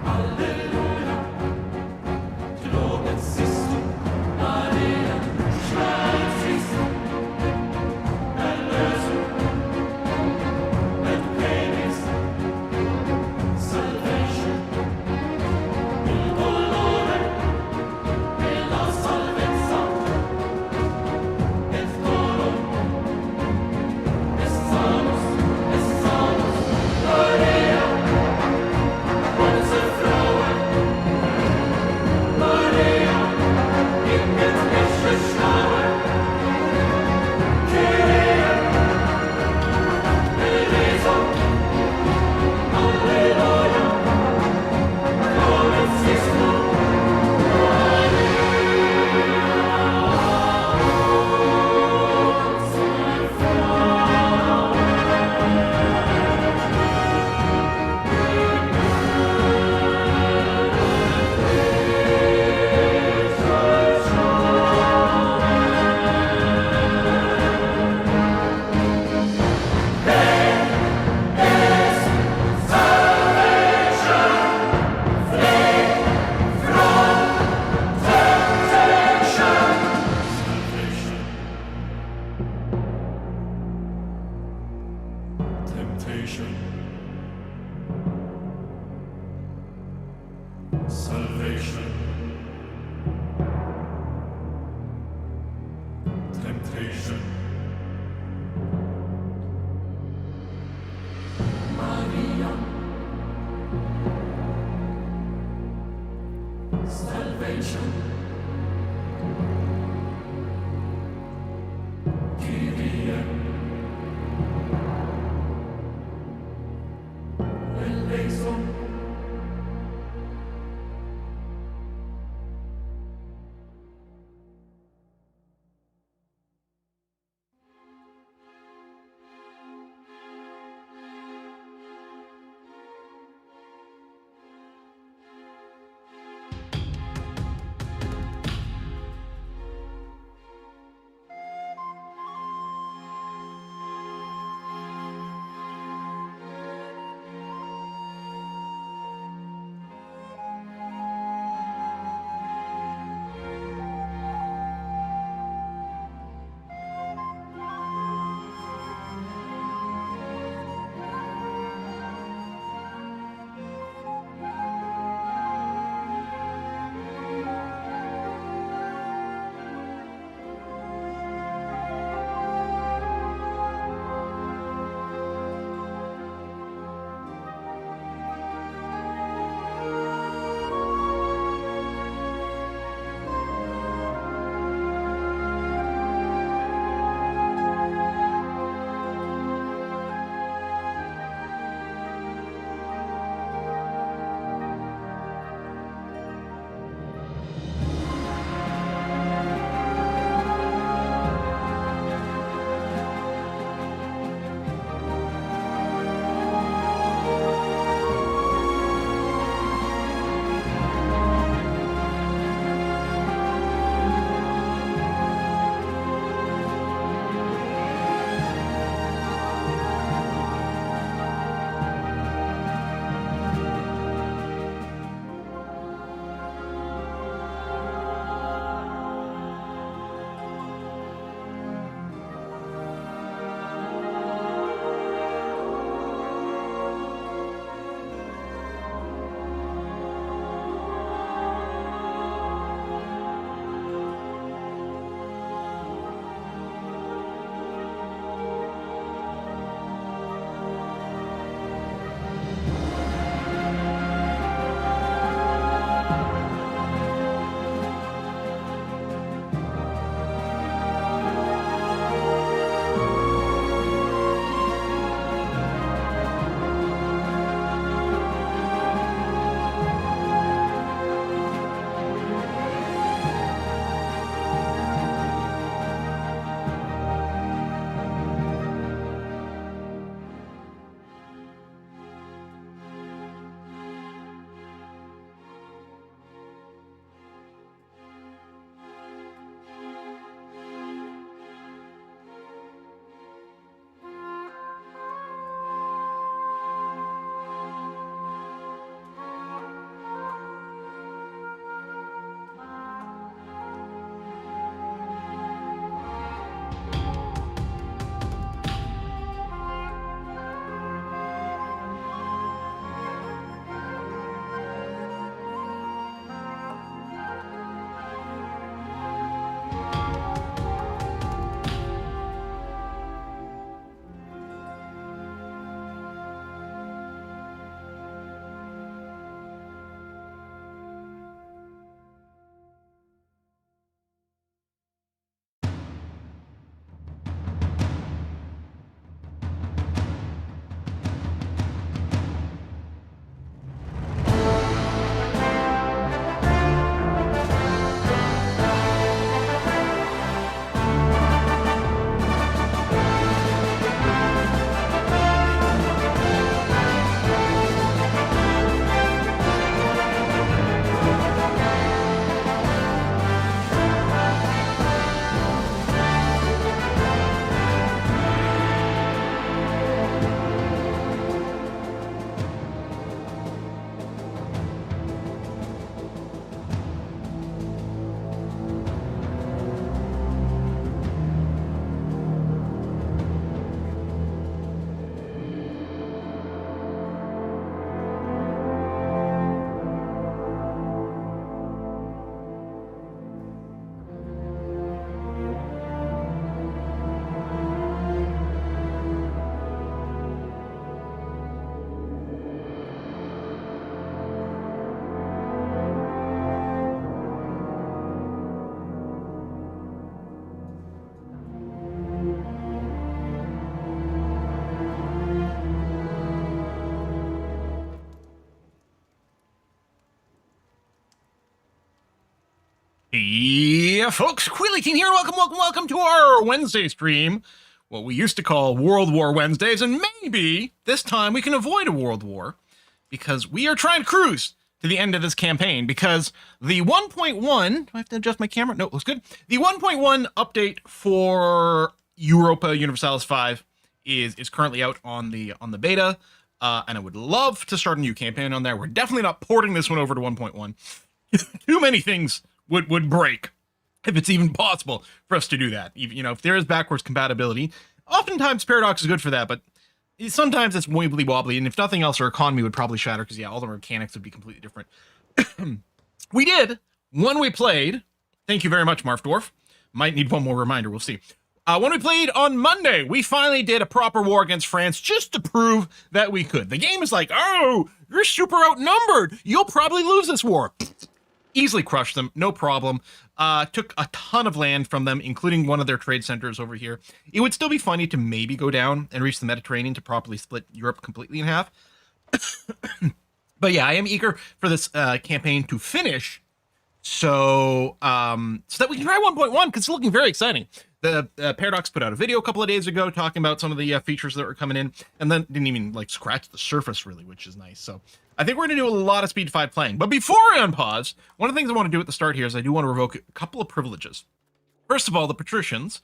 Halleluja. Yeah, folks, Quilly Team here. Welcome to our Wednesday stream. What we used to call World War Wednesdays, and maybe this time we can avoid a world war because we are trying to cruise to the end of this campaign. Because the 1.1, do I have to adjust my camera? No, it looks good. The 1.1 update for Europa Universalis 5 is currently out on the beta, and I would love to start a new campaign on there. We're definitely not porting this one over to 1.1. Too many things would break if it's even possible for us to do that. Even, if there is backwards compatibility, oftentimes Paradox is good for that, but sometimes it's wibbly wobbly, and if nothing else, our economy would probably shatter because all the mechanics would be completely different. We did when we played. Thank you very much, Marf Dwarf. Might need one more reminder. We'll see. When we played on Monday, we finally did a proper war against France just to prove that we could. The game is like, oh, you're super outnumbered. You'll probably lose this war. Easily crushed them, no problem. Took a ton of land from them, including one of their trade centers over here. It would still be funny to maybe go down and reach the Mediterranean to properly split Europe completely in half. But yeah, I am eager for this campaign to finish, so that we can try 1.1, because it's looking very exciting. The Paradox put out a video a couple of days ago talking about some of the features that were coming in, and then didn't even scratch the surface really, which is nice. So I think we're going to do a lot of Speed 5 playing. But before I unpause, one of the things I want to do at the start here is I do want to revoke a couple of privileges. First of all, the patricians.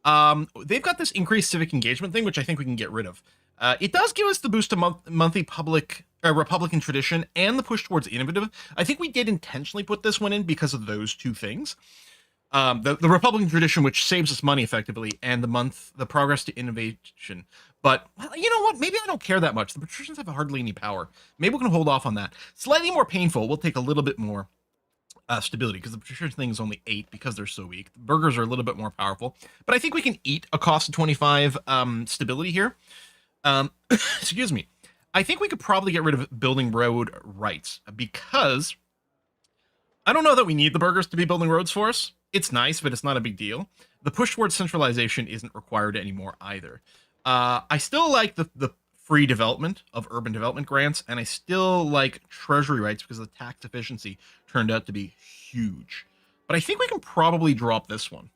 They've got this increased civic engagement thing, which I think we can get rid of. It does give us the boost to monthly Republican tradition and the push towards innovative. I think we did intentionally put this one in because of those two things. The Republican tradition, which saves us money effectively, and the progress to innovation. But you know what? Maybe I don't care that much. The patricians have hardly any power. Maybe we can hold off on that. Slightly more painful. We'll take a little bit more stability, because the patrician thing is only 8 because they're so weak. The burghers are a little bit more powerful. But I think we can eat a cost of 25 stability here. Excuse me. I think we could probably get rid of building road rights, because I don't know that we need the burghers to be building roads for us. It's nice, but it's not a big deal. The push towards centralization isn't required anymore either. I still like the free development of urban development grants, and I still like treasury rights because the tax efficiency turned out to be huge. But I think we can probably drop this one.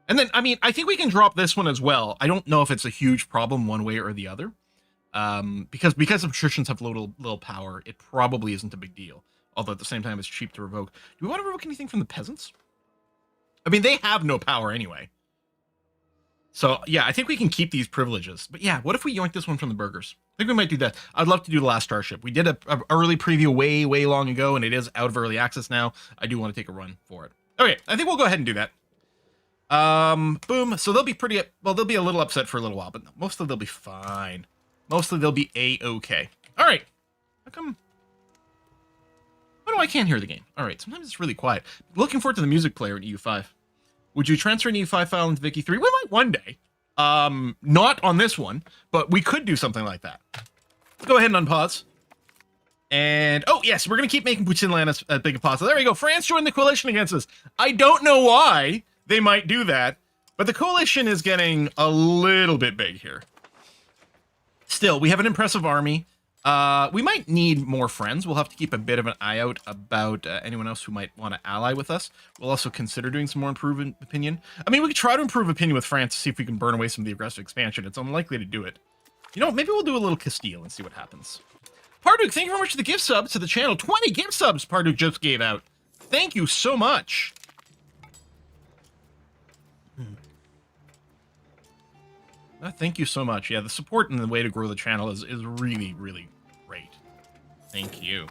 And then, I think we can drop this one as well. I don't know if it's a huge problem one way or the other. Because the patricians have little power, it probably isn't a big deal. Although at the same time, it's cheap to revoke. Do we want to revoke anything from the peasants? They have no power anyway. So, yeah, I think we can keep these privileges. But yeah, what if we yoink this one from the burghers? I think we might do that. I'd love to do the last Starship. We did a early preview way long ago, and it is out of early access now. I do want to take a run for it. Okay, I think we'll go ahead and do that. Boom. So they'll be they'll be a little upset for a little while, but mostly they'll be fine. Mostly they'll be A-okay. All right. How come? Why do I can't hear the game? All right, sometimes it's really quiet. Looking forward to the music player in EU5. Would you transfer an EU5 file into Vicky 3? We might one day. Not on this one, but we could do something like that. Let's go ahead and unpause. And, oh, yes, we're going to keep making Putinland a big pause. So there we go. France joined the coalition against us. I don't know why they might do that, but the coalition is getting a little bit big here. Still, we have an impressive army. We might need more friends. We'll have to keep a bit of an eye out about anyone else who might want to ally with us. We'll also consider doing some more improvement opinion. We could try to improve opinion with France to see if we can burn away some of the aggressive expansion. It's unlikely to do it. Maybe we'll do a little Castile and see what happens. Parduk, thank you very much for the gift subs to the channel. 20 gift subs Parduk just gave out. Thank you so much. Thank you so much. Yeah, the support and the way to grow the channel is really, really great. Thank you.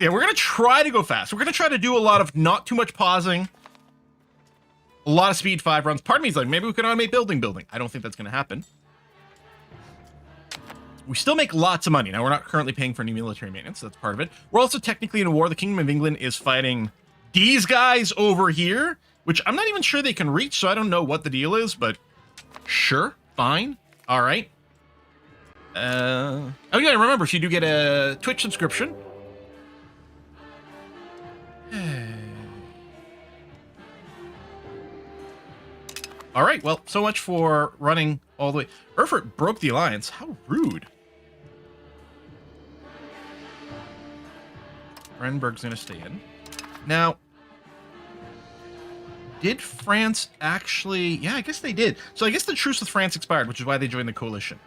Yeah, we're going to try to go fast. We're going to try to do a lot of not too much pausing. A lot of Speed 5 runs. Part of me is like, maybe we could automate building. I don't think that's going to happen. We still make lots of money. Now, we're not currently paying for any military maintenance. So that's part of it. We're also technically in a war. The Kingdom of England is fighting these guys over here, which I'm not even sure they can reach, so I don't know what the deal is, but sure, fine, all right. Oh yeah, remember, if you do get a Twitch subscription, all right. Well, so much for running all the way. Erfurt broke the alliance. How rude. Brandenburg's gonna stay in. Now, did France actually... Yeah, I guess they did. So I guess the truce with France expired, which is why they joined the coalition.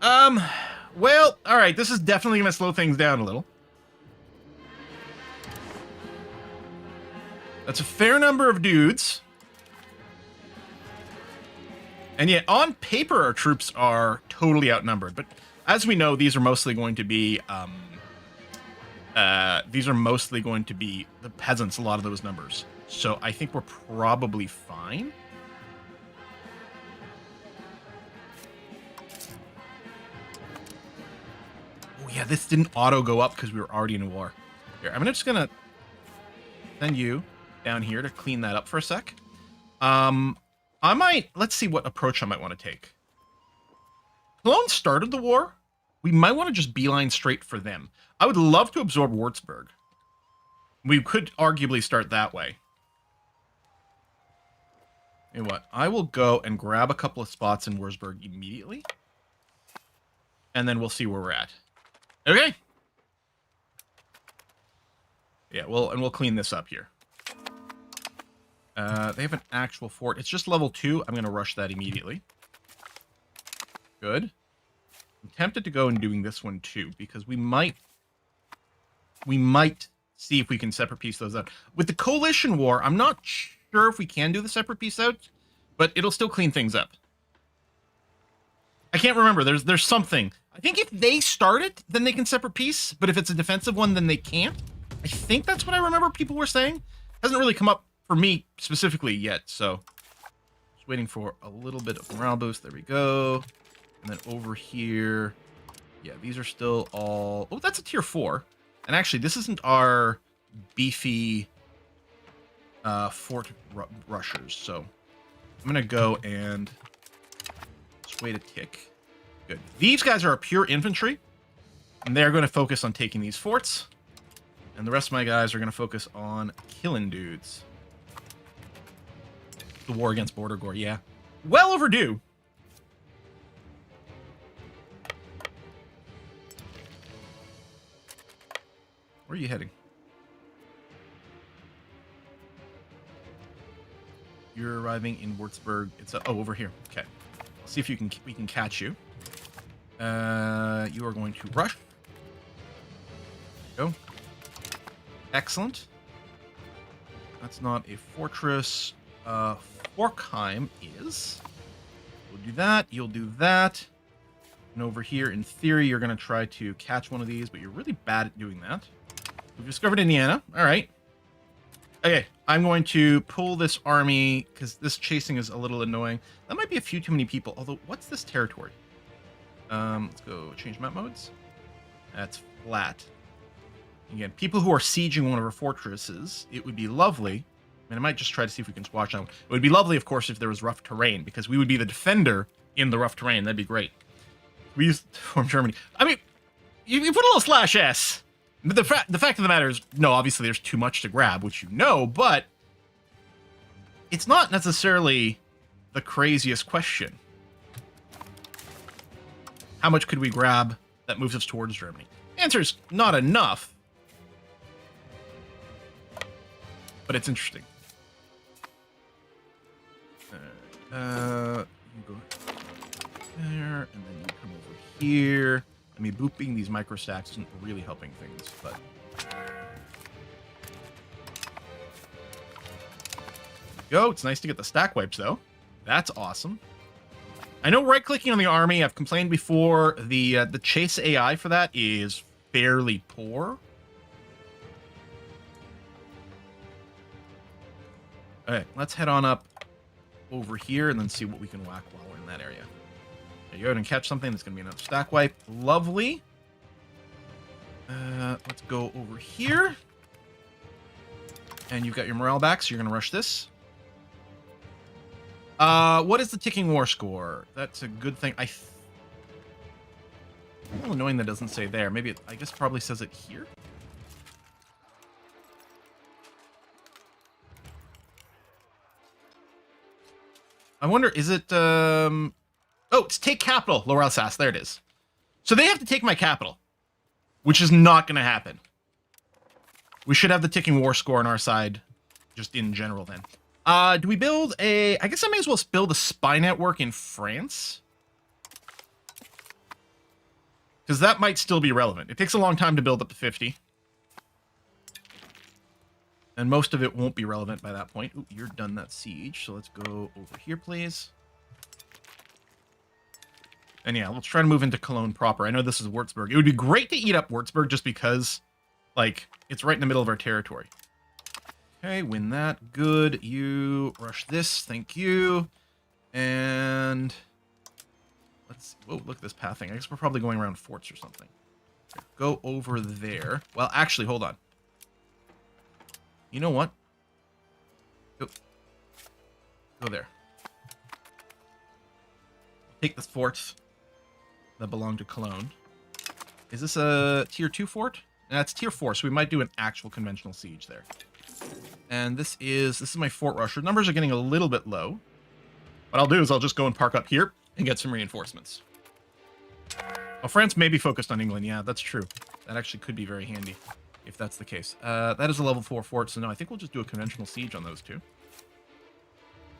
Well, all right. This is definitely going to slow things down a little. That's a fair number of dudes. And yet, on paper, our troops are totally outnumbered. But as we know, these are mostly going to be... the peasants, a lot of those numbers. So I think we're probably fine. Oh yeah, this didn't auto go up because we were already in a war. Here, I'm just gonna send you down here to clean that up for a sec. Let's see what approach I might want to take. Cologne started the war. We might want to just beeline straight for them. I would love to absorb Würzburg. We could arguably start that way. You know what? I will go and grab a couple of spots in Würzburg immediately. And then we'll see where we're at. Okay? Yeah, we'll clean this up here. They have an actual fort. It's just level 2. I'm going to rush that immediately. Good. I'm tempted to go and doing this one too, because we might see if we can separate piece those out. With the coalition war, I'm not sure if we can do the separate piece out, but it'll still clean things up. I can't remember. There's something. I think if they start it, then they can separate piece, but if it's a defensive one, then they can't. I think that's what I remember people were saying. Hasn't really come up for me specifically yet, so just waiting for a little bit of morale boost. There we go. And then over here, yeah, these are still all... Oh, that's a tier 4. And actually, this isn't our beefy fort rushers, so I'm going to go and just wait a tick. Good. These guys are a pure infantry, and they're going to focus on taking these forts. And the rest of my guys are going to focus on killing dudes. The war against Border Gore, yeah. Well overdue. Where are you heading? You're arriving in Würzburg. It's over here. Okay. See if we can catch you. You are going to rush. Go. Excellent. That's not a fortress. Forkheim is. We'll do that. You'll do that. And over here, in theory, you're going to try to catch one of these, but you're really bad at doing that. We've discovered Indiana. All right. Okay, I'm going to pull this army because this chasing is a little annoying. That might be a few too many people. Although, what's this territory? Let's go change map modes. That's flat. Again, people who are sieging one of our fortresses, it would be lovely. And I might just try to see if we can squash that one. It would be lovely, of course, if there was rough terrain, because we would be the defender in the rough terrain. That'd be great. We used to form Germany. I mean, you put a little slash S. But the fact of the matter is, no, obviously there's too much to grab, which you know, but it's not necessarily the craziest question. How much could we grab that moves us towards Germany? Answer is not enough, but it's interesting. You go there, and then you come over here. I mean, booping these micro stacks isn't really helping things, but... Go. It's nice to get the stack wipes, though. That's awesome. I know right-clicking on the army, I've complained before, the chase AI for that is fairly poor. Okay, let's head on up over here and then see what we can whack while we're in that area. There you go, and catch something. That's going to be another stack wipe. Lovely. Let's go over here. And you've got your morale back, so you're going to rush this. What is the ticking war score? That's a good thing. A little annoying that doesn't say there. Maybe I guess it probably says it here. I wonder, is it... Oh, it's take capital, Lower Alsace. There it is. So they have to take my capital, which is not going to happen. We should have the ticking war score on our side, just in general then. Do we build a... I guess I may as well build a spy network in France. Because that might still be relevant. It takes a long time to build up to 50. And most of it won't be relevant by that point. Ooh, you're done that siege, so let's go over here, please. And yeah, let's try to move into Cologne proper. I know this is Würzburg. It would be great to eat up Würzburg just because, like, it's right in the middle of our territory. Okay, win that. Good. You rush this. Thank you. And let's... Whoa, look at this pathing. I guess we're probably going around forts or something. Go over there. Well, actually, hold on. You know what? Go there. Take this fort that belonged to Cologne. Is this a tier 2 fort? That's tier 4, so we might do an actual conventional siege there. And this is my fort rusher. Numbers are getting a little bit low. What I'll do is I'll just go and park up here and get some reinforcements. Oh, France may be focused on England. Yeah, that's true. That actually could be very handy if that's the case. That is a level 4 fort, so no, I think we'll just do a conventional siege on those two.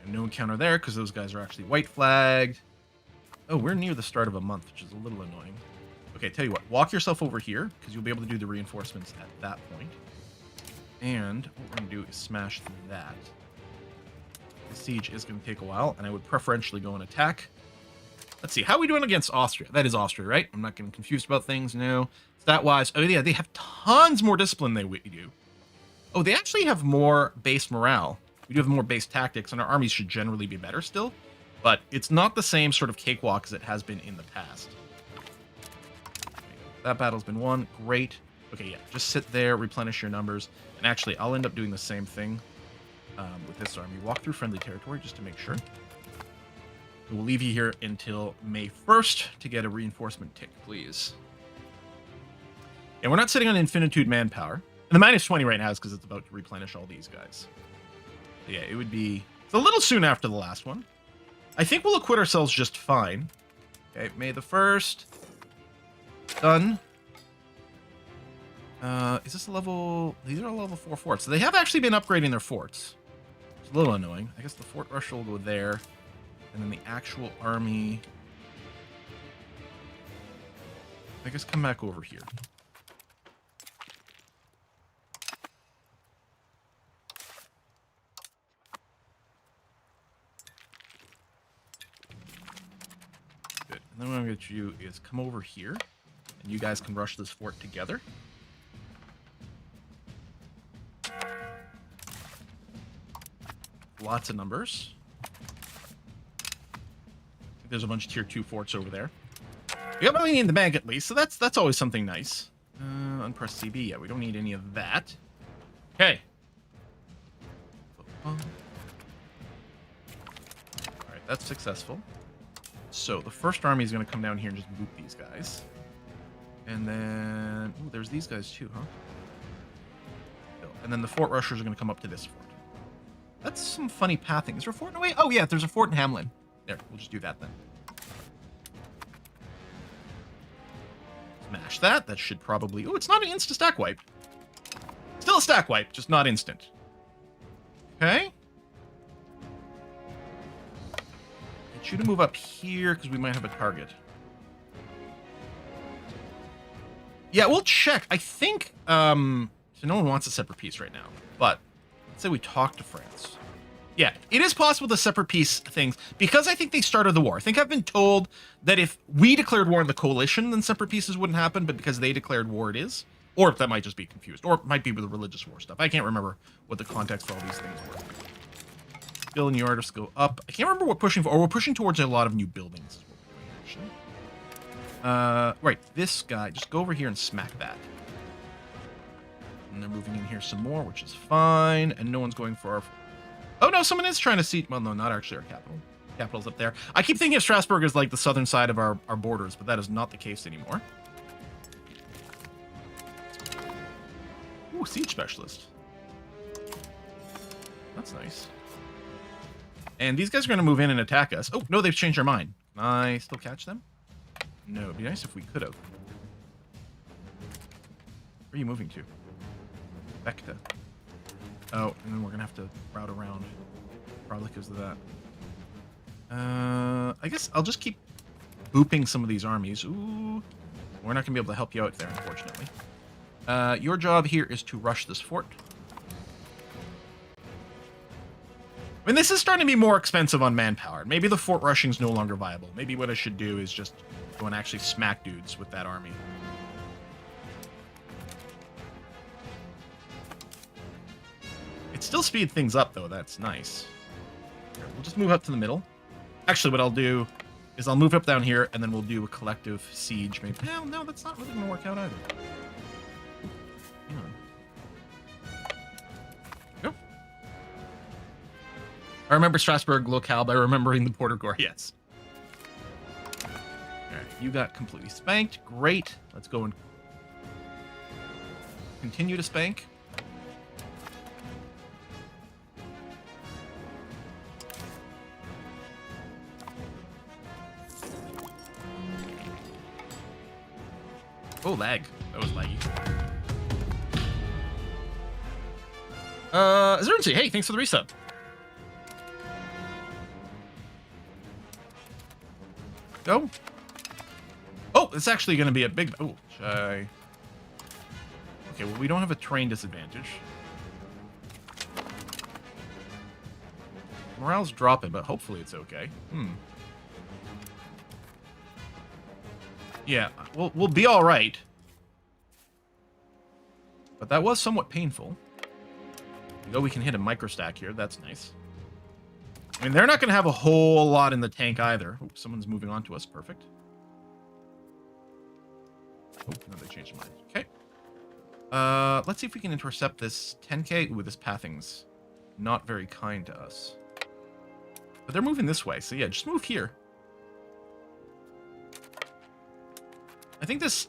And no encounter there because those guys are actually white flagged. Oh, we're near the start of a month, which is a little annoying. Okay, tell you what, walk yourself over here because you'll be able to do the reinforcements at that point. And what we're going to do is smash that. The siege is going to take a while, and I would preferentially go and attack. Let's see, how are we doing against Austria? That is Austria, right? I'm not getting confused about things, no. Stat-wise, oh yeah, they have tons more discipline than we do. Oh, they actually have more base morale. We do have more base tactics, and our armies should generally be better still. But it's not the same sort of cakewalk as it has been in the past. That battle's been won. Great. Okay, yeah, just sit there, replenish your numbers. And actually, I'll end up doing the same thing with this army. Walk through friendly territory just to make sure. We'll leave you here until May 1st to get a reinforcement tick, please. And we're not sitting on infinitude manpower. And the minus 20 right now is because it's about to replenish all these guys. But yeah, it would be... It's a little soon after the last one. I think we'll acquit ourselves just fine. Okay, May the 1st. Done. Is this a level... These are a level 4 forts. So they have actually been upgrading their forts. It's a little annoying. I guess the fort rush will go there. And then the actual army... I guess come back over here. Good. And then what I'm going to do is come over here. And you guys can rush this fort together. Lots of numbers. There's a bunch of tier 2 forts over there. We got money in the bank at least, so that's always something nice. Unpressed CB, yeah, we don't need any of that. Okay. Alright, that's successful. So the first army is going to come down here and just boot these guys. And then... Ooh, there's these guys too, huh? And then the fort rushers are going to come up to this fort. That's some funny pathing. Is there a fort in a way? Oh yeah, there's a fort in Hamlin. There, we'll just do that then. Smash that. That should probably... Oh, it's not an insta-stack wipe. Still a stack wipe, just not instant. Okay. Get you to move up here, because we might have a target. Yeah, we'll check. I think... So no one wants a separate piece right now. But, let's say we talk to France. Yeah, it is possible to separate peace things, because I think they started the war. I think I've been told that if we declared war in the coalition, then separate pieces wouldn't happen, but because they declared war, it is. Or that might just be confused. Or it might be with the religious war stuff. I can't remember what the context for all these things were. Skill and yards go up. I can't remember what we're pushing for. Or we're pushing towards a lot of new buildings is what we're doing, actually. Right, this guy. Just go over here and smack that. And they're moving in here some more, which is fine. And no one's going for our... Oh, no, someone is trying to see... Well, no, not actually our capital. Capital's up there. I keep thinking of Strasbourg as like the southern side of our borders, but that is not the case anymore. Ooh, siege specialist. That's nice. And these guys are going to move in and attack us. Oh, no, they've changed their mind. Can I still catch them? No, it'd be nice if we could have. Where are you moving to? Vecta. Oh, and then we're gonna have to route around. Probably because of that. I guess I'll just keep booping some of these armies. Ooh. We're not gonna be able to help you out there, unfortunately. Your job here is to rush this fort. I mean, this is starting to be more expensive on manpower. Maybe the fort rushing's no longer viable. Maybe what I should do is just go and actually smack dudes with that army. It still speeds things up, though. That's nice. We'll just move up to the middle. Actually, what I'll do is I'll move up down here, and then we'll do a collective siege. Maybe. No, that's not really going to work out either. Hang on. Nope. I remember Strasbourg locale by remembering the Border Gore. Yes. All right, you got completely spanked. Great. Let's go and continue to spank. Oh, lag. That was laggy. Zernsey, hey, thanks for the resub. Go. Oh, it's actually going to be a big... Oh, should I... Okay, well, we don't have a train disadvantage. Morale's dropping, but hopefully it's okay. Yeah, we'll be all right. But that was somewhat painful. Though we can hit a microstack here, that's nice. I mean, they're not going to have a whole lot in the tank either. Oh, someone's moving on to us. Perfect. Oh, no, they changed their mind. Okay. Let's see if we can intercept this 10k. Ooh, this pathing's not very kind to us. But they're moving this way, so yeah, just move here. I think this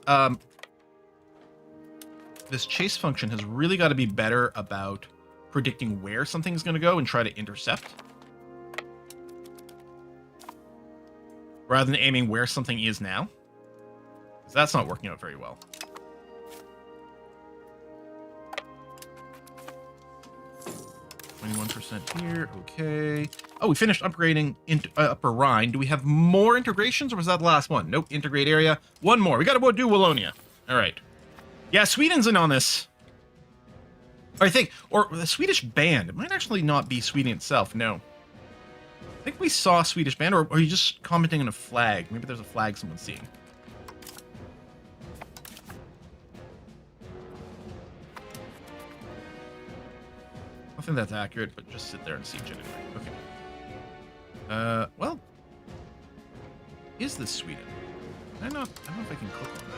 this chase function has really got to be better about predicting where something's going to go and try to intercept, rather than aiming where something is now, because that's not working out very well. %, here, okay. Oh, we finished upgrading into Upper Rhine. Do we have more integrations, or was that the last one? Nope, integrate area. One more. We got to do Wallonia. All right. Yeah, Sweden's in on this. I think, or the Swedish band. It might actually not be Sweden itself. No. I think we saw a Swedish band, or are you just commenting on a flag? Maybe there's a flag someone's seeing. I think that's accurate, but just sit there and siege it anyway. Okay. Well, is this Sweden? I don't know if I can click on that.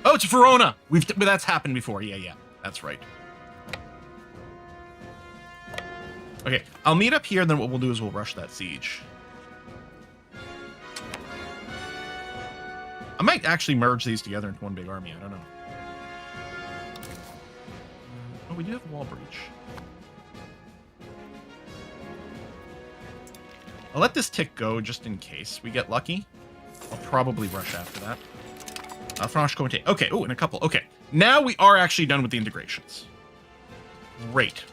Oh, it's Verona. That's happened before. Yeah, that's right. Okay, I'll meet up here. Then what we'll do is we'll rush that siege. I might actually merge these together into one big army. I don't know. Oh, we do have a wall breach. I'll let this tick go just in case we get lucky. I'll probably rush after that. Okay, oh, and a couple. Okay, now we are actually done with the integrations. Great.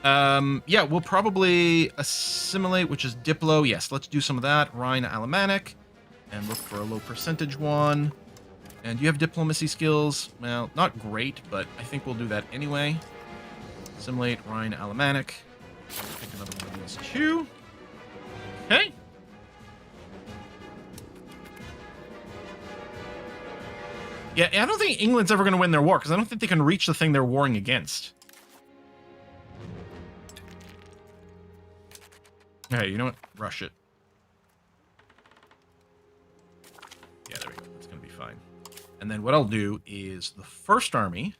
Yeah, we'll probably assimilate, which is Diplo. Yes, let's do some of that. Rhine Alemannic. And look for a low percentage one. And you have diplomacy skills. Well, not great, but I think we'll do that anyway. Assimilate Rhine Alemannic. Pick another one of these two. Okay. Yeah, I don't think England's ever going to win their war, because I don't think they can reach the thing they're warring against. Hey, you know what? Rush it. Yeah, there we go. That's going to be fine. And then what I'll do is the first army...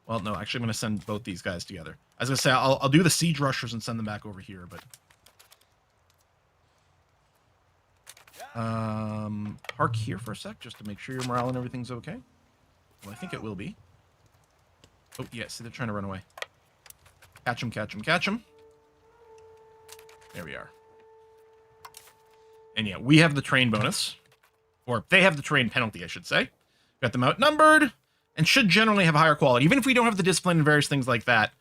Well, no, actually I'm going to send both these guys together. I was going to say, I'll do the siege rushers and send them back over here, but... Park here for a sec, just to make sure your morale and everything's okay. Well, I think it will be. Oh, yeah, see, they're trying to run away. Catch them, catch them, catch them. There we are. And yeah, we have the train bonus. Or they have the train penalty, I should say. Got them outnumbered. and should generally have higher quality. Even if we don't have the discipline and various things like that,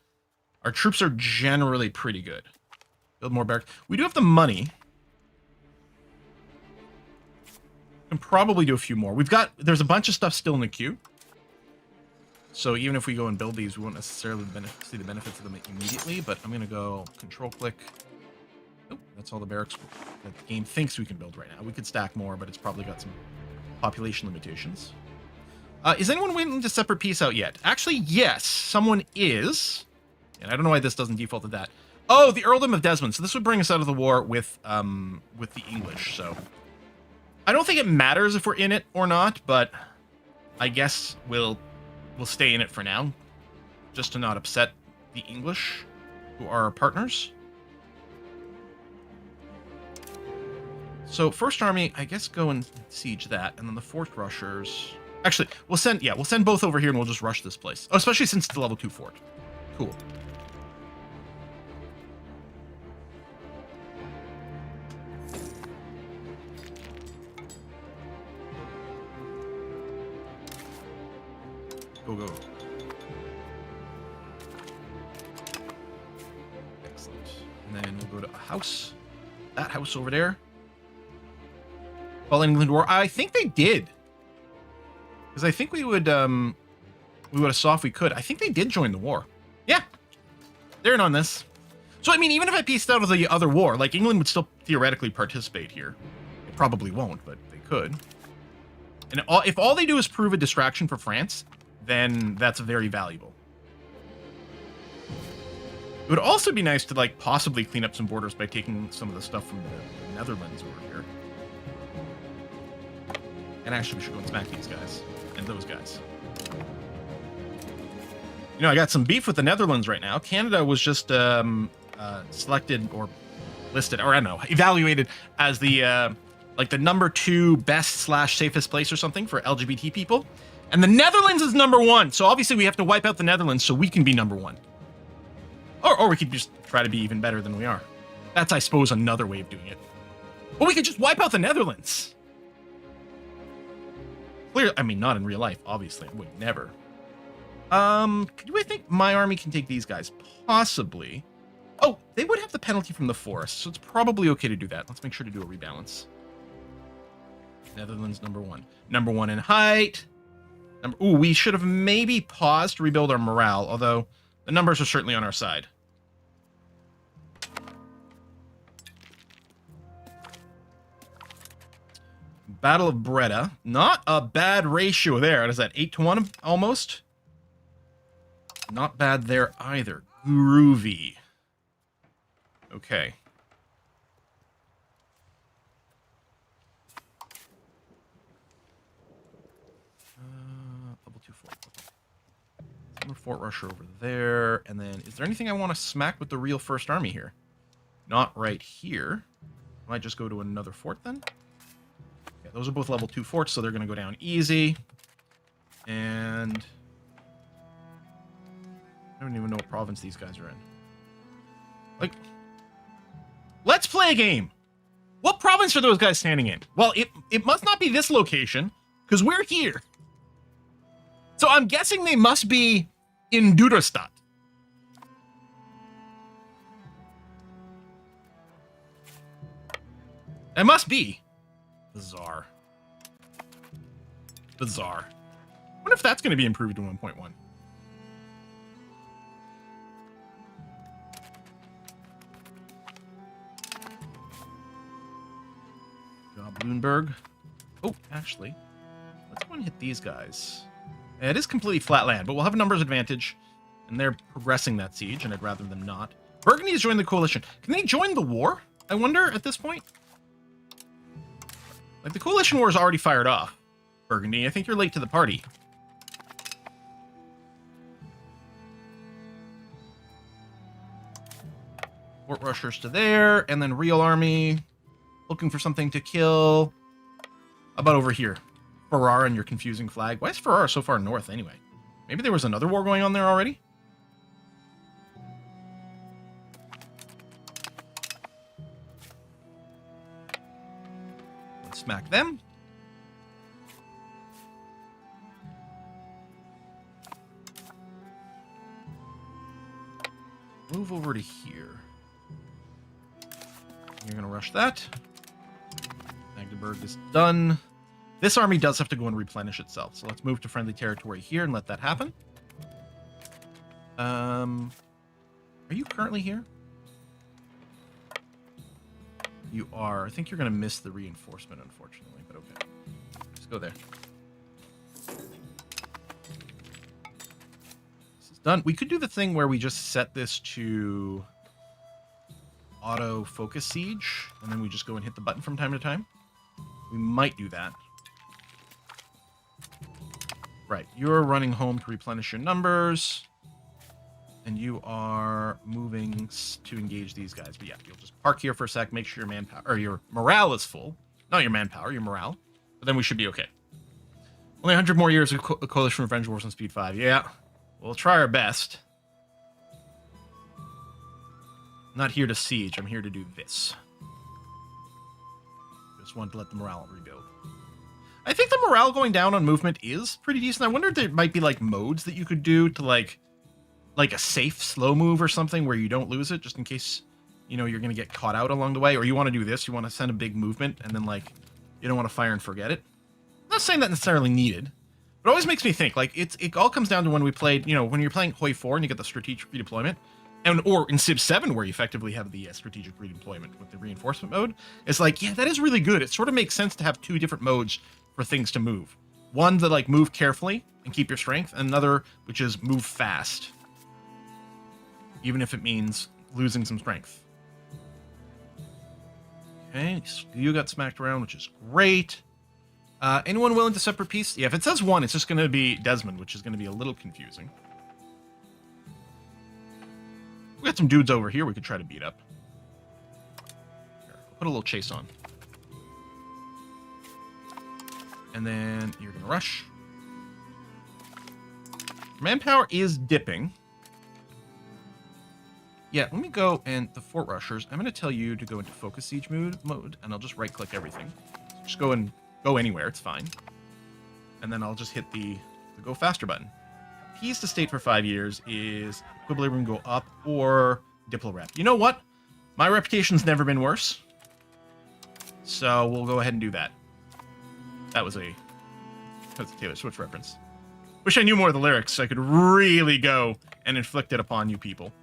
our troops are generally pretty good. Build more barracks. We do have the money. Can probably do a few more. There's a bunch of stuff still in the queue. So even if we go and build these, we won't necessarily see the benefits of them immediately, but I'm going to go control-click. Oh, that's all the barracks that the game thinks we can build right now. We could stack more, but it's probably got some population limitations. Is anyone willing to separate peace out yet? Actually, yes, someone is. And I don't know why this doesn't default to that. Oh, the Earldom of Desmond. So this would bring us out of the war with the English. So I don't think it matters if we're in it or not, but I guess we'll stay in it for now, just to not upset the English, who are our partners. So First Army, I guess go and siege that, and then the Fort Rushers. Actually, we'll send both over here, and we'll just rush this place. Oh, especially since it's a level 2 fort. Cool. Go. Excellent. And then we'll go to a house. That house over there. Well, England War. I think they did. Because I think we would have saw if we could. I think they did join the war. Yeah. They're in on this. So, I mean, even if I pieced out of the other war, like, England would still theoretically participate here. It probably won't, but they could. And if all they do is prove a distraction for France, then that's very valuable. It would also be nice to, like, possibly clean up some borders by taking some of the stuff from the Netherlands over here. And actually, we should go and smack these guys. And those guys. You know, I got some beef with the Netherlands right now. Canada was just selected or listed, or I don't know, evaluated as the, like, the number 2 best/safest place or something for LGBT people. And the Netherlands is number 1. So obviously we have to wipe out the Netherlands so we can be number 1. Or we could just try to be even better than we are. That's, I suppose, another way of doing it. But we could just wipe out the Netherlands. Clearly, I mean, not in real life, obviously. I would never. Do I think my army can take these guys? Possibly. Oh, they would have the penalty from the forest, so it's probably okay to do that. Let's make sure to do a rebalance. Netherlands, number 1. Number 1 in height. Ooh, we should have maybe paused to rebuild our morale, although the numbers are certainly on our side. Battle of Breda. Not a bad ratio there. What is that, 8-1 almost? Not bad there either. Groovy. Okay. Level 2 fort. Fort Rusher over there. And then, is there anything I want to smack with the real First Army here? Not right here. I might just go to another fort then. Yeah, those are both level 2 forts, so they're going to go down easy. And I don't even know what province these guys are in. Like, let's play a game. What province are those guys standing in? Well, it must not be this location, because we're here. So I'm guessing they must be in Duderstadt. It must be. Bizarre. Bizarre. I wonder if that's going to be improved to 1.1. Bloomberg. Oh, actually, let's go and hit these guys. It is completely flat land, but we'll have a numbers advantage, and they're progressing that siege, and I'd rather them not. Burgundy has joined the coalition. Can they join the war, I wonder, at this point? Like, the coalition war is already fired off. Burgundy, I think you're late to the party. Fort Rushers to there, and then real army looking for something to kill. How about over here? Ferrara and your confusing flag. Why is Ferrara so far north anyway? Maybe there was another war going on there already? Let's smack them. move over to here. You're going to rush that. Magdeburg is done. This army does have to go and replenish itself, so let's move to friendly territory here and let that happen. Are you currently here? You are. I think you're going to miss the reinforcement, unfortunately, but okay. Just go there. This is done. We could do the thing where we just set this to auto focus siege, and then we just go and hit the button from time to time. We might do that. Right, you're running home to replenish your numbers, and you are moving to engage these guys. But yeah, you'll just park here for a sec, make sure your manpower or your morale is full. Not your manpower, your morale. But then we should be okay. Only 100 more years of Coalition Revenge Wars on Speed 5. Yeah, we'll try our best. I'm not here to siege, I'm here to do this. Just want to let the morale rebuild. I think the morale going down on movement is pretty decent. I wonder if there might be like modes that you could do to like a safe slow move or something where you don't lose it, just in case, you know, you're going to get caught out along the way, or you want to do this, you want to send a big movement and then like you don't want to fire and forget it. I'm not saying that necessarily needed, but it always makes me think like it all comes down to when we played, you know, when you're playing Hoi 4 and you get the strategic redeployment, and or in Civ 7 where you effectively have the strategic redeployment with the reinforcement mode. It's like, yeah, that is really good. It sort of makes sense to have two different modes for things to move. One that like move carefully and keep your strength, and another which is move fast, even if it means losing some strength. Okay, you got smacked around, which is great. Anyone willing to separate peace? Yeah, if it says one, it's just going to be Desmond, which is going to be a little confusing. We got some dudes over here we could try to beat up. Here, I'll put a little chase on. And then you're going to rush. Manpower is dipping. Yeah, let me go, and the fort rushers, I'm going to tell you to go into focus siege mode, and I'll just right-click everything. Just go and go anywhere, it's fine. And then I'll just hit the go faster button. Peace to state for 5 years is equilibrium go up or Diplo rep. You know what? My reputation's never been worse. So we'll go ahead and do that. That's a Taylor Swift reference. Wish I knew more of the lyrics so I could really go and inflict it upon you people.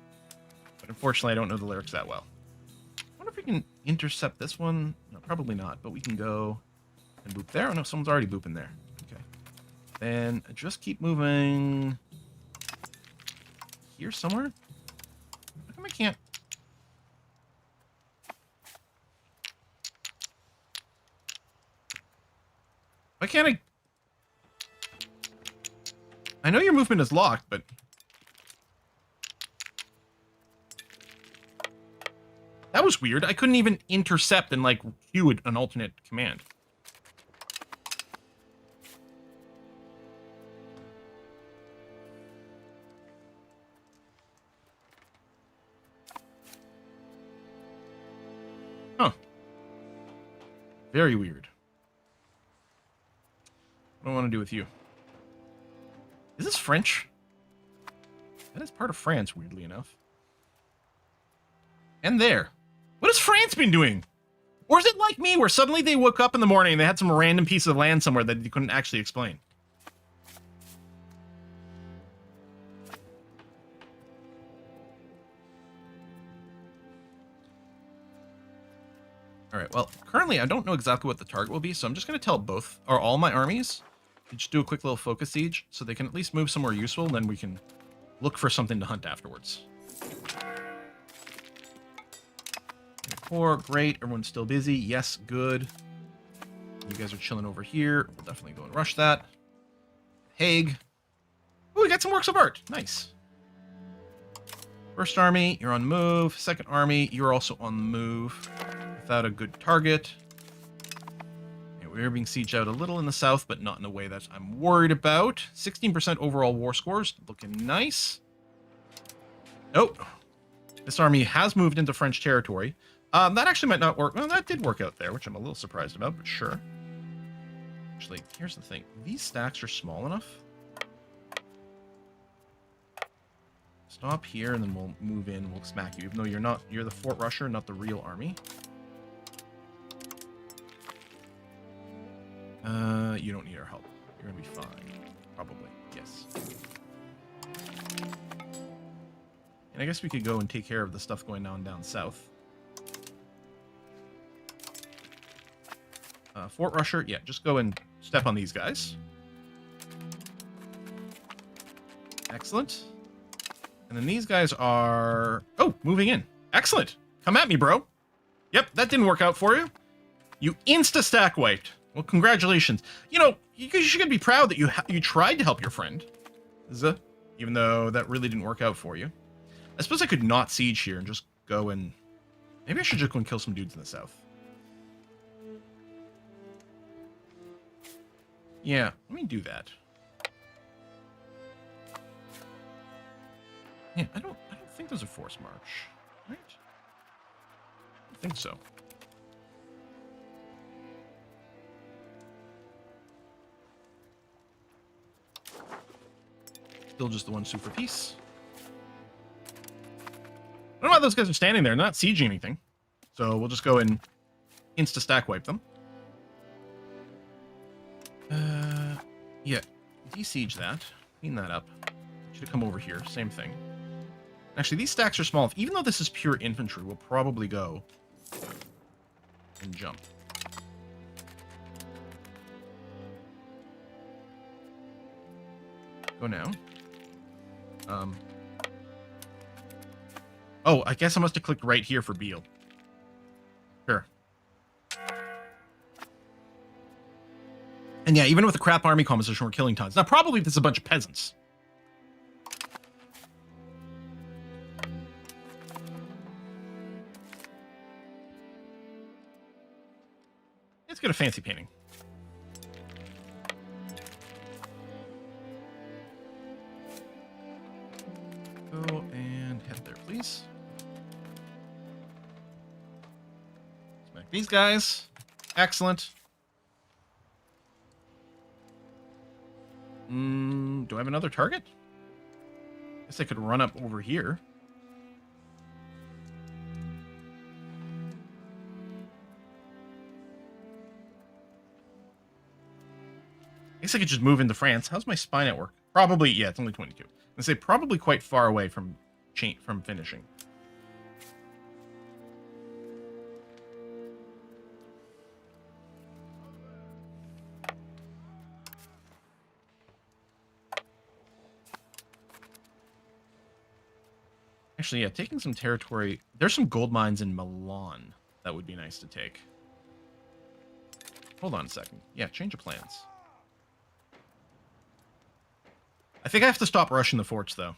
But unfortunately, I don't know the lyrics that well. I wonder if we can intercept this one. No, probably not, but we can go and boop there. Oh no, someone's already booping there. Okay. Then just keep moving here somewhere. How come I can't? Why can't I know your movement is locked, but that was weird. I couldn't even intercept and like queue an alternate command. Huh. Very weird. What do I want to do with you? Is this French? That is part of France, weirdly enough. And there. What has France been doing? Or is it like me, where suddenly they woke up in the morning and they had some random piece of land somewhere that they couldn't actually explain? Alright, well, currently I don't know exactly what the target will be, so I'm just going to tell both, or all my armies, to just do a quick little focus siege, so they can at least move somewhere useful, and then we can look for something to hunt afterwards. 4, great, everyone's still busy, yes, good. You guys are chilling over here, we'll definitely go and rush that. Hague. Oh, we got some works of art, nice. First army, you're on the move. Second army, you're also on the move. Without a good target. Yeah, we're being sieged out a little in the south, but not in a way that I'm worried about. 16% overall war scores, looking nice. Oh, this army has moved into French territory. That actually might not work. Well, that did work out there, which I'm a little surprised about, but sure. Actually, here's the thing. These stacks are small enough. Stop here, and then we'll move in. We'll smack you, even though you're the fort rusher, not the real army. You don't need our help. You're gonna be fine. Probably. Yes. And I guess we could go and take care of the stuff going on down south. Fort rusher, yeah, just go and step on these guys. Excellent. And then these guys are... Oh, moving in. Excellent. Come at me, bro. Yep, that didn't work out for you. You insta-stack wiped. Well, congratulations. You know, you should be proud that you tried to help your friend. Even though that really didn't work out for you. I suppose I could not siege here and just go and... Maybe I should just go and kill some dudes in the south. Yeah, let me do that. Yeah, I don't think there's a forced march, right? I don't think so. Still just the one super piece. I don't know why those guys are standing there. They're not sieging anything. So we'll just go and insta-stack wipe them. Yeah, de-siege that. Clean that up. Should come over here. Same thing. Actually, these stacks are small. Even though this is pure infantry, we'll probably go and jump. Go now. Oh, I guess I must have clicked right here for Beale. Sure. And yeah, even with a crap army composition, we're killing tons. Now, probably this is a bunch of peasants. Let's get a fancy painting. Go and head there, please. Smack these guys. Excellent. Do I have another target? Guess I could run up over here. Guess I could just move into France. How's my spy network? Probably, yeah, it's only 22. I say probably quite far away from finishing. Actually, yeah, taking some territory. There's some gold mines in Milan that would be nice to take. Hold on a second. Yeah, change of plans. I think I have to stop rushing the forts, though.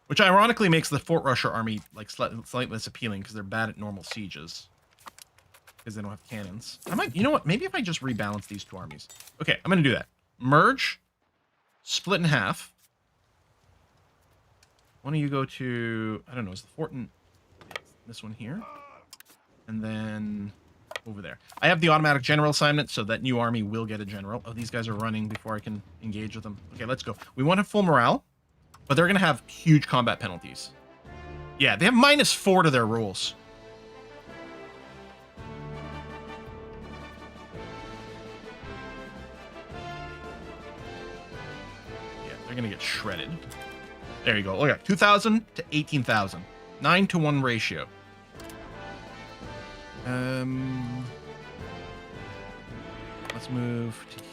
Which ironically makes the fort rusher army like slightly less appealing because they're bad at normal sieges. Because they don't have cannons. I might, you know what? Maybe if I just rebalance these two armies. Okay, I'm going to do that. Merge. Split in half. Why don't you go to, I don't know, is the fort in this one here? And then over there. I have the automatic general assignment, so that new army will get a general. Oh, these guys are running before I can engage with them. Okay, let's go. We want to have full morale, but they're going to have huge combat penalties. Yeah, they have -4 to their rules. Yeah, they're going to get shredded. There you go. Oh, yeah, 2,000 to 18,000. 9-to-1 ratio. Let's move to here.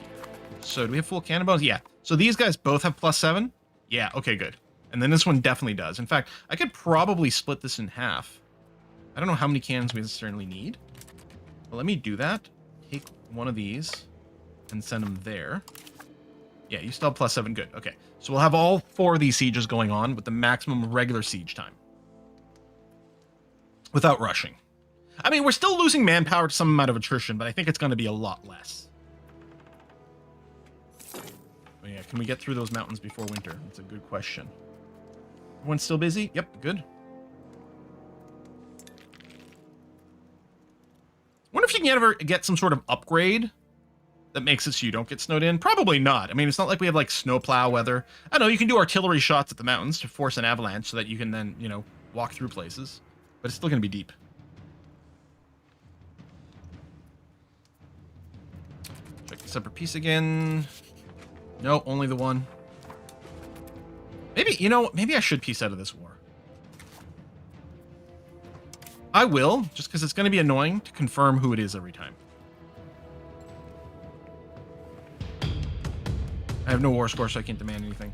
So do we have full cannonballs? Yeah. So these guys both have +7? Yeah, okay, good. And then this one definitely does. In fact, I could probably split this in half. I don't know how many cannons we necessarily need. But let me do that. Take one of these and send them there. Yeah, you still have +7. Good. Okay. So we'll have all 4 of these sieges going on with the maximum regular siege time. Without rushing. I mean, we're still losing manpower to some amount of attrition, but I think it's going to be a lot less. Oh, yeah, can we get through those mountains before winter? That's a good question. Everyone's still busy? Yep, good. Wonder if you can ever get some sort of upgrade that makes it so you don't get snowed in? Probably not. I mean, it's not like we have like snowplow weather. I don't know, you can do artillery shots at the mountains to force an avalanche so that you can then, you know, walk through places. But it's still going to be deep. Check the separate piece again. No, only the one. Maybe, you know, maybe I should piece out of this war. I will, just because it's going to be annoying to confirm who it is every time. I have no war score, so I can't demand anything.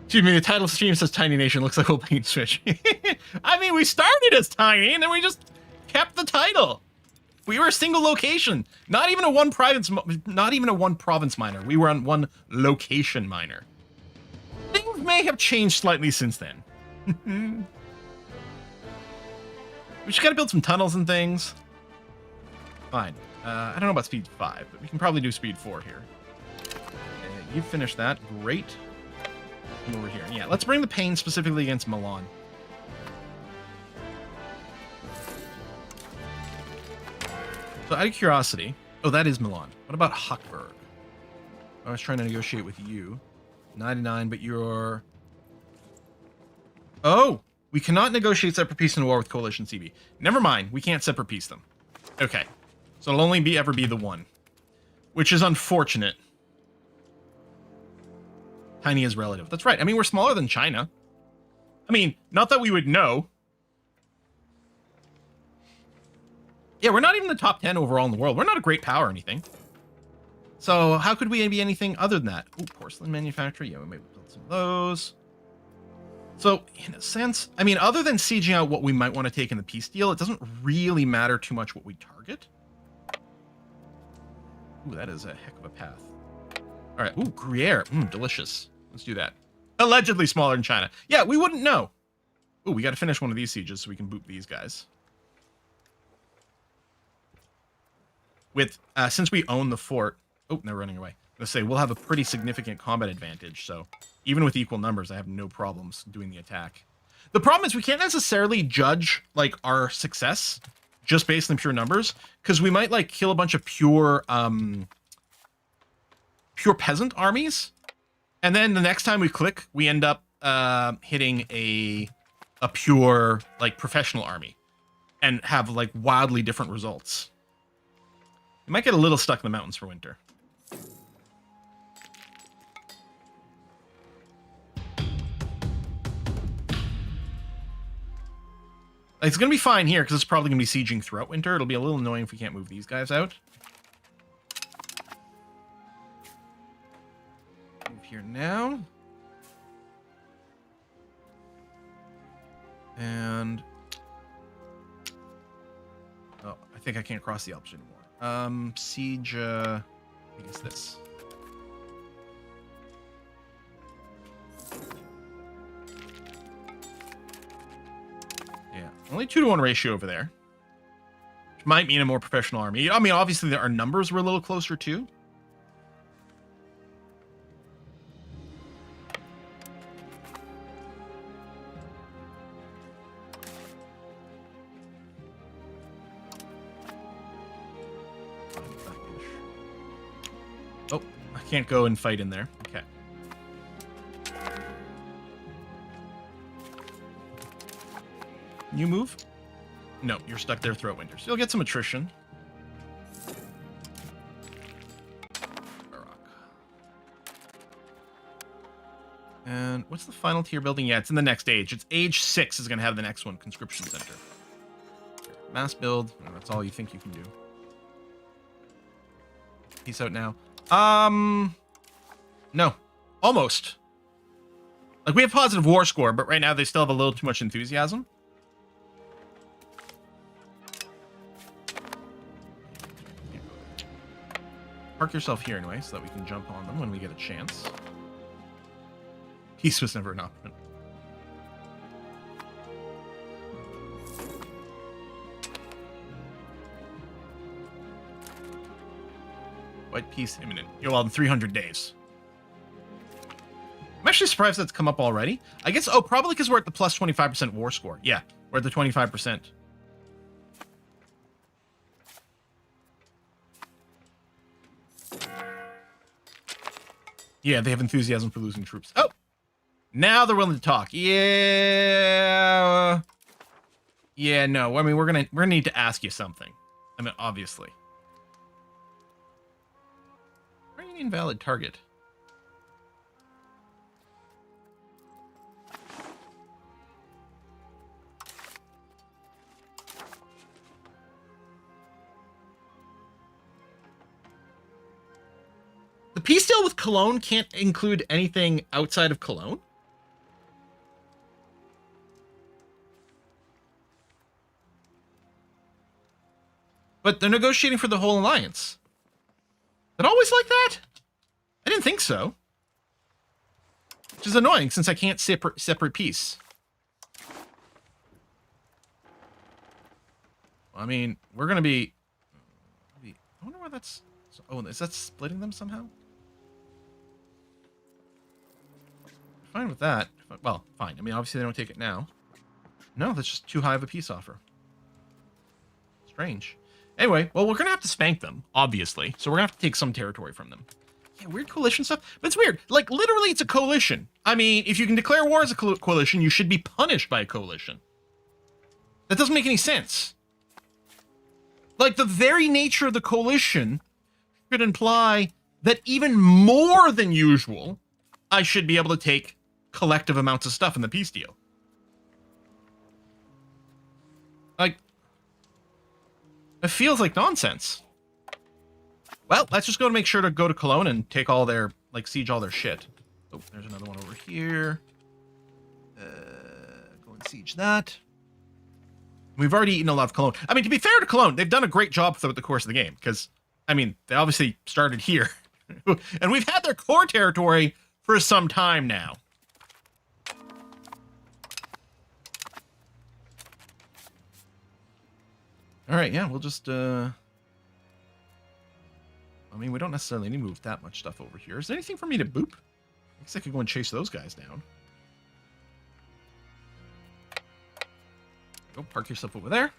Excuse me, the title stream says Tiny Nation. Looks like we'll play Switch. I mean, we started as tiny, and then we just kept the title. We were a single location. Not even a one province miner. We were on one location miner. Things may have changed slightly since then. We just gotta build some tunnels and things. Fine. I don't know about speed 5, but we can probably do speed 4 here. Okay, you finished that. Great. Come over here. Yeah, let's bring the pain specifically against Milan. So out of curiosity... Oh, that is Milan. What about Hochberg? I was trying to negotiate with you. 99, but you're... Oh! We cannot negotiate separate peace in a war with Coalition CB. Never mind. We can't separate peace them. Okay. So it'll only ever be the one. Which is unfortunate. Tiny is relative. That's right. I mean, we're smaller than China. I mean, not that we would know. Yeah, we're not even the top 10 overall in the world. We're not a great power or anything. So how could we be anything other than that? Ooh, porcelain manufacturer. Yeah, we might build some of those. So, in a sense, I mean, other than sieging out what we might want to take in the peace deal, it doesn't really matter too much what we target. Ooh, that is a heck of a path. All right. Ooh, Gruyere. Delicious. Let's do that. Allegedly smaller than China. Yeah, we wouldn't know. Ooh, we got to finish one of these sieges so we can boot these guys. With, since we own the fort... Oh, they're running away. Let's say we'll have a pretty significant combat advantage, so even with equal numbers, I have no problems doing the attack. The problem is we can't necessarily judge, like, our success just based on pure numbers, because we might, like, kill a bunch of pure peasant armies, and then the next time we click, we end up hitting a pure, like, professional army, and have, like, wildly different results. We might get a little stuck in the mountains for winter. It's going to be fine here, because it's probably going to be sieging throughout winter. It'll be a little annoying if we can't move these guys out. Move here now. And... Oh, I think I can't cross the Alps anymore. Siege, I think it's this. Yeah, only 2-to-1 ratio over there. Which might mean a more professional army. I mean, obviously, our numbers were a little closer, too. Oh, I can't go and fight in there. Okay. You move? No, you're stuck there throughout winter. So you'll get some attrition. And what's the final tier building? Yeah, it's in the next age. It's age 6 is going to have the next one, conscription center. Mass build. No, that's all you think you can do. Peace out now. No. Almost. Like, we have positive war score, but right now they still have a little too much enthusiasm. Park yourself here anyway, so that we can jump on them when we get a chance. Peace was never an option. White peace imminent. You're well in 300 days. I'm actually actually surprised that's come up already. I guess, oh, probably because we're at the plus 25% war score. Yeah, we're at the 25%. Yeah, they have enthusiasm for losing troops. Oh, now they're willing to talk. Yeah. Yeah, no. I mean, we're gonna need to ask you something. I mean, obviously. Why are you an invalid target? The peace deal with Cologne can't include anything outside of Cologne? But they're negotiating for the whole alliance. Is it always like that? I didn't think so. Which is annoying since I can't separate peace. I mean, we're going to be... I wonder why that's... Oh, is that splitting them somehow? Fine with that. Well, fine. I mean, obviously they don't take it now. No, that's just too high of a peace offer. Strange. Anyway, well, we're going to have to spank them, obviously. So we're going to have to take some territory from them. Yeah, weird coalition stuff. But it's weird. Like, literally, it's a coalition. I mean, if you can declare war as a coalition, you should be punished by a coalition. That doesn't make any sense. Like, the very nature of the coalition should imply that even more than usual, I should be able to take collective amounts of stuff in the peace deal. Like, it feels like nonsense. Well, let's just go and make sure to go to Cologne and take all their, like, siege all their shit. Oh, there's another one over here. Go and siege that. We've already eaten a lot of Cologne. I mean, to be fair to Cologne, they've done a great job throughout the course of the game. Because, I mean, they obviously started here. And we've had their core territory for some time now. Alright, yeah, we'll just, I mean, we don't necessarily need to move that much stuff over here. Is there anything for me to boop? I guess I could go and chase those guys down. Go park yourself over there.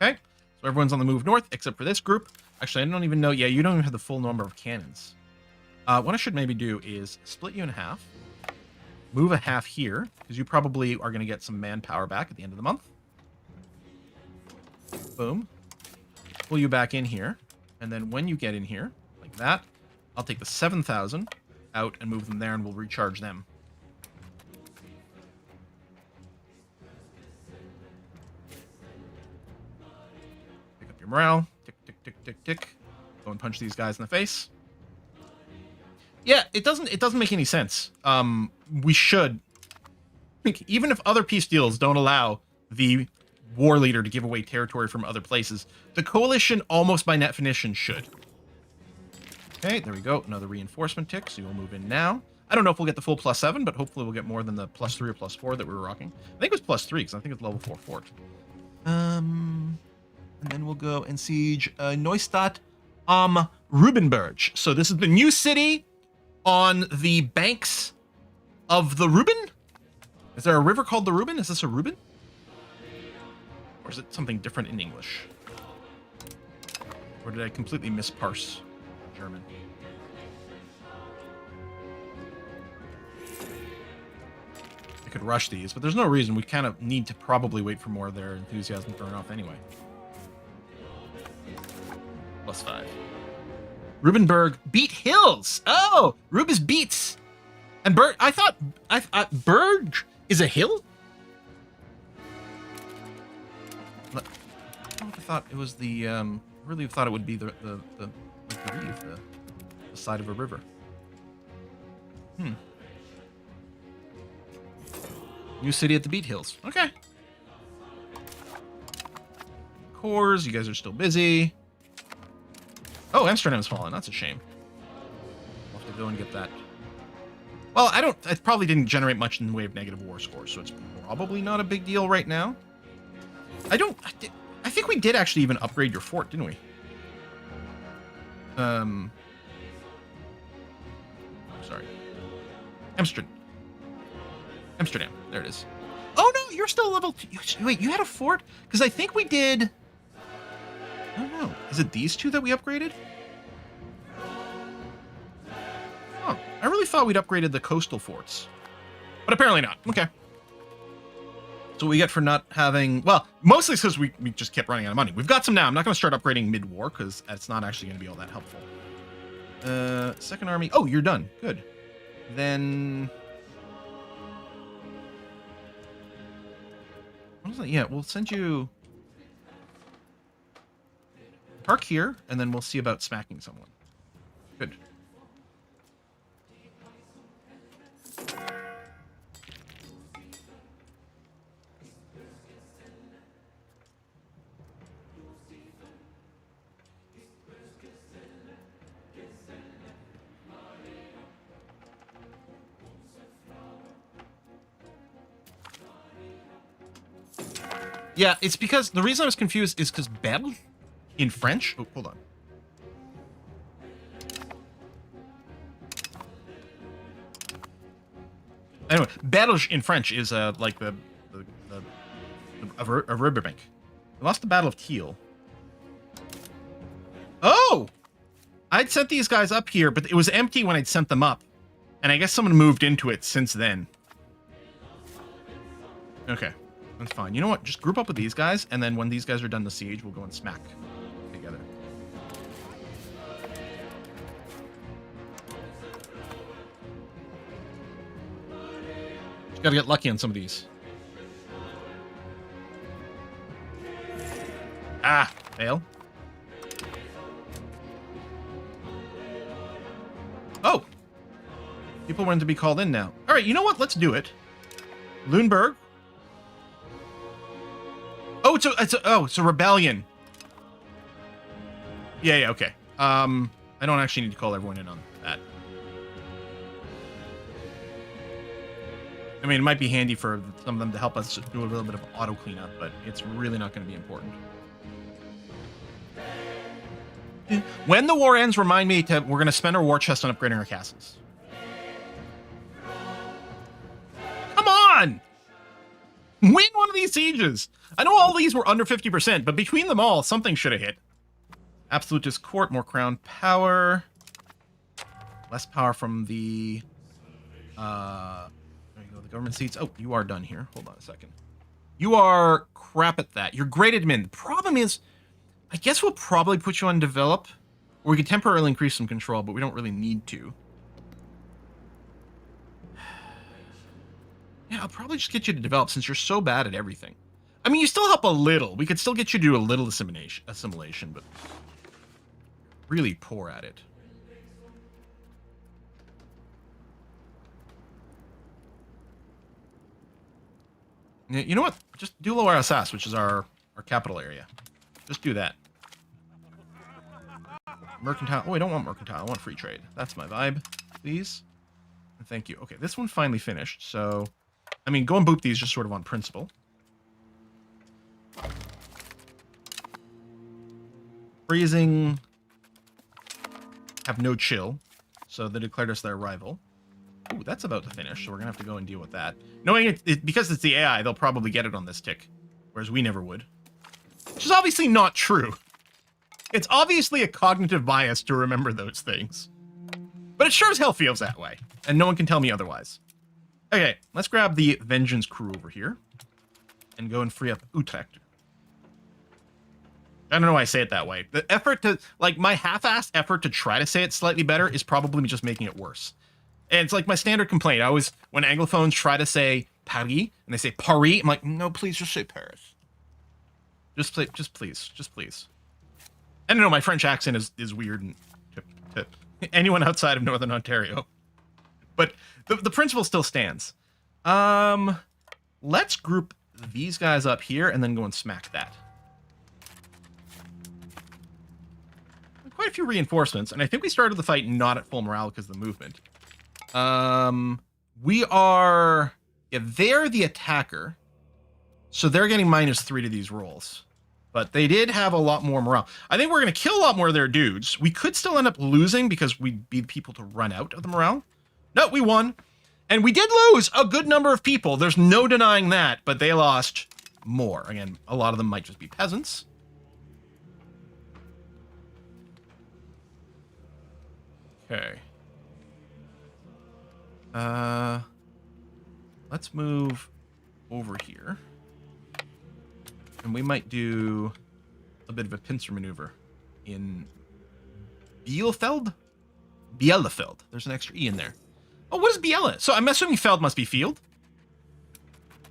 Okay, so everyone's on the move north, except for this group. Actually, I don't even know. Yeah, you don't even have the full number of cannons. What I should maybe do is split you in half. Move a half here, because you probably are going to get some manpower back at the end of the month. Boom. Pull you back in here. And then when you get in here, like that, I'll take the 7,000 out and move them there, and we'll recharge them. Pick up your morale. Tick, tick, tick, tick, tick. Go and punch these guys in the face. Yeah, it doesn't make any sense. We should, even if other peace deals don't allow the war leader to give away territory from other places, the coalition almost by definition should. Okay, there we go. Another reinforcement tick, so you'll move in now. I don't know if we'll get the full +7, but hopefully we'll get more than the +3 or +4 that we were rocking. I think it was +3 because I think it's level 4 fort. And then we'll go and siege Neustadt am Rubenberg. So this is the new city on the banks of the Ruben? Is there a river called the Ruben? Is this a Ruben? Or is it something different in English? Or did I completely misparse German? I could rush these, but there's no reason. We kind of need to probably wait for more of their enthusiasm to burn off anyway. +5. Rubenberg beat hills. Oh, Rubis beats. And Berg, I thought Berg is a hill? I thought it was the, really thought it would be the reef, the side of a river. New city at the Beat Hills. Okay. Cores, you guys are still busy. Oh, Amsterdam's fallen. That's a shame. We'll have to go and get that. Well, it probably didn't generate much in the way of negative war scores, so it's probably not a big deal right now. I think we did actually even upgrade your fort, didn't we? Sorry. Amsterdam. There it is. Oh, no, you're still level 2. Wait, you had a fort? Because I think we did... I don't know. Is it these two that we upgraded? Oh, I really thought we'd upgraded the coastal forts. But apparently not. Okay. So we get for not having... Well, mostly because we just kept running out of money. We've got some now. I'm not going to start upgrading mid-war because that's not actually going to be all that helpful. Second army. Oh, you're done. Good. Then... What is that? Yeah, we'll send you... Park here, and then we'll see about smacking someone. Good. Yeah, it's because the reason I was confused is because battle in French. Oh, hold on. Anyway, battle in French is like a riverbank. We lost the Battle of Teal. Oh, I'd sent these guys up here, but it was empty when I'd sent them up, and I guess someone moved into it since then. Okay. That's fine. You know what? Just group up with these guys, and then when these guys are done the siege, we'll go and smack together. Just gotta get lucky on some of these. Ah, fail. Oh! People wanted to be called in now. Alright, you know what? Let's do it. Lüneburg. Oh, it's a rebellion. Yeah, okay. I don't actually need to call everyone in on that. I mean, it might be handy for some of them to help us do a little bit of auto cleanup, but it's really not going to be important. When the war ends, remind me we're going to spend our war chest on upgrading our castles. Come on! Win one of these sieges! I know all these were under 50%, but between them all, something should have hit. Absolutist court, more crown power. Less power from the... there you go, the government seats. Oh, you are done here. Hold on a second. You are crap at that. You're great admin. The problem is, I guess we'll probably put you on develop, or we could temporarily increase some control, but we don't really need to. Yeah, I'll probably just get you to develop since you're so bad at everything. I mean, you still help a little. We could still get you to do a little assimilation, but really poor at it. You know what? Just do Lower Alsace, which is our capital area. Just do that. Mercantile. Oh, I don't want mercantile. I want free trade. That's my vibe. Please. And thank you. Okay, this one finally finished. So, I mean, go and boop these just sort of on principle. Freezing. Have no chill. So they declared us their rival. Ooh, that's about to finish, so we're going to have to go and deal with that. Knowing because it's the AI, they'll probably get it on this tick. Whereas we never would. Which is obviously not true. It's obviously a cognitive bias to remember those things. But it sure as hell feels that way. And no one can tell me otherwise. Okay, let's grab the Vengeance crew over here. And go and free up Utrecht. I don't know why I say it that way. The effort to, like, my half-assed effort to try to say it slightly better is probably me just making it worse. And it's like my standard complaint. I always, when Anglophones try to say Paris, and they say Paris, I'm like, no, please just say Paris. Just please. I don't know, my French accent is weird and to anyone outside of Northern Ontario. But the principle still stands. Let's group these guys up here and then go and smack that. Quite a few reinforcements, and I think we started the fight not at full morale because of the movement. We are... Yeah, they're the attacker. So they're getting -3 to these rolls. But they did have a lot more morale. I think we're going to kill a lot more of their dudes. We could still end up losing because we'd be the people to run out of the morale. No, we won. And we did lose a good number of people. There's no denying that, but they lost more. Again, a lot of them might just be peasants. Okay. Let's move over here. And we might do a bit of a pincer maneuver in Bielefeld? Bielefeld. There's an extra E in there. Oh, what is Biela? So I'm assuming Feld must be field.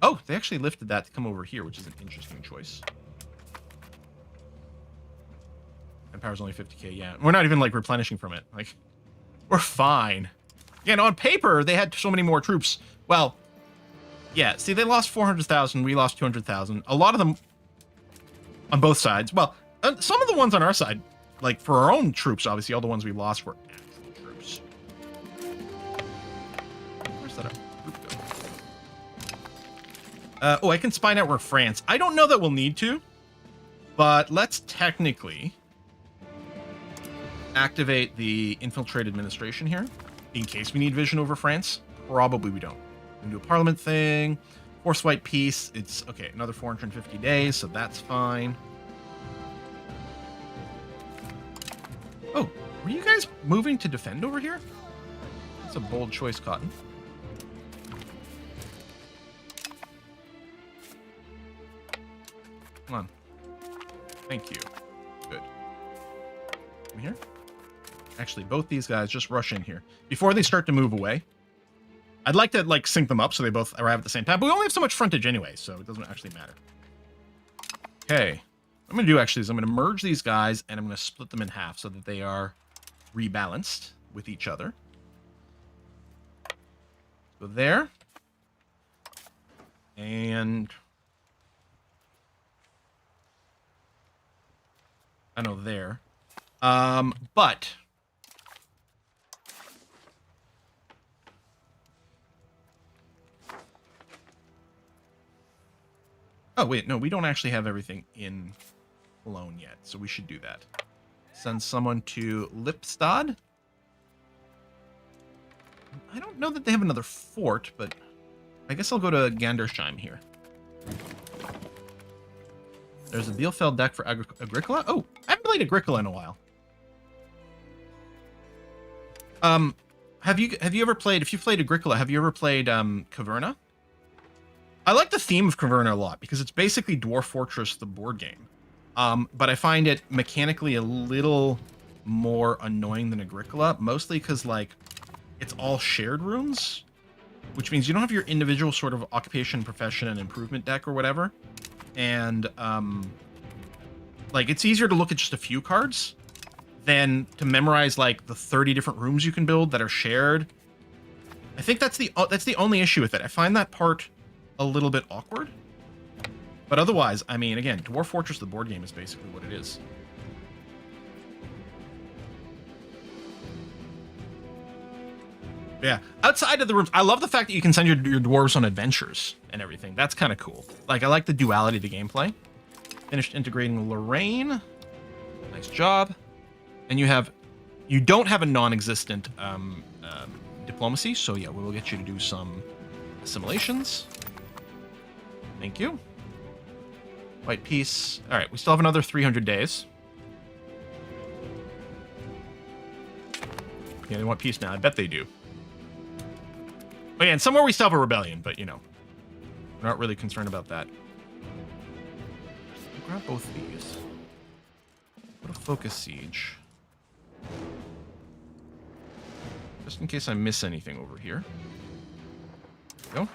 Oh, they actually lifted that to come over here, which is an interesting choice. Empire's only 50k, yeah. We're not even, like, replenishing from it. Like, we're fine. Yeah, no, on paper, they had so many more troops. Well, yeah, see, they lost 400,000, we lost 200,000. A lot of them on both sides. Well, some of the ones on our side, like, for our own troops, obviously, all the ones we lost were actual troops. Where's that group go? Oh, I can spy network France. I don't know that we'll need to, but let's technically activate the infiltrate administration here in case we need vision over France. Probably we don't. We can do a parliament thing. Force white peace. It's okay. Another 450 days, so that's fine. Oh, were you guys moving to defend over here? That's a bold choice, Cotton. Come on. Thank you. Good. Come here. Actually, both these guys just rush in here before they start to move away. I'd like to, like, sync them up so they both arrive at the same time, but we only have so much frontage anyway, so it doesn't actually matter. Okay. What I'm going to do, actually, is I'm going to merge these guys, and I'm going to split them in half so that they are rebalanced with each other. So there. And I know there. But oh, wait, no, we don't actually have everything in Cologne yet, so we should do that. Send someone to Lipstadt. I don't know that they have another fort, but I guess I'll go to Gandersheim here. There's a Bielefeld deck for Agricola. Oh, I haven't played Agricola in a while. Have you ever played, if you've played Agricola, have you ever played Caverna? I like the theme of Caverna a lot because it's basically Dwarf Fortress, the board game. But I find it mechanically a little more annoying than Agricola, mostly because, like, it's all shared rooms, which means you don't have your individual sort of occupation, profession, and improvement deck or whatever. And, like, it's easier to look at just a few cards than to memorize, like, the 30 different rooms you can build that are shared. I think that's the only issue with it. I find that part a little bit awkward. But otherwise, I mean, again, Dwarf Fortress, the board game, is basically what it is. Yeah, outside of the rooms, I love the fact that you can send your dwarves on adventures and everything. That's kind of cool. Like, I like the duality of the gameplay. Finished integrating Lorraine. Nice job. And you don't have a non-existent diplomacy, so yeah, we will get you to do some assimilations. Thank you. White peace. All right, we still have another 300 days. Yeah, they want peace now. I bet they do. Oh yeah, and somewhere we still have a rebellion, but, you know, we're not really concerned about that. Grab both of these. Go to focus siege. Just in case I miss anything over here. There we go.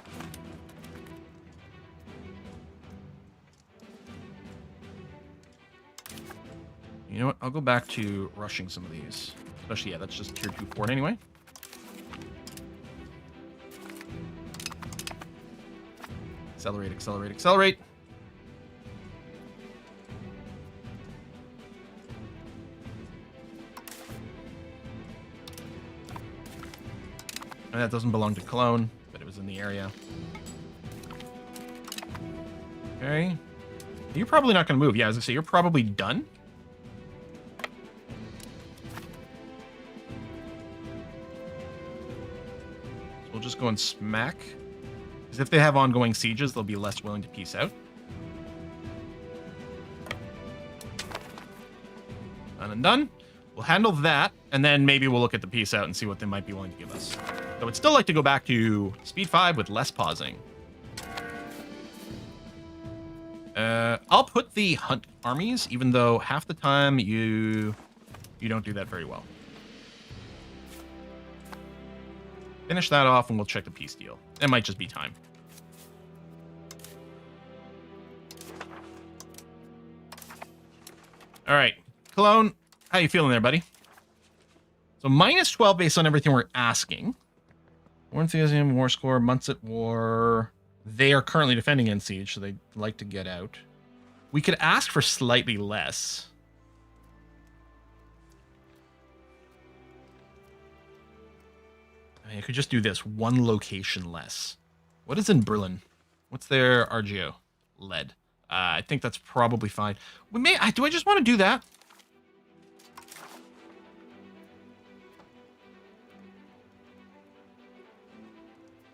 You know what? I'll go back to rushing some of these. Especially, yeah, that's just tier 2 fort anyway. Accelerate, accelerate, accelerate. And that doesn't belong to Cologne, but it was in the area. Okay. You're probably not going to move. Yeah, as I say, you're probably done. go and smack. Because if they have ongoing sieges, they'll be less willing to peace out. Done and done. We'll handle that, and then maybe we'll look at the peace out and see what they might be willing to give us. So I'd still like to go back to speed 5 with less pausing. I'll put the hunt armies, even though half the time you don't do that very well. Finish that off, and we'll check the peace deal. It might just be time. All right, Cologne, how you feeling there, buddy? So minus 12 based on everything we're asking. War enthusiasm, war score, months at war. They are currently defending in siege, so they'd like to get out. We could ask for slightly less. I mean, I could just do this. One location less. What is in Berlin? What's their RGO? Lead. I think that's probably fine. We may. Do I just want to do that?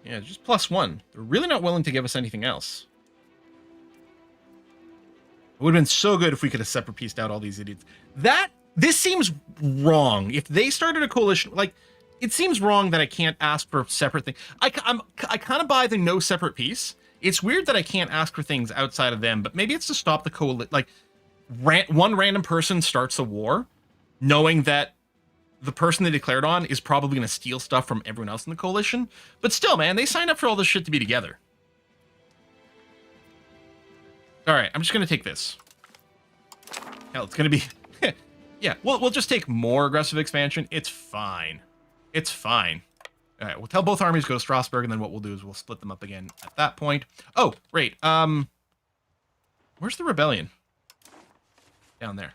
Yeah, just +1. They're really not willing to give us anything else. It would have been so good if we could have separate pieced out all these idiots. This seems wrong. If they started a coalition, like, it seems wrong that I can't ask for separate things. I kind of buy the no separate peace. It's weird that I can't ask for things outside of them, but maybe it's to stop the coalition. Like, one random person starts a war, knowing that the person they declared on is probably going to steal stuff from everyone else in the coalition. But still, man, they signed up for all this shit to be together. All right, I'm just going to take this. Hell, it's going to be... yeah, we'll just take more aggressive expansion. It's fine. It's fine. All right, we'll tell both armies go to Strasbourg, and then what we'll do is we'll split them up again at that point. Oh, right. Where's the rebellion? Down there.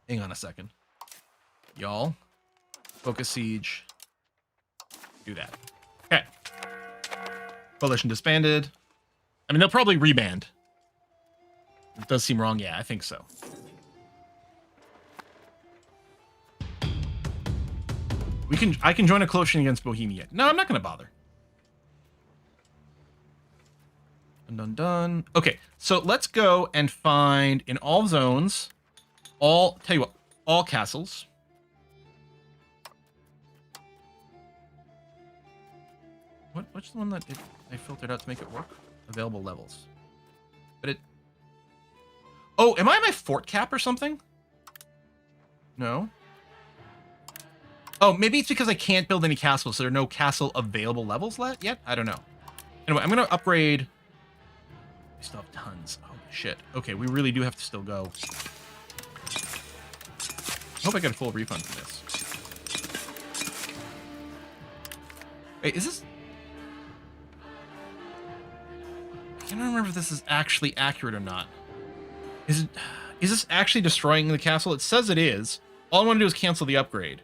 Hang on a second. Y'all, focus siege. Do that. Okay. Coalition disbanded. I mean, they'll probably reband. It does seem wrong. Yeah, I think so. I can join a coalition against Bohemia. No, I'm not going to bother. Done. Okay, so let's go and find in all zones, tell you what, all castles. What's the one that I filtered out to make it work? Available levels. But it... Oh, am I at my fort cap or something? No. Oh, maybe it's because I can't build any castles, so there are no castle available levels yet? I don't know. Anyway, I'm going to upgrade... We still have tons. Oh, shit. Okay, we really do have to still go. I hope I get a full refund for this. Wait, is this... I can't remember if this is actually accurate or not. Is this actually destroying the castle? It says it is. All I want to do is cancel the upgrade.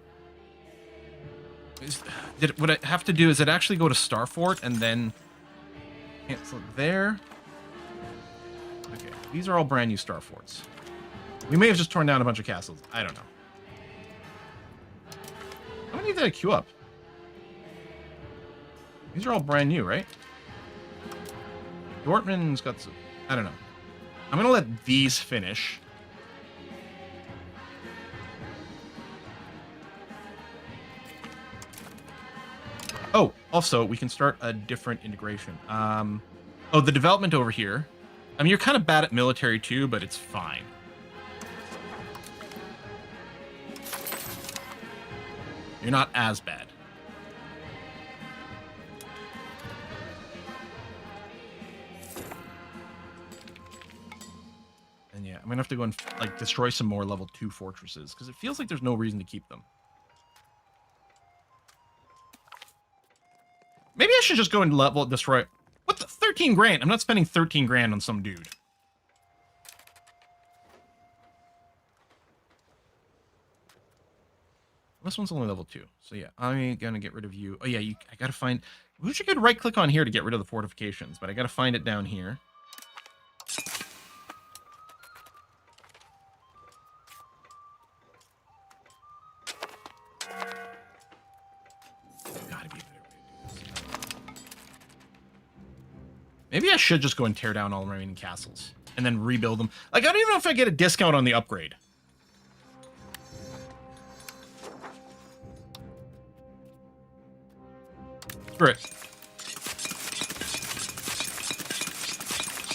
What I have to do is it actually go to Starfort and then cancel it there. Okay, these are all brand new Starforts. We may have just torn down a bunch of castles. I don't know. How many did I queue up? These are all brand new, right? Dortmund's got some... I don't know. I'm going to let these finish. Oh, also, we can start a different integration. Oh, the development over here. I mean, you're kind of bad at military too, but it's fine. You're not as bad. And yeah, I'm gonna have to go and like destroy some more level 2 fortresses because it feels like there's no reason to keep them. Maybe I should just go and destroy. What the 13 grand? I'm not spending 13 grand on some dude. This one's only level 2. So yeah, I'm gonna get rid of you. Oh yeah, I gotta find. We should get right click on here to get rid of the fortifications, but I gotta find it down here. Gotta be a better way. I should just go and tear down all the remaining castles and then rebuild them. Like, I don't even know if I get a discount on the upgrade. Screw it.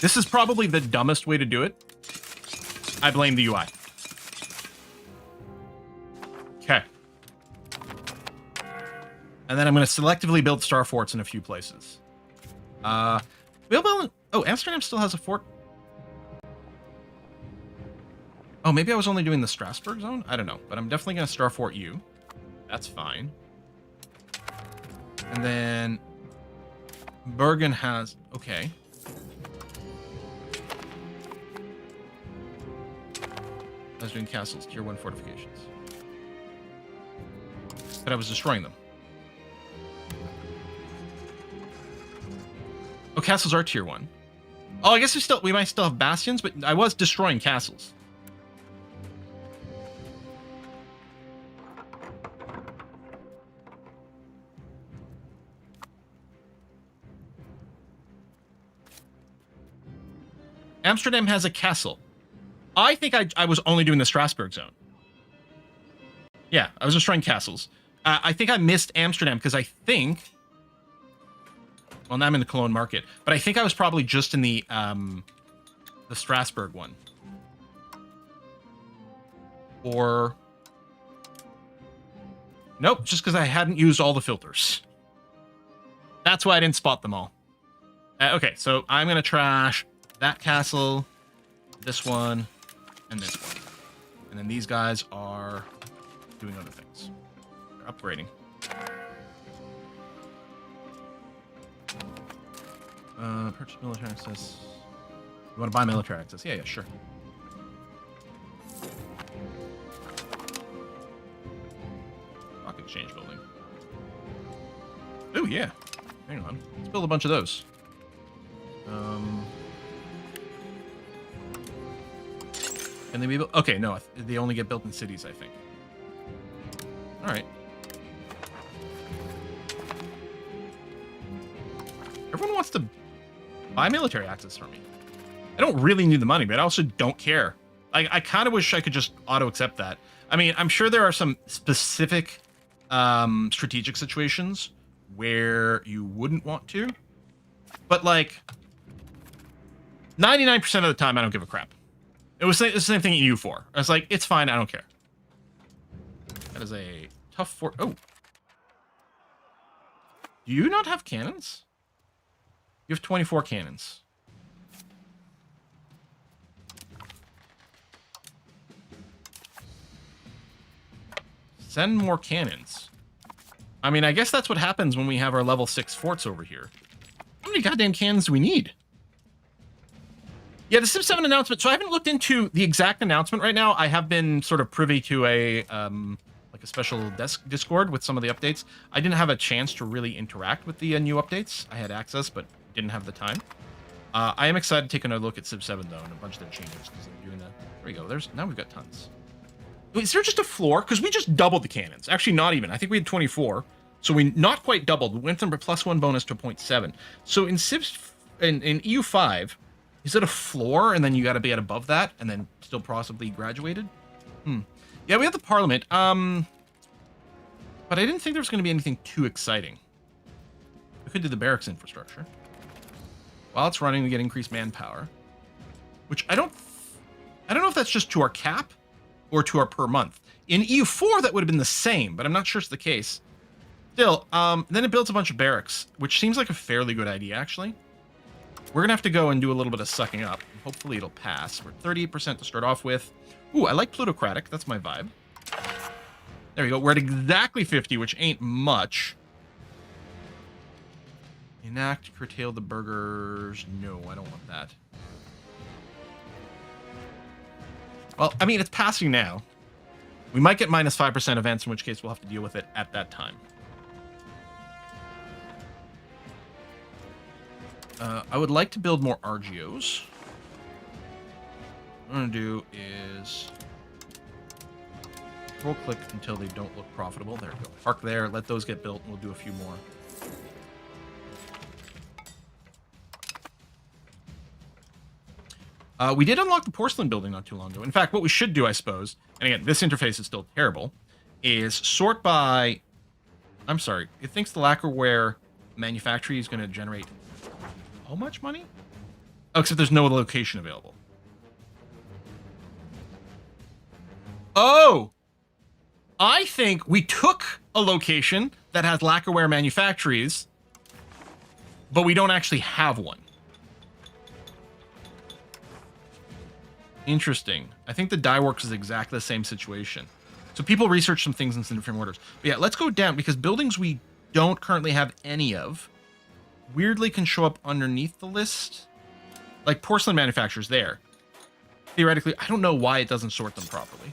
This is probably the dumbest way to do it. I blame the UI. Okay. And then I'm going to selectively build star forts in a few places. Oh, Amsterdam still has a fort. Oh, maybe I was only doing the Strasbourg zone? I don't know, but I'm definitely going to star fort you. That's fine. And then Bergen has... Okay. I was doing castles, tier 1 fortifications. But I was destroying them. Oh, castles are tier 1. Oh, I guess we might still have bastions, but I was destroying castles. Amsterdam has a castle. I think I was only doing the Strasbourg zone. Yeah, I was destroying castles. I think I missed Amsterdam because I think... Well, now I'm in the Cologne market. But I think I was probably just in the Strasbourg one. Or... Nope, just because I hadn't used all the filters. That's why I didn't spot them all. Okay, so I'm going to trash that castle, this one, and this one. And then these guys are doing other things. They're upgrading. Purchase military access. You want to buy military access? Yeah, sure. Stock exchange building. Oh, yeah. Hang on. Let's build a bunch of those. Can they be built? Okay, no. They only get built in cities, I think. All right. Everyone wants to buy military access from me. I don't really need the money, but I also don't care. I kind of wish I could just auto-accept that. I mean, I'm sure there are some specific strategic situations where you wouldn't want to. But, like, 99% of the time, I don't give a crap. It was the same thing at U4. I was like, it's fine, I don't care. That is a tough fort. Oh. Do you not have cannons? You have 24 cannons. Send more cannons. I mean, I guess that's what happens when we have our level 6 forts over here. How many goddamn cannons do we need? Yeah, the Civ 7 announcement. So I haven't looked into the exact announcement right now. I have been sort of privy to a like a special Discord with some of the updates. I didn't have a chance to really interact with the new updates. I had access, but didn't have the time. I am excited to take another look at Civ 7 though, and a bunch of their changes because they're doing that. There we go. Now we've got tons. Wait, is there just a floor? Because we just doubled the cannons. Actually, not even. I think we had 24. So we not quite doubled. We went from a +1 bonus to 0.7. So in Civ in EU5. Is it a floor, and then you got to be at above that, and then still possibly graduated? Yeah, we have the Parliament. But I didn't think there was going to be anything too exciting. We could do the barracks infrastructure. While it's running, we get increased manpower. Which I don't know if that's just to our cap or to our per month. In EU4, that would have been the same, but I'm not sure it's the case. Still, then it builds a bunch of barracks, which seems like a fairly good idea, actually. We're going to have to go and do a little bit of sucking up. Hopefully it'll pass. We're 38% to start off with. Ooh, I like plutocratic. That's my vibe. There we go. We're at exactly 50, which ain't much. Enact, curtail the burghers. No, I don't want that. Well, I mean, it's passing now. We might get minus 5% events, in which case we'll have to deal with it at that time. I would like to build more RGOs. What I'm going to do is control-click until they don't look profitable. There we go. Park there, let those get built, and we'll do a few more. We did unlock the porcelain building not too long ago. In fact, what we should do, I suppose, and again, this interface is still terrible, is sort by... I'm sorry. It thinks the lacquerware manufacturer is going to generate how much money? Oh, except there's no location available. Oh! I think we took a location that has lacquerware manufactories, but we don't actually have one. Interesting. I think the dye works is exactly the same situation. So people research some things in some different orders. But yeah, let's go down, because buildings we don't currently have any of weirdly can show up underneath the list. Like porcelain manufacturers there. Theoretically, I don't know why it doesn't sort them properly.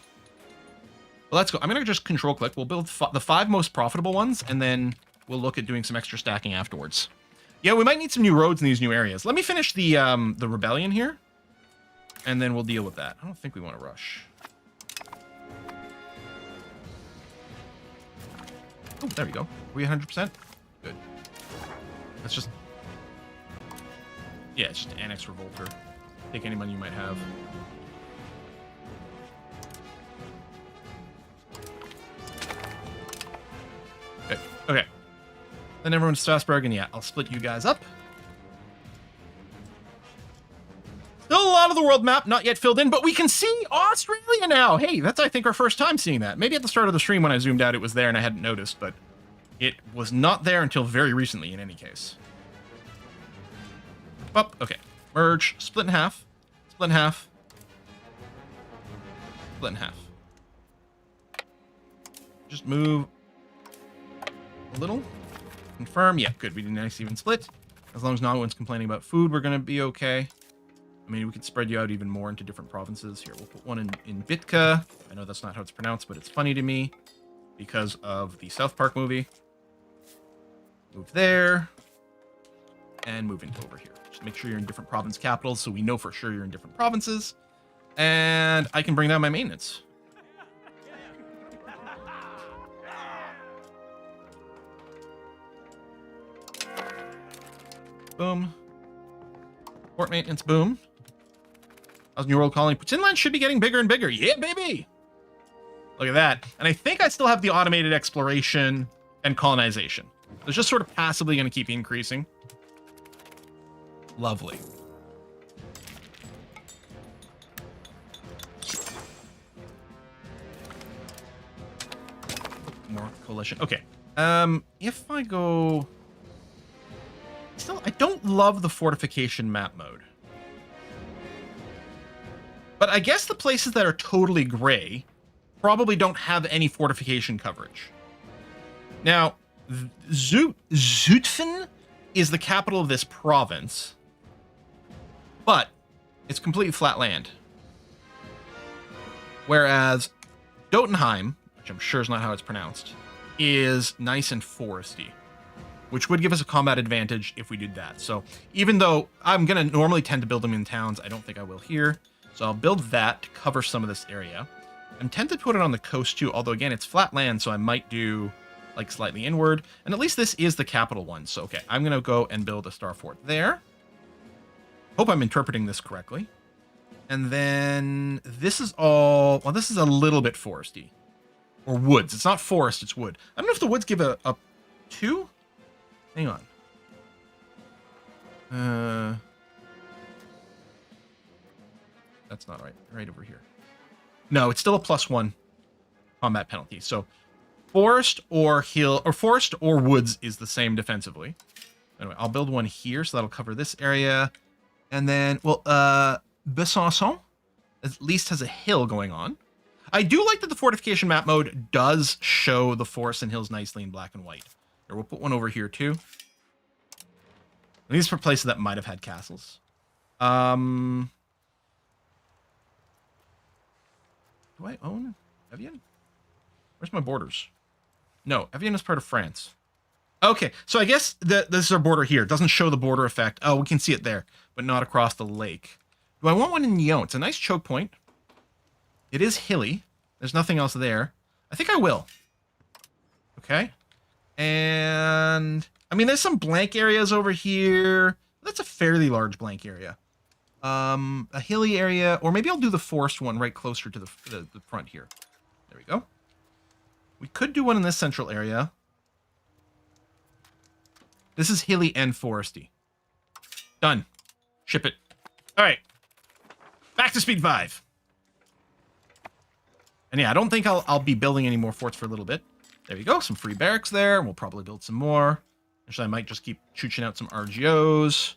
But let's go. I'm going to just control click. We'll build the 5 most profitable ones, and then we'll look at doing some extra stacking afterwards. Yeah, we might need some new roads in these new areas. Let me finish the rebellion here, and then we'll deal with that. I don't think we want to rush. Oh, there we go. Are we 100%? Good. Let's just... Yeah, it's just annex Revolter. Take any money you might have. Okay. Okay. Then everyone's Strasbourg, and yeah, I'll split you guys up. Still a lot of the world map not yet filled in, but we can see Australia now. Hey, that's, I think, our first time seeing that. Maybe at the start of the stream when I zoomed out, it was there and I hadn't noticed, but it was not there until very recently in any case. Up, okay. Merge, split in half, split in half, split in half. Just move a little. Confirm. Yeah, good. We did a nice even split. As long as no one's complaining about food, we're going to be okay. I mean, we could spread you out even more into different provinces. Here, we'll put one in Bitka. I know that's not how it's pronounced, but it's funny to me because of the South Park movie. Move there. And move into over here. Just make sure you're in different province capitals so we know for sure you're in different provinces. And I can bring down my maintenance. Boom. Port maintenance, boom. How's New World Colony? Inland should be getting bigger and bigger. Yeah, baby! Look at that. And I think I still have the automated exploration and colonization. It's just sort of passively going to keep increasing. Lovely. More coalition. Okay. If I go... Still, I don't love the fortification map mode. But I guess the places that are totally gray probably don't have any fortification coverage. Now, Zutphen is the capital of this province, but it's completely flat land. Whereas Jotunheim, which I'm sure is not how it's pronounced, is nice and foresty, which would give us a combat advantage if we did that. So even though I'm going to normally tend to build them in towns, I don't think I will here. So I'll build that to cover some of this area. I'm tempted to put it on the coast too, although again, it's flat land, so I might do like slightly inward. And at least this is the capital one. So, okay, I'm going to go and build a star fort there. Hope I'm interpreting this correctly. And then this is all, well, this is a little bit foresty. Or woods. It's not forest, it's wood. I don't know if the woods give a 2? Hang on. That's not right. Right over here. No, it's still a +1 combat penalty. So forest or hill, or forest or woods is the same defensively. Anyway, I'll build one here, so that'll cover this area. And then, well, Besançon at least has a hill going on. I do like that the fortification map mode does show the forests and hills nicely in black and white. Here, we'll put one over here too. These are places that might have had castles. Do I own Evian? Where's my borders? No, Evian is part of France. Okay, so I guess this is our border here. It doesn't show the border effect. Oh, we can see it there, but not across the lake. Do I want one in Nyon? It's a nice choke point. It is hilly. There's nothing else there. I think I will. Okay. And, I mean, there's some blank areas over here. That's a fairly large blank area. A hilly area, or maybe I'll do the forest one right closer to the front here. There we go. We could do one in this central area. This is hilly and foresty. Done. Ship it. All right. Back to speed 5. And yeah, I don't think I'll be building any more forts for a little bit. There you go. Some free barracks there. We'll probably build some more. Actually, I might just keep chooching out some RGOs.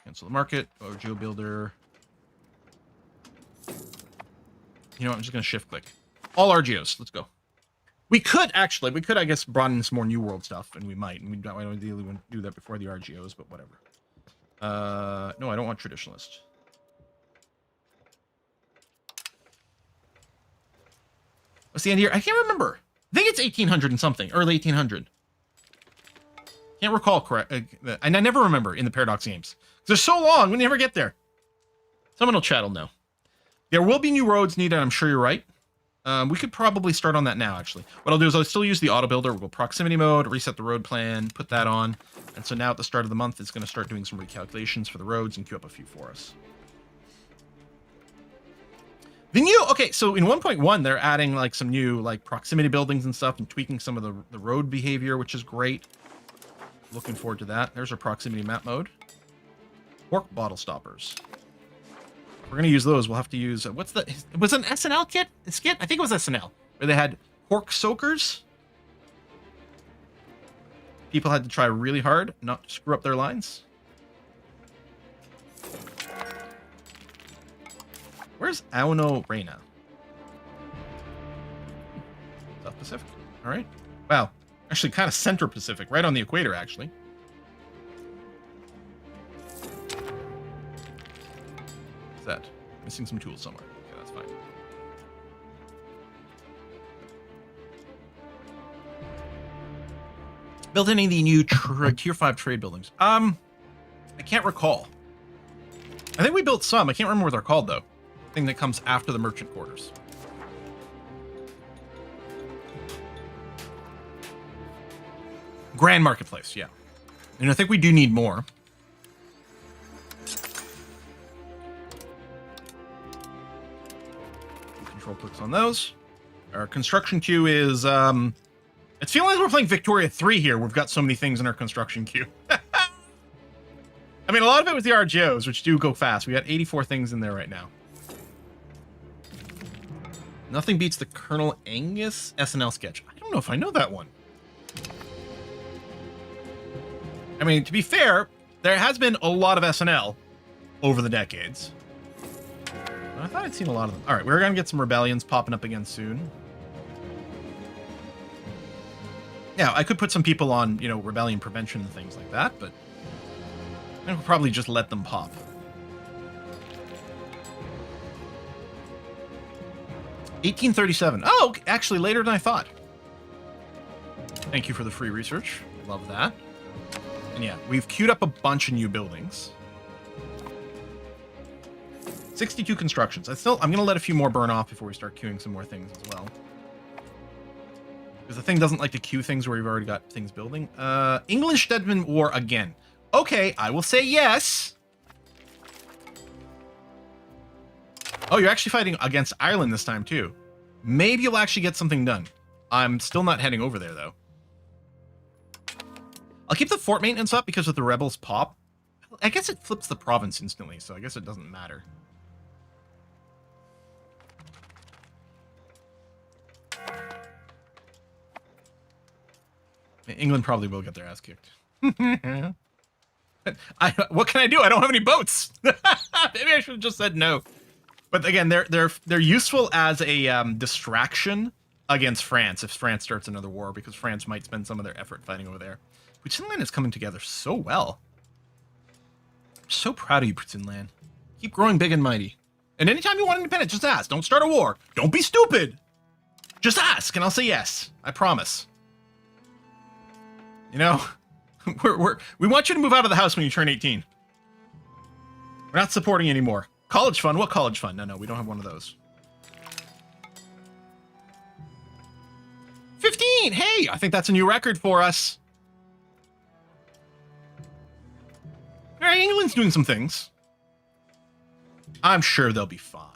Cancel the market. RGO builder. You know what? I'm just going to shift click. All RGOs. Let's go. We could, I guess, broaden some more New World stuff, and we might. And we don't ideally want to do that before the RGOs, but whatever. No, I don't want Traditionalist. What's the end here? I can't remember. I think it's 1800 and something. Early 1800. Can't recall correct. And I never remember in the Paradox games. They're so long, we never get there. Someone will chat, will know. There will be new roads needed, I'm sure you're right. We could probably start on that now, actually. What I'll do is I'll still use the auto builder. We'll go proximity mode, reset the road plan, put that on. And so now at the start of the month, it's going to start doing some recalculations for the roads and queue up a few for us. The new, okay, so in 1.1, they're adding like some new like proximity buildings and stuff and tweaking some of the road behavior, which is great. Looking forward to that. There's our proximity map mode. Pork bottle stoppers. If we're going to use those, we'll have to use, was it an SNL kit? Skit? I think it was SNL, where they had pork soakers. People had to try really hard not to screw up their lines. Where's Auno Reina? South Pacific. All right. Wow. Actually, kind of center Pacific, right on the equator, actually. What's that? Missing some tools somewhere. Okay, that's fine. Built any of the new Tier 5 trade buildings? I can't recall. I think we built some. I can't remember what they're called, though. Thing that comes after the merchant quarters. Grand Marketplace, yeah. And I think we do need more. Control clicks on those. Our construction queue is, it's feeling like we're playing Victoria 3 here. We've got so many things in our construction queue. I mean, a lot of it was the RGOs, which do go fast. We got 84 things in there right now. Nothing beats the Colonel Angus SNL sketch. I don't know if I know that one. I mean, to be fair, there has been a lot of SNL over the decades. I thought I'd seen a lot of them. All right, we're going to get some rebellions popping up again soon. Yeah, I could put some people on, you know, rebellion prevention and things like that, but I think we'll probably just let them pop. 1837. Oh, actually later than I thought. Thank you for the free research. Love that. And yeah, we've queued up a bunch of new buildings. 62 constructions. I'm going to let a few more burn off before we start queuing some more things as well. Because the thing doesn't like to queue things where you've already got things building. England-Stedman War again. Okay, I will say yes. Oh, you're actually fighting against Ireland this time, too. Maybe you'll actually get something done. I'm still not heading over there, though. I'll keep the fort maintenance up because if the rebels pop, I guess it flips the province instantly, so I guess it doesn't matter. England probably will get their ass kicked. What can I do? I don't have any boats. Maybe I should have just said no. But again, they're useful as a distraction against France if France starts another war, because France might spend some of their effort fighting over there. Putinland is coming together so well. I'm so proud of you, Putinland. Keep growing big and mighty. And anytime you want independence, just ask. Don't start a war. Don't be stupid. Just ask, and I'll say yes. I promise. You know, we want you to move out of the house when you turn 18. We're not supporting you anymore. College fund? What college fund? No, we don't have one of those. 15! Hey, I think that's a new record for us. Very right, England's doing some things. I'm sure they'll be fine.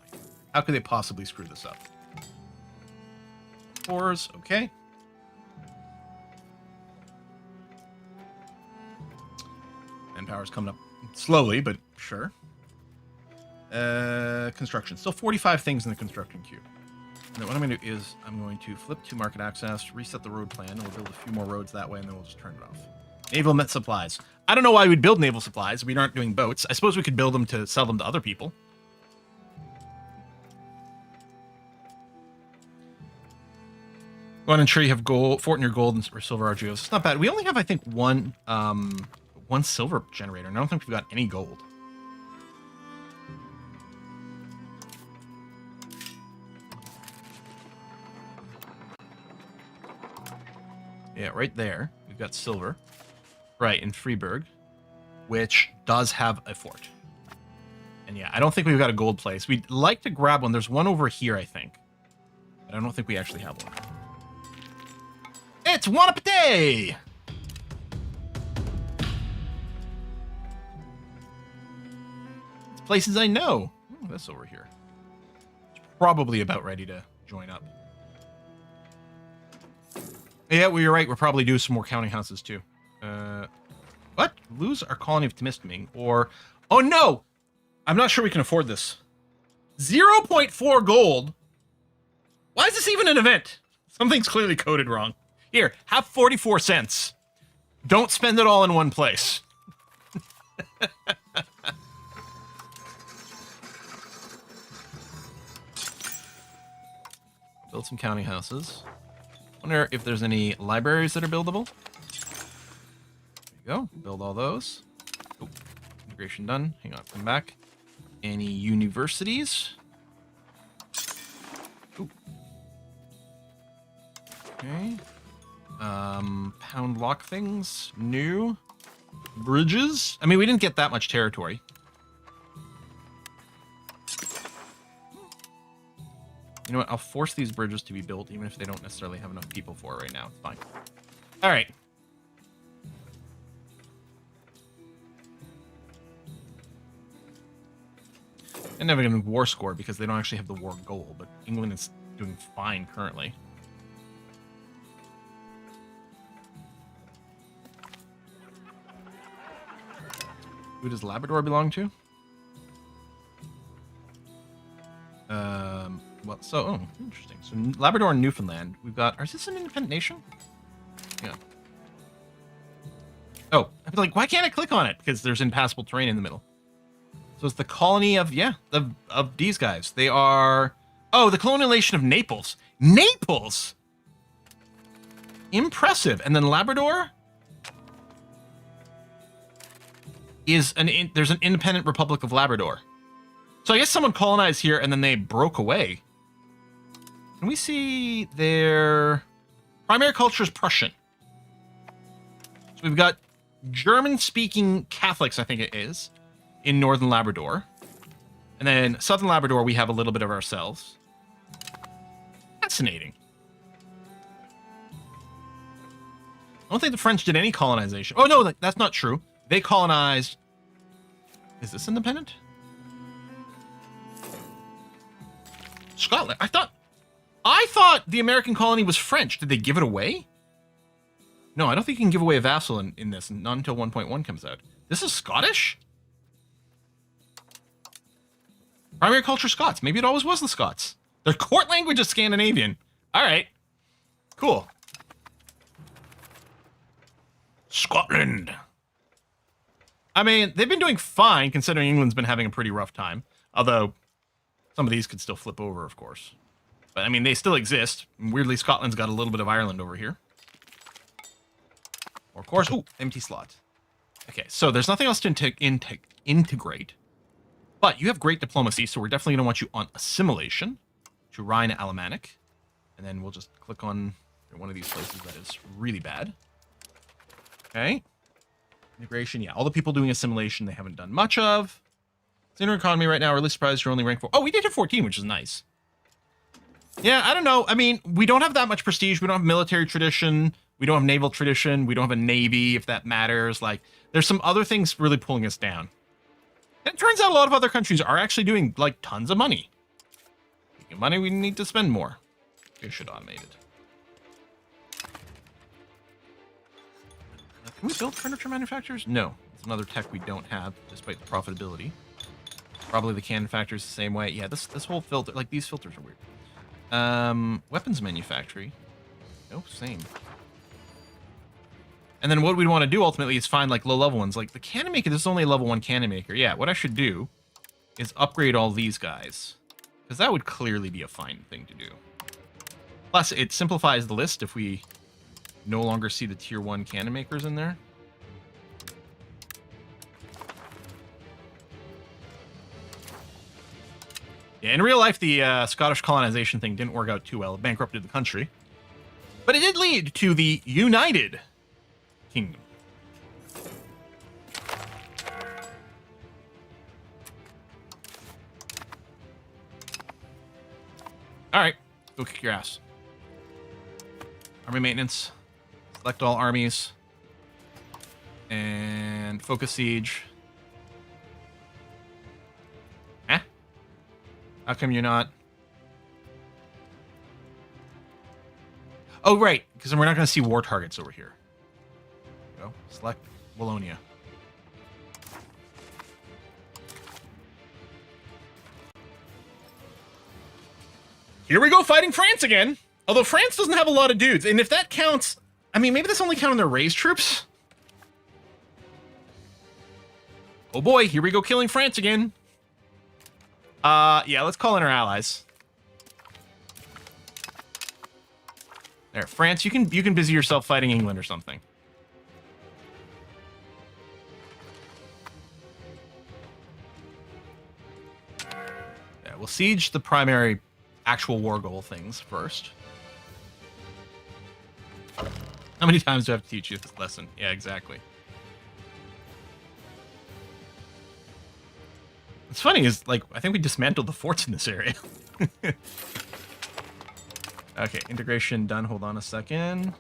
How could they possibly screw this up? Fours, okay. Manpower's coming up slowly, but sure. Construction. Still 45 things in the construction queue. And then what I'm going to do is I'm going to flip to market access, reset the road plan, and we'll build a few more roads that way, and then we'll just turn it off. Naval met supplies. I don't know why we'd build naval supplies. We aren't doing boats. I suppose we could build them to sell them to other people. Go on and ensure you have gold, fort near gold or silver RGOs. It's not bad. We only have, I think, one silver generator, and I don't think we've got any gold. Yeah, right there. We've got silver. Right, in Freiburg, which does have a fort. And yeah, I don't think we've got a gold place. We'd like to grab one. There's one over here, I think. But I don't think we actually have one. It's one up a day! It's places I know. Oh, that's over here. It's probably about ready to join up. Yeah, well, you're right. We're probably due some more counting houses, too. What? Lose our colony of Temiskaming, or... Oh, no! I'm not sure we can afford this. 0.4 gold? Why is this even an event? Something's clearly coded wrong. Here, have 44 cents. Don't spend it all in one place. Build some counting houses. Wonder if there's any libraries that are buildable. There you go. Build all those. Oh, integration done. Hang on, come back. Any universities? Ooh. Okay. Pound lock things. New. Bridges. I mean, we didn't get that much territory. You know what? I'll force these bridges to be built, even if they don't necessarily have enough people for it right now. It's fine. All right. And never going to war score because they don't actually have the war goal, but England is doing fine currently. Who does Labrador belong to? Well, so, oh, interesting. So Labrador and Newfoundland, we've got, is this an independent nation? Yeah. Oh, I'd be like, why can't I click on it? Because there's impassable terrain in the middle. So it's the colony of, yeah, of these guys. They are, oh, the colonialization of Naples. Naples! Impressive. And then Labrador is there's an independent Republic of Labrador. So I guess someone colonized here and then they broke away. Can we see their primary culture is Prussian? So we've got German-speaking Catholics, I think it is, in Northern Labrador. And then Southern Labrador, we have a little bit of ourselves. Fascinating. I don't think the French did any colonization. Oh, no, that's not true. They colonized... Is this independent? Scotland. I thought the American colony was French. Did they give it away? No, I don't think you can give away a vassal in this, not until 1.1 comes out. This is Scottish? Primary culture Scots. Maybe it always was the Scots. Their court language is Scandinavian. All right. Cool. Scotland. I mean, they've been doing fine considering England's been having a pretty rough time. Although, some of these could still flip over, of course. But, I mean, they still exist. Weirdly, Scotland's got a little bit of Ireland over here. Or, of course, ooh, empty slot. Okay, so there's nothing else to integrate. But you have great diplomacy, so we're definitely going to want you on assimilation to Rhine Alemannic. And then we'll just click on one of these places that is really bad. Okay. Integration, yeah. All the people doing assimilation, they haven't done much of. It's inner economy right now. Really surprised you're only ranked 4. Oh, we did hit 14, which is nice. Yeah, I don't know. I mean, we don't have that much prestige. We don't have military tradition. We don't have naval tradition. We don't have a navy, if that matters. Like, There's some other things really pulling us down. And it turns out a lot of other countries are actually doing, like, tons of money. Speaking of money, we need to spend more. We should automate it. Can we build furniture manufacturers? No. It's another tech we don't have, despite the profitability. Probably the cannon factors the same way. Yeah, this whole filter, like, these filters are weird. Weapons manufacturing. No, same. And then what we want to do ultimately is find like low-level ones. Like the cannon maker, this is only a level 1 cannon maker. Yeah, what I should do is upgrade all these guys. Because that would clearly be a fine thing to do. Plus, it simplifies the list if we no longer see the tier 1 cannon makers in there. Yeah, in real life, the Scottish colonization thing didn't work out too well. It bankrupted the country. But it did lead to the United Kingdom. All right, go kick your ass. Army maintenance. Select all armies. And focus siege. Eh? How come you're not? Oh, right, because we're not going to see war targets over here. Go. Select Wallonia. Here we go, fighting France again. Although France doesn't have a lot of dudes, and if that counts, I mean, maybe that's only counting their raised troops. Oh boy, here we go, killing France again. Yeah, let's call in our allies. There, France, you can busy yourself fighting England or something. Yeah, we'll siege the primary actual war goal things first. How many times do I have to teach you this lesson? Yeah, exactly. What's funny is, like, I think we dismantled the forts in this area. Okay, integration done. Hold on a second.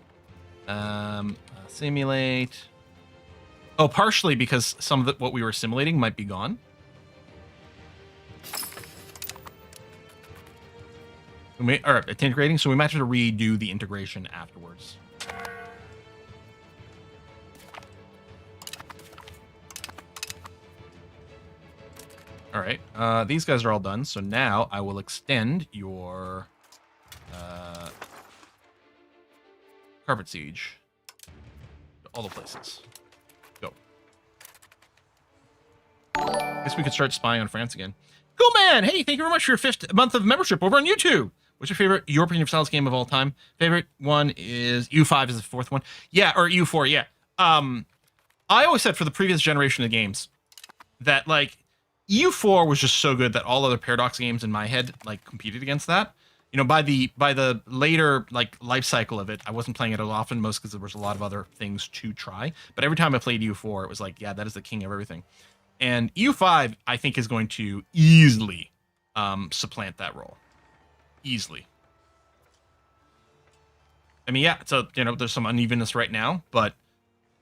Simulate. Oh, partially because some of what we were simulating might be gone. Or it's integrating, so we might have to redo the integration afterwards. All right, these guys are all done, so now I will extend your carpet siege to all the places. Go. Guess we could start spying on France again. Cool, man! Hey, thank you very much for your 5th month of membership over on YouTube. What's your favorite European Universalis game of all time? Favorite one is U5 is the 4th one. Yeah, or U4, yeah. I always said for the previous generation of games that, like, U4 was just so good that all other Paradox games in my head, like, competed against that. You know, by the later, like, life cycle of it, I wasn't playing it as often, most because there was a lot of other things to try. But every time I played U4, it was like, yeah, that is the king of everything. And U5, I think, is going to easily supplant that role. Easily. I mean, yeah, so, you know, there's some unevenness right now, but,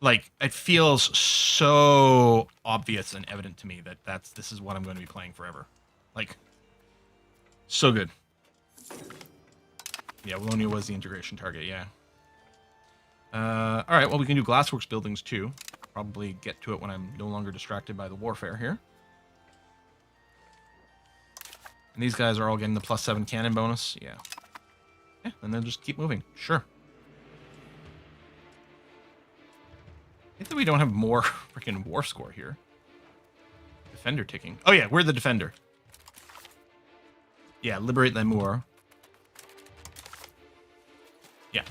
like, it feels so obvious and evident to me that this is what I'm going to be playing forever. Like, so good. Yeah, Wallonia was the integration target, yeah. All right, well, we can do Glassworks buildings, too. Probably get to it when I'm no longer distracted by the warfare here. And these guys are all getting the +7 cannon bonus. Yeah. Yeah, and then just keep moving. Sure. I think that we don't have more freaking war score here. Defender ticking. Oh, yeah, we're the defender. Yeah, liberate Lamour. Yeah.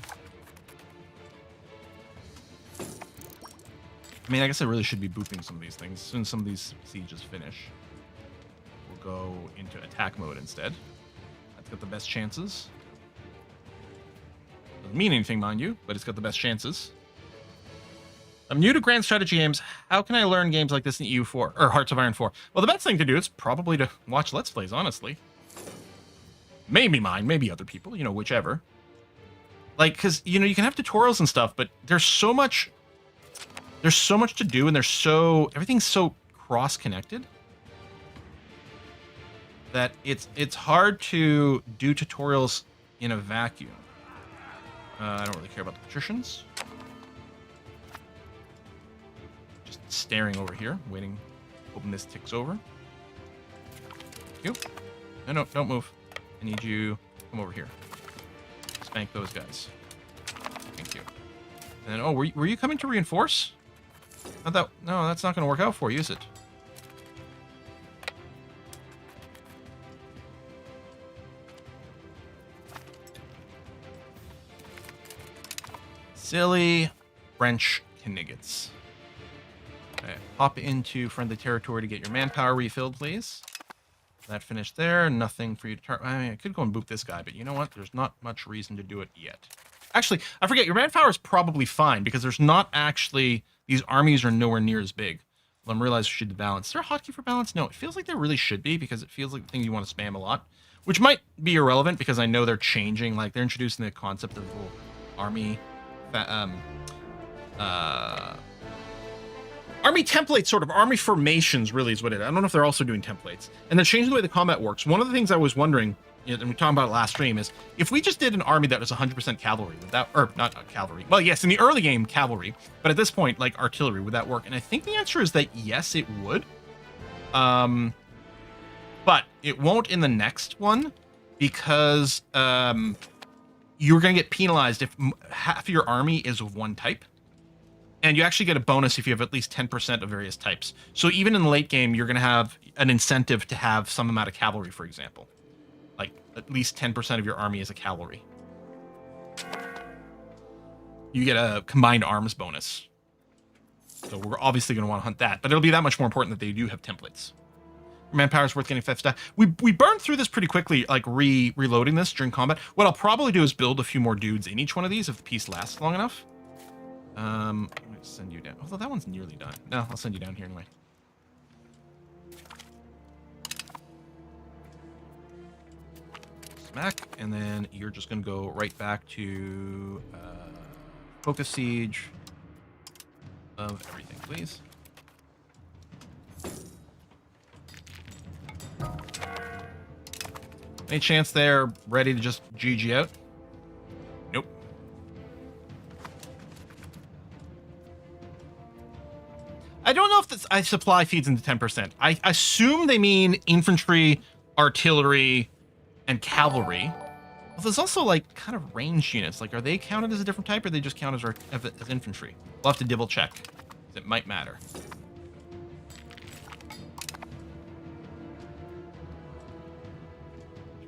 I mean, I guess I really should be booping some of these things. As soon as some of these sieges finish, we'll go into attack mode instead. That's got the best chances. Doesn't mean anything, mind you, but it's got the best chances. I'm new to grand strategy games. How can I learn games like this in EU4 or Hearts of Iron 4? Well, the best thing to do is probably to watch Let's Plays, honestly. Maybe mine, maybe other people, you know, whichever. Like, because, you know, you can have tutorials and stuff, but there's so much there's so much to do, and everything's so cross-connected that it's hard to do tutorials in a vacuum. I don't really care about the patricians. Just staring over here, waiting, hoping this ticks over. Thank you. No, don't move. I need you. Come over here. Spank those guys. Thank you. And then, oh, were you coming to reinforce? No, that's not going to work out for you, is it? Silly French Kniggets. Okay, hop into friendly territory to get your manpower refilled, please. That finished there. Nothing for you to I mean, I could go and boop this guy, but you know what? There's not much reason to do it yet. Actually, I forget. Your manpower is probably fine because there's not actually... These armies are nowhere near as big. Well, I'm realizing we should do balance. Is there a hotkey for balance? No, it feels like there really should be because it feels like the thing you want to spam a lot. Which might be irrelevant because I know they're changing. Like, they're introducing the concept of little army... army templates, sort of. Army formations, really, is what it is. I don't know if they're also doing templates. And they're changing the way the combat works. One of the things I was wondering, and we talked about it last stream, is if we just did an army that was 100% cavalry, would that... Or, not cavalry. Well, yes, in the early game, cavalry. But at this point, like, artillery, would that work? And I think the answer is that, yes, it would. But it won't in the next one because you're going to get penalized if half of your army is of one type. And you actually get a bonus if you have at least 10% of various types. So even in the late game, you're going to have an incentive to have some amount of cavalry, for example. Like, at least 10% of your army is a cavalry. You get a combined arms bonus. So we're obviously going to want to hunt that. But it'll be that much more important that they do have templates. Manpower is worth getting 5 staff. We burned through this pretty quickly, like reloading this during combat. What I'll probably do is build a few more dudes in each one of these if the piece lasts long enough. I'm going to send you down. Although that one's nearly done. No, I'll send you down here anyway. Smack, and then you're just going to go right back to focus siege of everything, please. Any chance they're ready to just GG out? Nope. I don't know if this supply feeds into 10%. I assume they mean infantry, artillery, and cavalry. Well, there's also like kind of range units. Like, are they counted as a different type, or they just count as infantry? We'll have to double check. It might matter.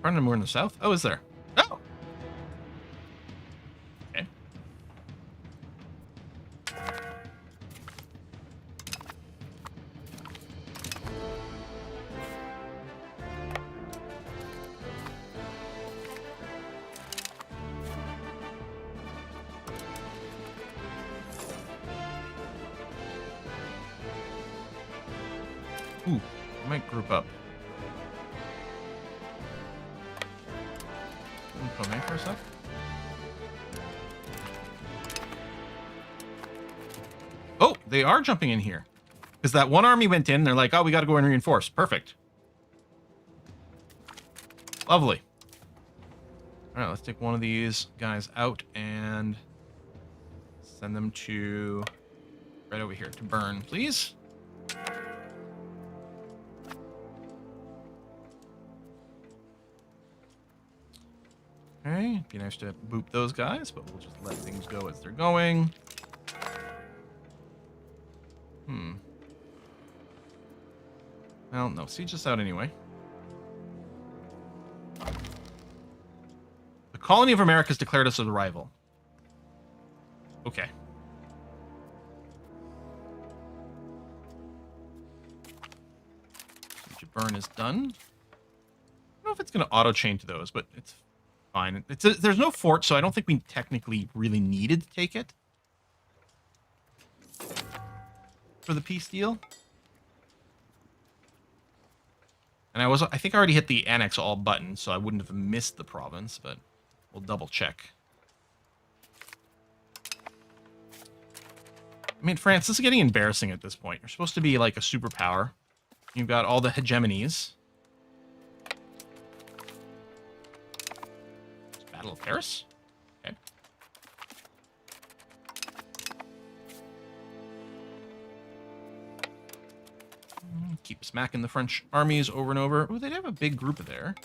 Running more in the south? Oh, is there? Oh! Okay. Ooh, I might group up. For a sec. Oh, they are jumping in here. Because that one army went in, they're like, oh, we got to go and reinforce. Perfect. Lovely. All right, let's take one of these guys out and send them to right over here to burn, please. Okay, be nice to boop those guys, but we'll just let things go as they're going. Well, no, siege us out anyway. The Colony of America has declared us as a rival. Okay. Siege burn is done. I don't know if it's going to auto-chain to those, but it's fine. There's no fort, so I don't think we technically really needed to take it for the peace deal. And I think I already hit the annex all button, so I wouldn't have missed the province, but we'll double check. mean, France, this is getting embarrassing at this point. You're supposed to be like a superpower. You've got all the hegemonies. Battle of Paris? Okay. Keep smacking the French armies over and over. Oh, they have a big group there.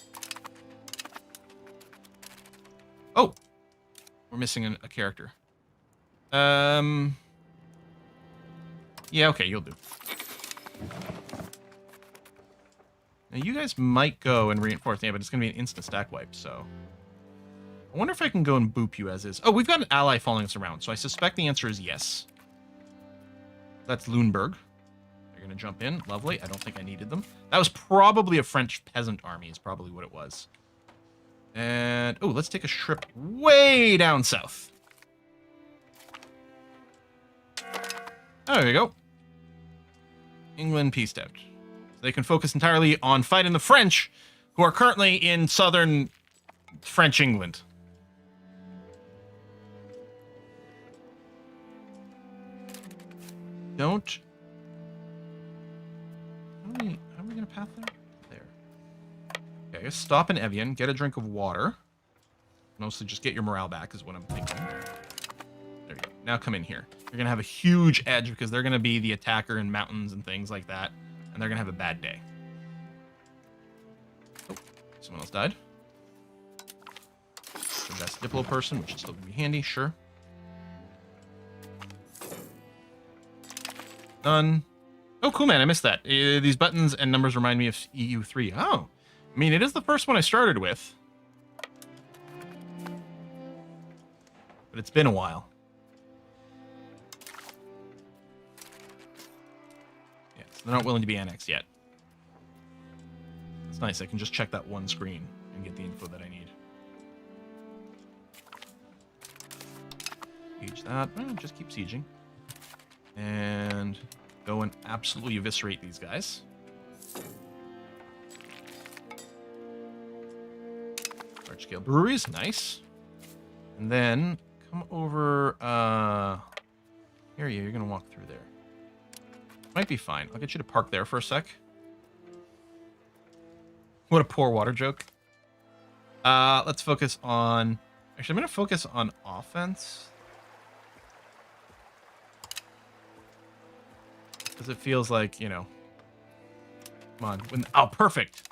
Oh! We're missing a character. Yeah, okay, you'll do. Now, you guys might go and reinforce. Yeah, but it's going to be an instant stack wipe, so... I wonder if I can go and boop you as is. Oh, we've got an ally following us around, so I suspect the answer is yes. That's Lüneburg. They're going to jump in. Lovely. I don't think I needed them. That was probably a French peasant army is probably what it was. And, oh, let's take a trip way down south. Oh, there you go. England peaced out. So they can focus entirely on fighting the French, who are currently in southern French England. Don't. How are we going to path there? There. Okay, stop in Evian. Get a drink of water. Mostly just get your morale back is what I'm thinking. There you go. Now come in here. You're going to have a huge edge because they're going to be the attacker in mountains and things like that. And they're going to have a bad day. Oh, someone else died. The best Diplo person, which is still going to be handy, sure. Done. Oh, cool, man. I missed that. These buttons and numbers remind me of EU3. Oh. I mean, it is the first one I started with. But it's been a while. Yeah, so they're not willing to be annexed yet. It's nice. I can just check that one screen and get the info that I need. Siege that. Oh, just keep sieging. And go and absolutely eviscerate these guys. Large scale breweries, nice. And then come over here you're gonna walk through there. Might be fine. I'll get you to park there for a sec. What a poor water joke. Let's focus on actually I'm gonna focus on offense. Because it feels like, you know... Come on. Oh, perfect.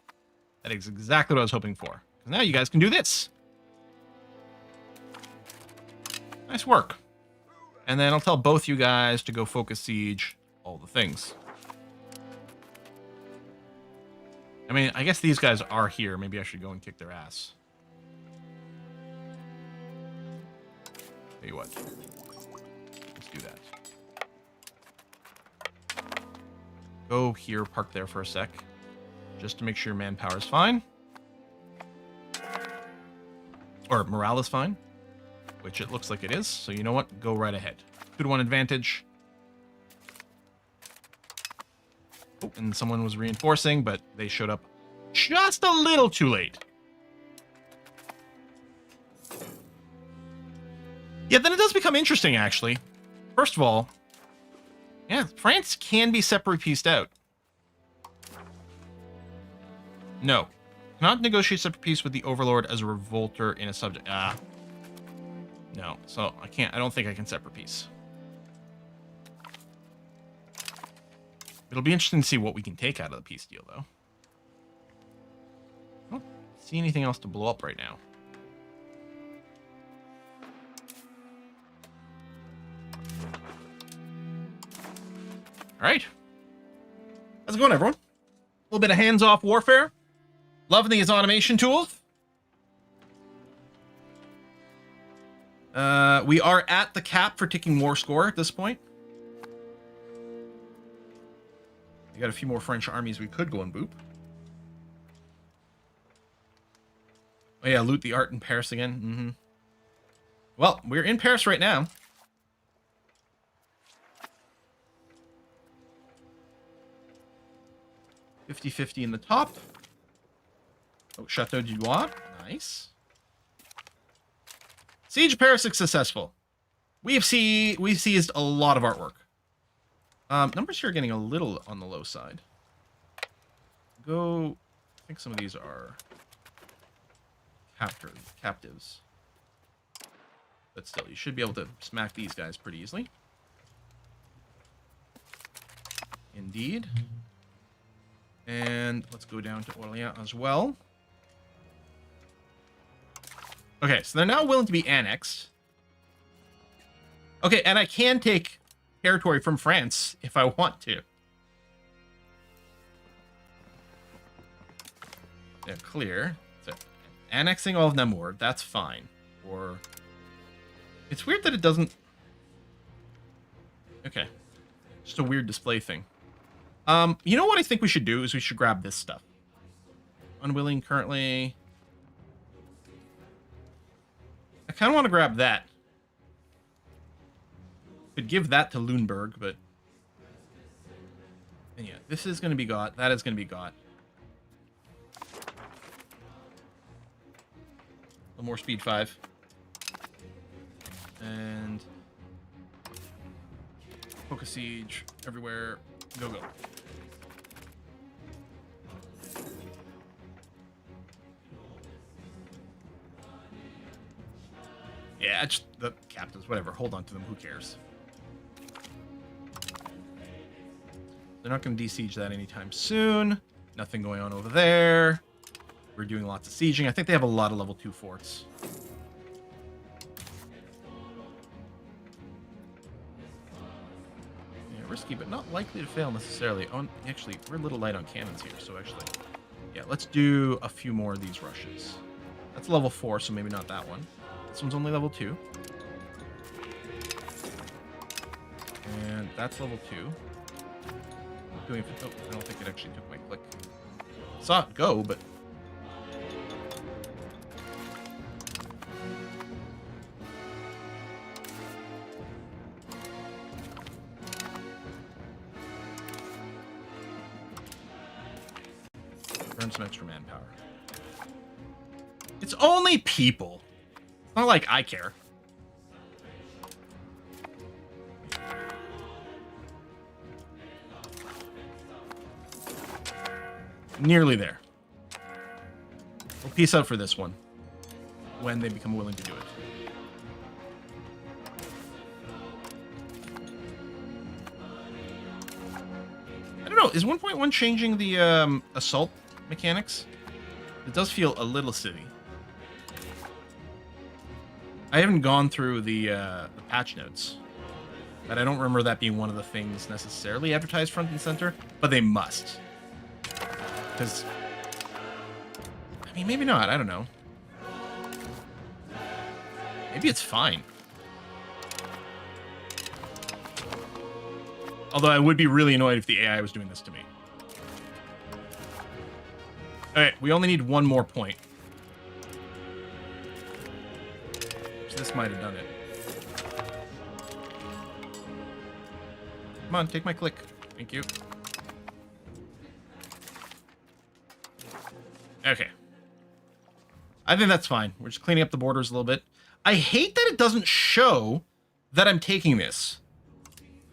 That is exactly what I was hoping for. Now you guys can do this. Nice work. And then I'll tell both you guys to go focus siege all the things. I mean, I guess these guys are here. Maybe I should go and kick their ass. Tell you what. Let's do that. Go here, park there for a sec. Just to make sure manpower is fine. Or morale is fine. Which it looks like it is. So you know what? Go right ahead. 2-to-1 advantage. Oh, and someone was reinforcing, but they showed up just a little too late. Yeah, then it does become interesting, actually. First of all, yeah, France can be separate pieced out. No. Cannot negotiate separate peace with the Overlord as a revolter in a subject. No. So I can't. I don't think I can separate peace. It'll be interesting to see what we can take out of the peace deal, though. I don't see anything else to blow up right now. All right. How's it going, everyone? A little bit of hands-off warfare. Loving these automation tools. We are at the cap for ticking war score at this point. We got a few more French armies we could go and boop. Oh yeah, loot the art in Paris again. Mm-hmm. Well, we're in Paris right now. $50-50 in the top. Oh, Chateau du Loire. Nice. Siege of Paris is successful. We've seized a lot of artwork. Numbers here are getting a little on the low side. I think some of these are captives. But still, you should be able to smack these guys pretty easily. Indeed. And let's go down to Orléans as well. Okay, so they're now willing to be annexed. Okay, and I can take territory from France if I want to. They're clear. So, annexing all of Namur, that's fine. Or... It's weird that it doesn't... Okay. Just a weird display thing. You know what I think we should do is we should grab this stuff. Unwilling currently... I kind of want to grab that. Could give that to Lüneburg, but... And yeah, this is going to be got. That is going to be got. A little more speed 5. And... Focus siege everywhere. Go, go. Yeah, just the captains, whatever. Hold on to them. Who cares? They're not going to de-siege that anytime soon. Nothing going on over there. We're doing lots of sieging. I think they have a lot of level 2 forts. Yeah, risky, but not likely to fail necessarily. Oh, actually, we're a little light on cannons here, so actually... Yeah, let's do a few more of these rushes. That's level 4, so maybe not that one. This one's only level 2. And that's level 2. Oh, I don't think it actually took my click. Saw it go, but... Burn some extra manpower. It's only people. It's not like I care. Nearly there. We'll peace out for this one. When they become willing to do it. I don't know. Is 1.1 changing the assault mechanics? It does feel a little silly. I haven't gone through the patch notes, but I don't remember that being one of the things necessarily advertised front and center, but they must. Because, I mean, maybe not, I don't know. Maybe it's fine. Although I would be really annoyed if the AI was doing this to me. Alright, we only need one more point. This might have done it. Come on, take my click. Thank you. Okay. I think that's fine. We're just cleaning up the borders a little bit. I hate that it doesn't show that I'm taking this.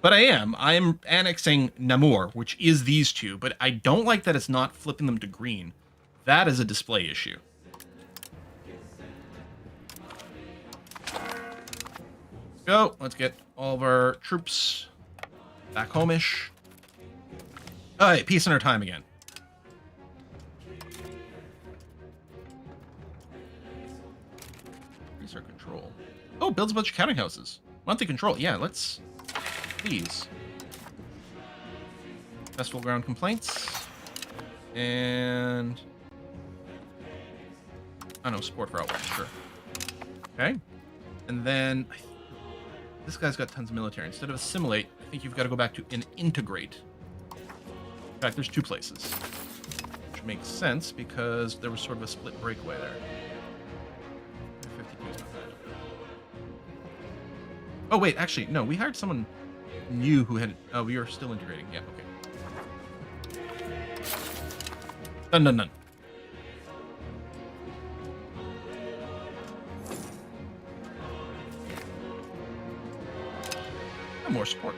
But I am. I am annexing Namur, which is these two. But I don't like that it's not flipping them to green. That is a display issue. Go. Let's get all of our troops back home-ish. All right, peace in our time again. Increase our control. Oh, builds a bunch of counting houses. Monthly control. Yeah, let's... Please. Festival ground complaints. And... I don't know, support for outward, sure. Okay. And then... This guy's got tons of military. Instead of assimilate, I think you've got to go back to an integrate. In fact, there's two places. Which makes sense because there was sort of a split breakaway there. 52 is not bad. Oh, wait, actually, no. We hired someone new who had... Oh, we are still integrating. Yeah, okay. Done, done, done. More support.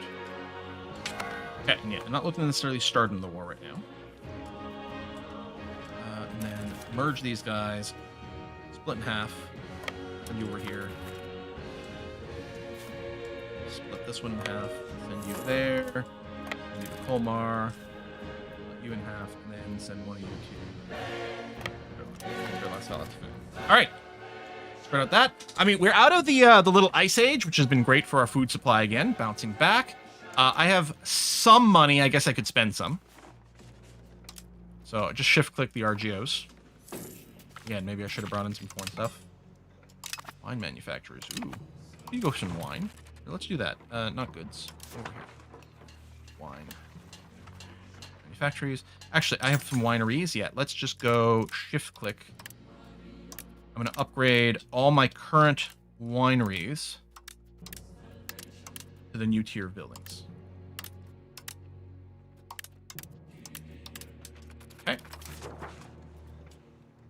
Okay, yeah, I'm not looking to necessarily start in the war right now. And then merge these guys, split in half, send you over here. Split this one in half, send you there, send you to Colmar, split you in half, and then send one of you to All right, spread out that. I mean, we're out of the little ice age, which has been great for our food supply again. Bouncing back. I have some money. I guess I could spend some. So just shift click the RGOs. Again, maybe I should have brought in some corn stuff. Wine manufacturers. Ooh, you go some wine. Here, let's do that. Not goods. Over here. Wine manufacturers. Actually, I have some wineries. Yeah, let's just go shift click. I'm going to upgrade all my current wineries to the new tier of buildings. Okay.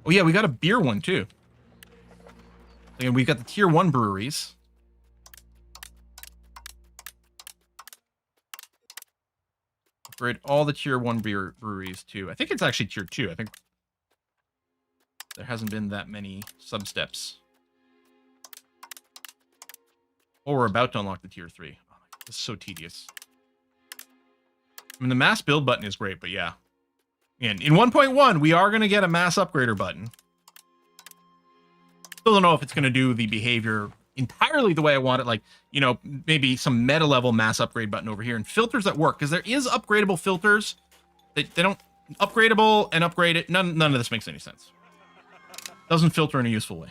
Oh yeah, we got a beer one too. Again, we got the tier 1 breweries. Upgrade all the tier 1 beer breweries too. I think it's actually tier 2. I think there hasn't been that many sub-steps. Oh, we're about to unlock the tier 3. Oh, this is so tedious. I mean, the mass build button is great, but yeah. And in 1.1, we are going to get a mass upgrader button. Still don't know if it's going to do the behavior entirely the way I want it. Like, you know, maybe some meta level mass upgrade button over here and filters that work. Because there is upgradable filters. They don't... Upgradable and upgrade it. None of this makes any sense. Doesn't filter in a useful way.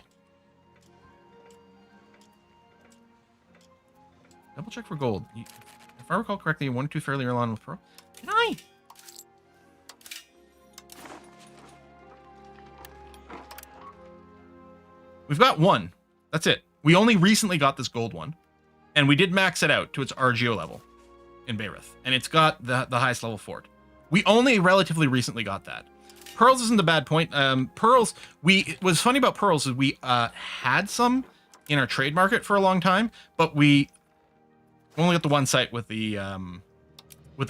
Double check for gold. If I recall correctly, you 1 or 2 fairly early on with Pro. Can I? We've got 1. That's it. We only recently got this gold one. And we did max it out to its RGO level in Bayreuth. And it's got the highest level fort. We only relatively recently got that. Pearls isn't a bad point. Pearls, what's funny about pearls is we had some in our trade market for a long time, but we only got the one site with the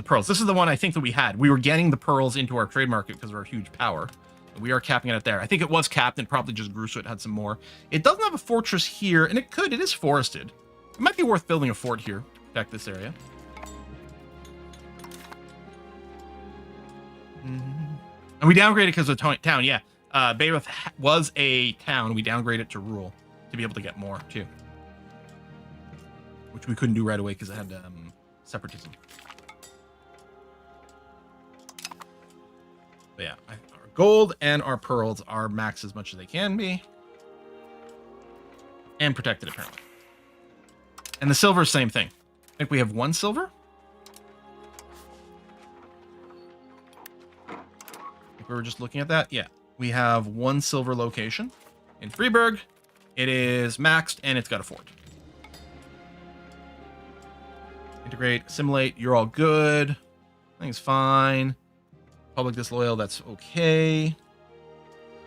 pearls. This is the one I think that we had. We were getting the pearls into our trade market because of our huge power. We are capping it at there. I think it was capped and probably just grew so it had some more. It doesn't have a fortress here, and it could. It is forested. It might be worth building a fort here to protect this area. And we downgraded because of the town. Yeah, Bayreuth was a town. We downgraded it to rural to be able to get more too, which we couldn't do right away because it had separatism. But yeah, our gold and our pearls are maxed as much as they can be, and protected apparently. And the silver, same thing. I think we have 1 silver. We were just looking at that. Yeah, we have 1 silver location in Freiburg. It is maxed and it's got a fort. Integrate, assimilate. You're all good. Everything's fine. Public disloyal. That's okay.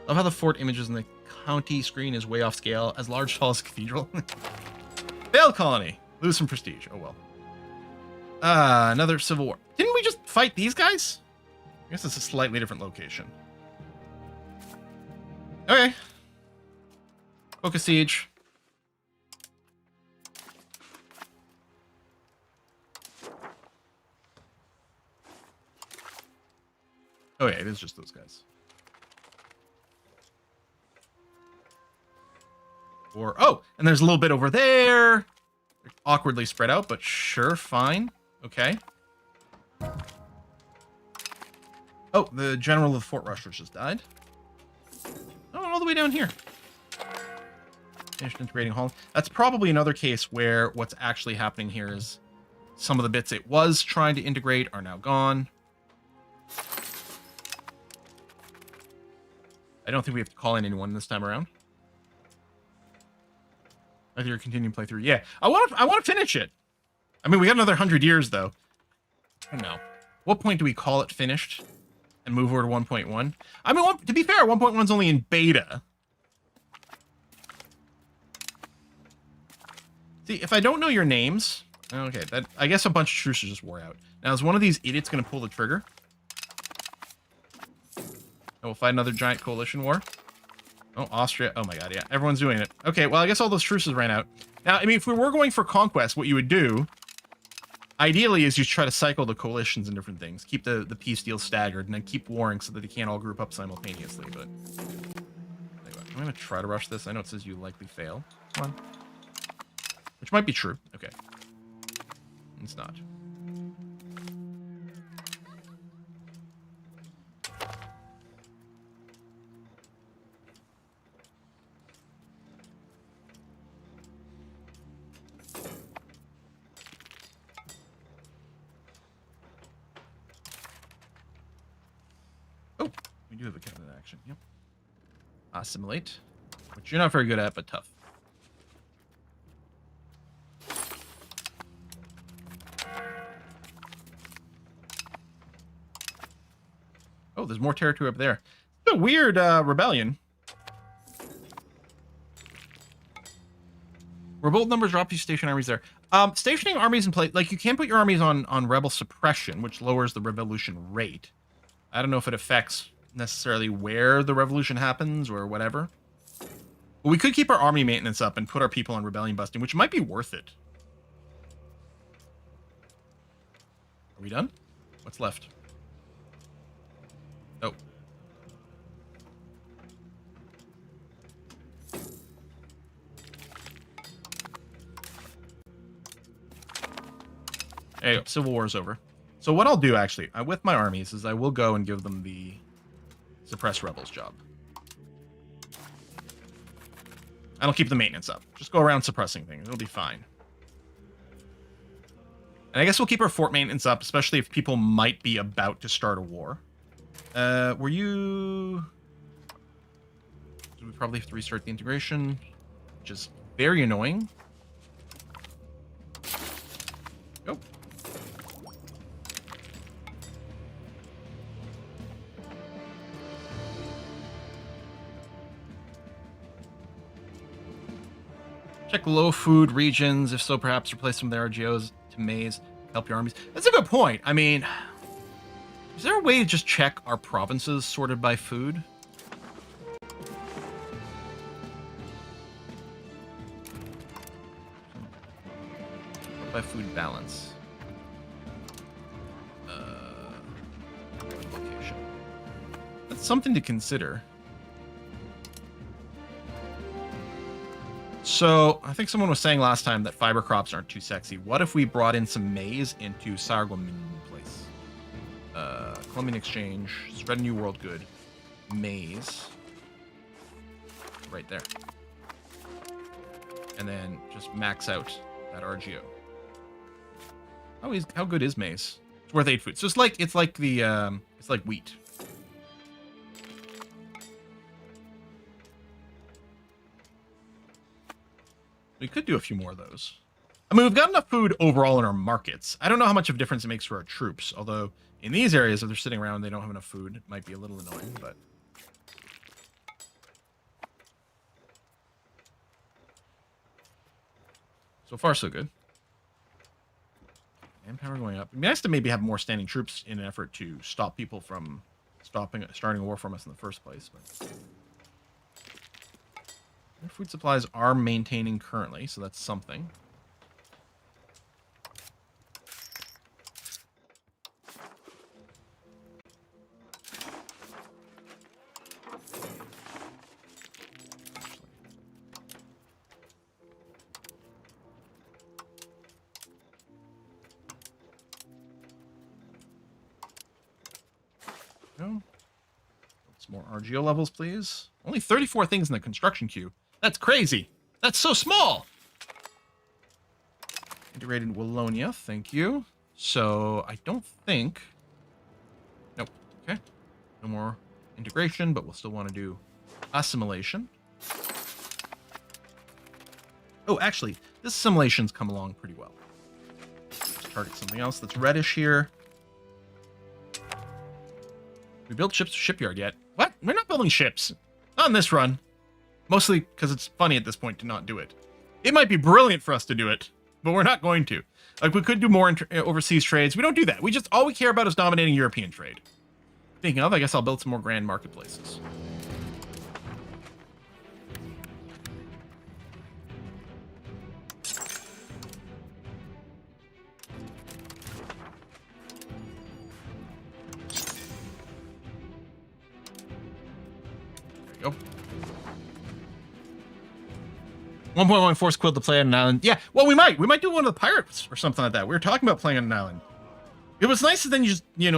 Love how the fort images in the county screen is way off scale. As large tall as a cathedral. Failed colony. Lose some prestige. Oh well. Another civil war. Didn't we just fight these guys? I guess it's a slightly different location. Okay. Focus siege. Oh yeah, it is just those guys. Or, oh, and there's a little bit over there. They're awkwardly spread out, but sure, fine. Okay. Oh, the general of the Fort Rushers just died. Oh, all the way down here. Finished integrating Holland. That's probably another case where what's actually happening here is some of the bits it was trying to integrate are now gone. I don't think we have to call in anyone this time around. I think you're continuing playthrough. Yeah, I want to finish it. I mean, we got another 100 years though. I don't know. What point do we call it finished and move over to 1.1? I mean, to be fair, 1.1 is only in beta. See, if I don't know your names, Okay, that I guess a bunch of truces just wore out. Now, is one of these idiots going to pull the trigger? And we'll fight another giant coalition war. Oh, Austria. Oh my god, yeah. Everyone's doing it. Okay, well, I guess all those truces ran out. Now, I mean, if we were going for conquest, what you would do, ideally, is you try to cycle the coalitions and different things. Keep the peace deals staggered, and then keep warring so that they can't all group up simultaneously. But anyway, I'm going to try to rush this. I know it says you likely fail. Come on. Which might be true. Okay. It's not. Oh, we do have a cabinet action. Yep. Assimilate, which you're not very good at, but tough. Oh, there's more territory up there. It's a weird rebellion. Revolt numbers drop, you station armies there. Stationing armies in place, like you can put your armies on rebel suppression, which lowers the revolution rate. I don't know if it affects necessarily where the revolution happens or whatever. But we could keep our army maintenance up and put our people on rebellion busting, which might be worth it. Are we done? What's left? Oh. There you go. Civil War is over. So what I'll do, actually, with my armies, is I will go and give them the suppress rebels job. And I'll keep the maintenance up. Just go around suppressing things. It'll be fine. And I guess we'll keep our fort maintenance up, especially if people might be about to start a war. Were you... So we probably have to restart the integration, which is very annoying. Go. Check low food regions. If so, perhaps replace some of their RGOs to maize. Help your armies. That's a good point. I mean, is there a way to just check our provinces sorted by food? By food balance. Location. That's something to consider. So, I think someone was saying last time that fiber crops aren't too sexy. What if we brought in some maize into Sarguemin place? Columbian Exchange, spread a new world good, maize. Right there. And then just max out that RGO. How good is maize? It's worth 8 food. So it's like wheat. We could do a few more of those. I mean, we've got enough food overall in our markets. I don't know how much of a difference it makes for our troops. Although, in these areas, if they're sitting around and they don't have enough food, it might be a little annoying, but... So far, so good. Manpower going up. It'd be nice to maybe have more standing troops in an effort to stop people from starting a war from us in the first place, but... Our food supplies are maintaining currently, so that's something. No. Some more RGO levels, please. Only 34 things in the construction queue. That's crazy. That's so small. Integrated Wallonia, thank you. So I don't think... Nope. Okay. No more integration, but we'll still want to do assimilation. Oh, actually, this assimilation's come along pretty well. Let's target something else that's reddish here. We built shipyard yet? What? We're not building ships. Not on this run. Mostly because it's funny at this point to not do it. It might be brilliant for us to do it, but we're not going to. Like, we could do more overseas trades. We don't do that. All we care about is dominating European trade. Speaking of, I guess I'll build some more grand marketplaces. There you go. 1.1 force quill to play on an island. Yeah, well, we might do one of the pirates or something like that. We were talking about playing on an island. It was nice that then you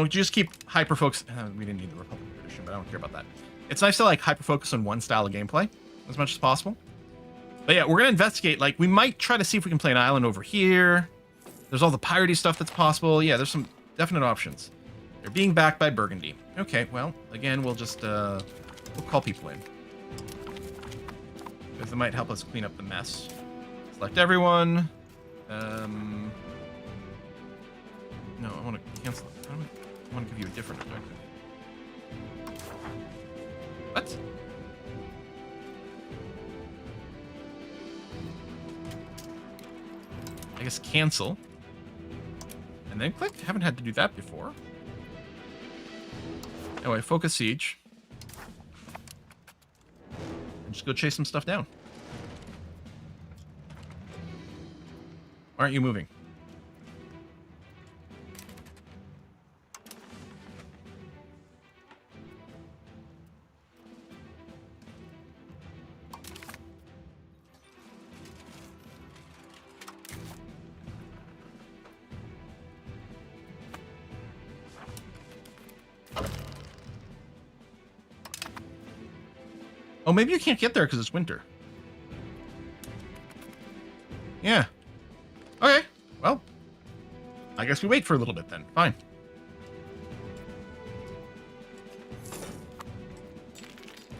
just keep hyper focus. We didn't need the Republic edition, but I don't care about that. It's nice to like hyper focus on one style of gameplay as much as possible. But yeah, we're gonna investigate. Like, we might try to see if we can play an island over here. There's all the piratey stuff that's possible. Yeah, there's some definite options. They're being backed by Burgundy. Okay, well, again, we'll just we'll call people in. Because it might help us clean up the mess. Select everyone. No, I want to cancel it. I want to give you a different objective. What? I guess cancel. And then click. Haven't had to do that before. Anyway, focus siege. Just go chase some stuff down. Why aren't you moving? Oh, maybe you can't get there because it's winter. Yeah. Okay. Well, I guess we wait for a little bit then. Fine.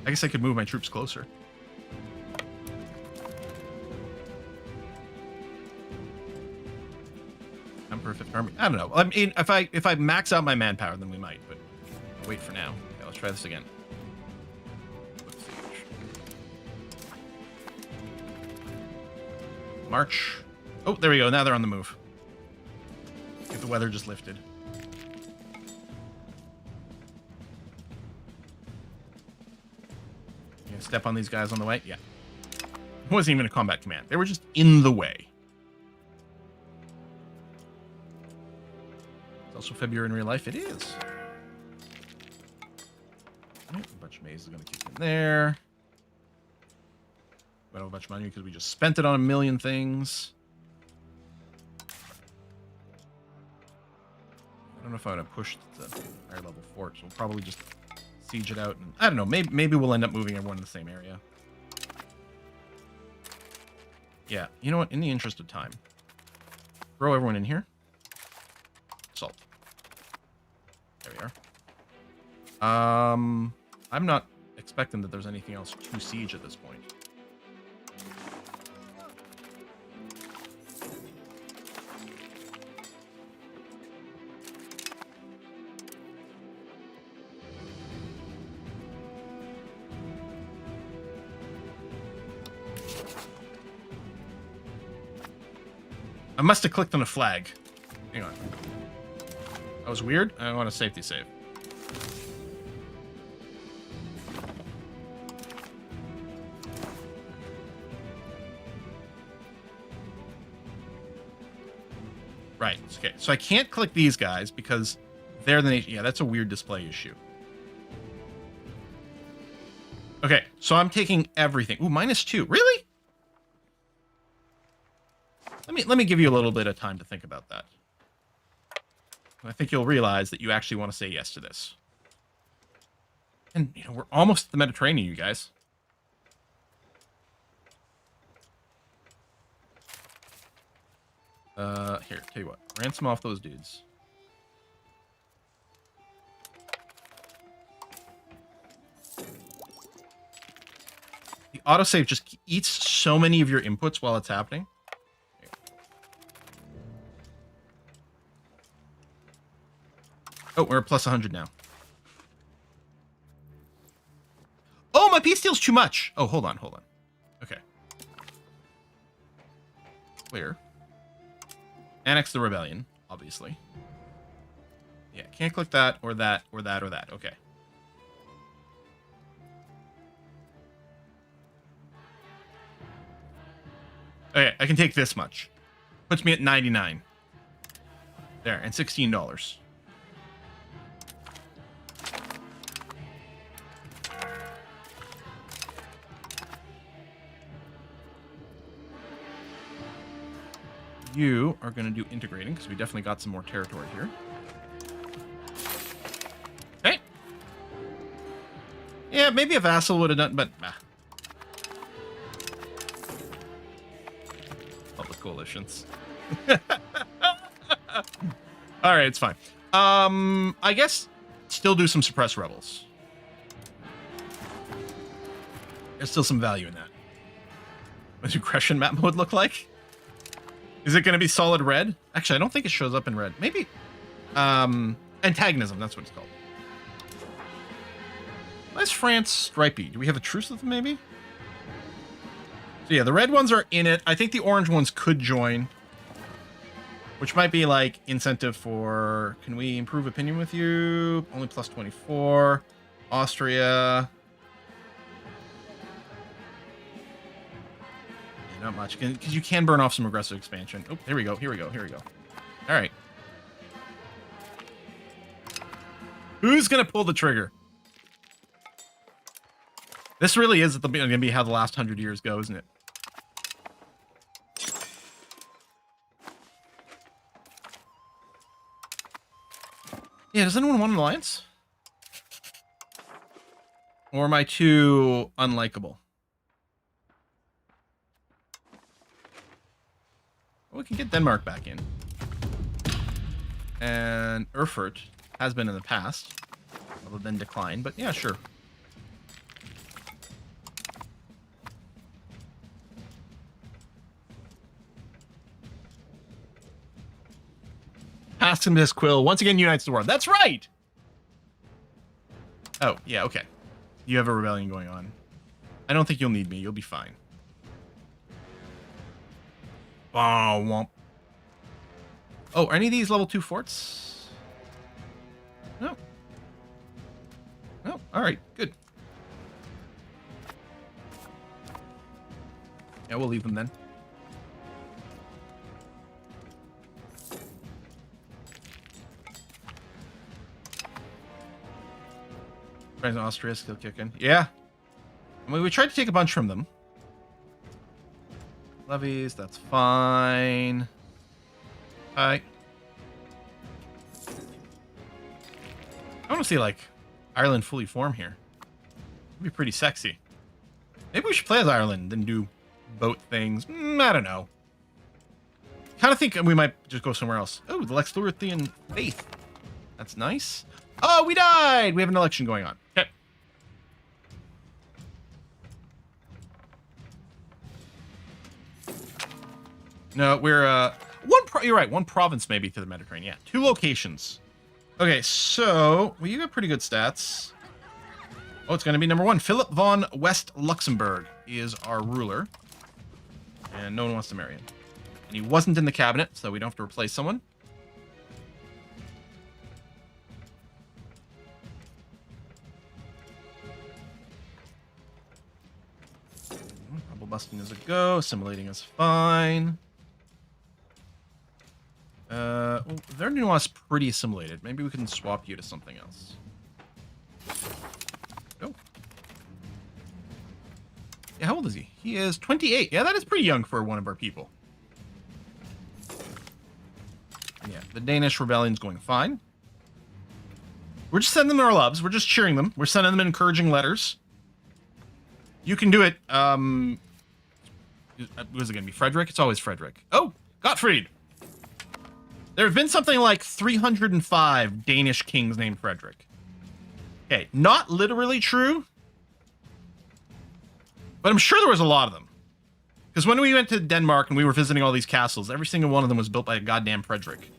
I guess I could move my troops closer. Emperor Fifth Army. I don't know. I mean, if I max out my manpower, then we might. But I'll wait for now. Okay, let's try this again. March. Oh, there we go. Now they're on the move. If the weather just lifted. You gonna step on these guys on the way? Yeah. It wasn't even a combat command. They were just in the way. It's also February in real life. It is. Oh, a bunch of maize is going to kick in there. We don't have a bunch of money because we just spent it on a million things. I don't know if I want to push the higher level fort, so we'll probably just siege it out. And I don't know. Maybe we'll end up moving everyone in the same area. Yeah, you know what? In the interest of time, throw everyone in here. Salt. There we are. I'm not expecting that there's anything else to siege at this point. I must have clicked on a flag. Hang on. That was weird. I want a safety save. Right. Okay. So I can't click these guys because they're the nation. Yeah, that's a weird display issue. Okay. So I'm taking everything. Ooh, -2. Really? Let me give you a little bit of time to think about that. I think you'll realize that you actually want to say yes to this. And, you know, we're almost at the Mediterranean, you guys. Here, tell you what. Ransom off those dudes. The autosave just eats so many of your inputs while it's happening. Oh, we're at plus 100 now. Oh, my peace deal's too much. Oh, hold on. Okay. Clear. Annex the rebellion, obviously. Yeah, can't click that or that or that or that. Okay. Okay, I can take this much. Puts me at 99. There, and $16. You are going to do integrating, because we definitely got some more territory here. Okay. Yeah, maybe a vassal would have done, but... Public coalitions. Alright, it's fine. I guess still do some suppressed rebels. There's still some value in that. What does aggression map mode look like? Is it going to be solid red? Actually, I don't think it shows up in red. Maybe. Antagonism, that's what it's called. Why is France stripy? Do we have a truce with them, maybe? So yeah, the red ones are in it. I think the orange ones could join. Which might be like incentive for... Can we improve opinion with you? Only plus 24. Austria... Not much, because you can burn off some aggressive expansion. Oh, here we go, here we go, here we go. All right. Who's going to pull the trigger? This really is going to be how the last 100 years go, isn't it? Yeah, does anyone want an alliance? Or am I too unlikable? We can get Denmark back in. And Erfurt has been in the past. Although then declined, but yeah, sure. Pass him this quill. Once again, unites the world. That's right! Oh, yeah, okay. You have a rebellion going on. I don't think you'll need me. You'll be fine. Oh, womp. Oh, are any of these level 2 forts? No. No, alright, good. Yeah, we'll leave them then. France and Austria still kicking. Yeah. I mean, we tried to take a bunch from them. Levies, that's fine. I want to see, like, Ireland fully form here. It'd be pretty sexy. Maybe we should play as Ireland and do boat things. I don't know. Kind of think we might just go somewhere else. Oh, the Lex Lutherian Faith. That's nice. Oh, we died! We have an election going on. Okay. No, we're, you're right, one province maybe to the Mediterranean. Yeah, 2 locations. Okay, so, well, you got pretty good stats. Oh, it's going to be number 1. Philip von West Luxembourg is our ruler. And no one wants to marry him. And he wasn't in the cabinet, so we don't have to replace someone. Double busting is a go. Assimilating is fine. Well, their nuance pretty assimilated. Maybe we can swap you to something else. Go. Yeah, how old is he? He is 28. Yeah, that is pretty young for one of our people. Yeah, the Danish rebellion's going fine. We're just sending them our loves. We're just cheering them. We're sending them encouraging letters. You can do it. Was it going to be Frederick? It's always Frederick. Oh, Gottfried. There have been something like 305 Danish kings named Frederick. Okay, not literally true, but I'm sure there was a lot of them. Because when we went to Denmark and we were visiting all these castles, every single one of them was built by a goddamn Frederick.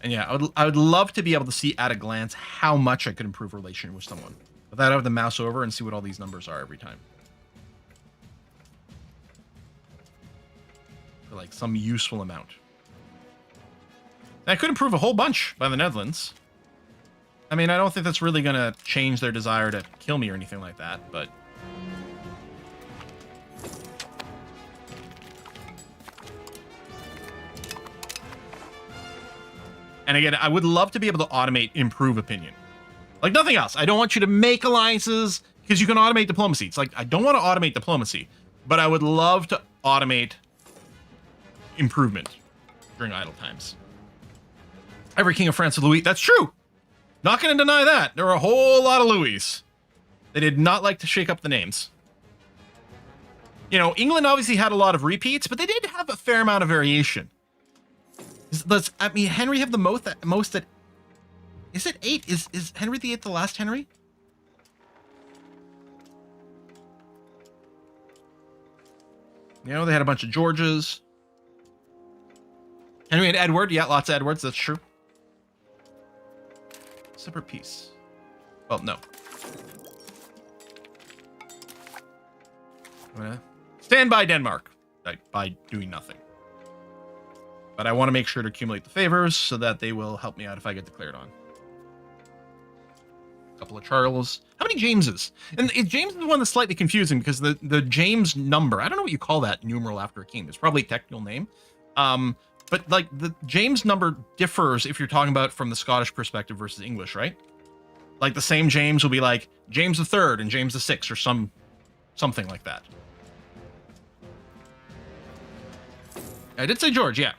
And yeah, I would love to be able to see at a glance how much I could improve relation with someone. Without having to mouse over and see what all these numbers are every time. For like some useful amount. And I could improve a whole bunch by the Netherlands. I mean, I don't think that's really going to change their desire to kill me or anything like that, but... And again, I would love to be able to automate improve opinion. Like nothing else. I don't want you to make alliances because you can automate diplomacy. It's like, I don't want to automate diplomacy, but I would love to automate improvement during idle times. Every king of France is Louis. That's true. Not going to deny that. There are a whole lot of Louis. They did not like to shake up the names. You know, England obviously had a lot of repeats, but they did have a fair amount of variation. I mean, Henry have the most that... Is it 8? Is Henry VIII the last Henry? You know, they had a bunch of Georges. Henry and Edward. Yeah, lots of Edwards. That's true. Separate piece. Well, no. I'm gonna stand by Denmark by doing nothing. But I want to make sure to accumulate the favors so that they will help me out if I get declared on. A couple of Charles. How many Jameses? And James is the one that's slightly confusing because the James number, I don't know what you call that numeral after a king. It's probably a technical name. But like the James number differs if you're talking about from the Scottish perspective versus English, right? Like the same James will be like James the Third and James the Sixth or something like that. I did say George, yeah.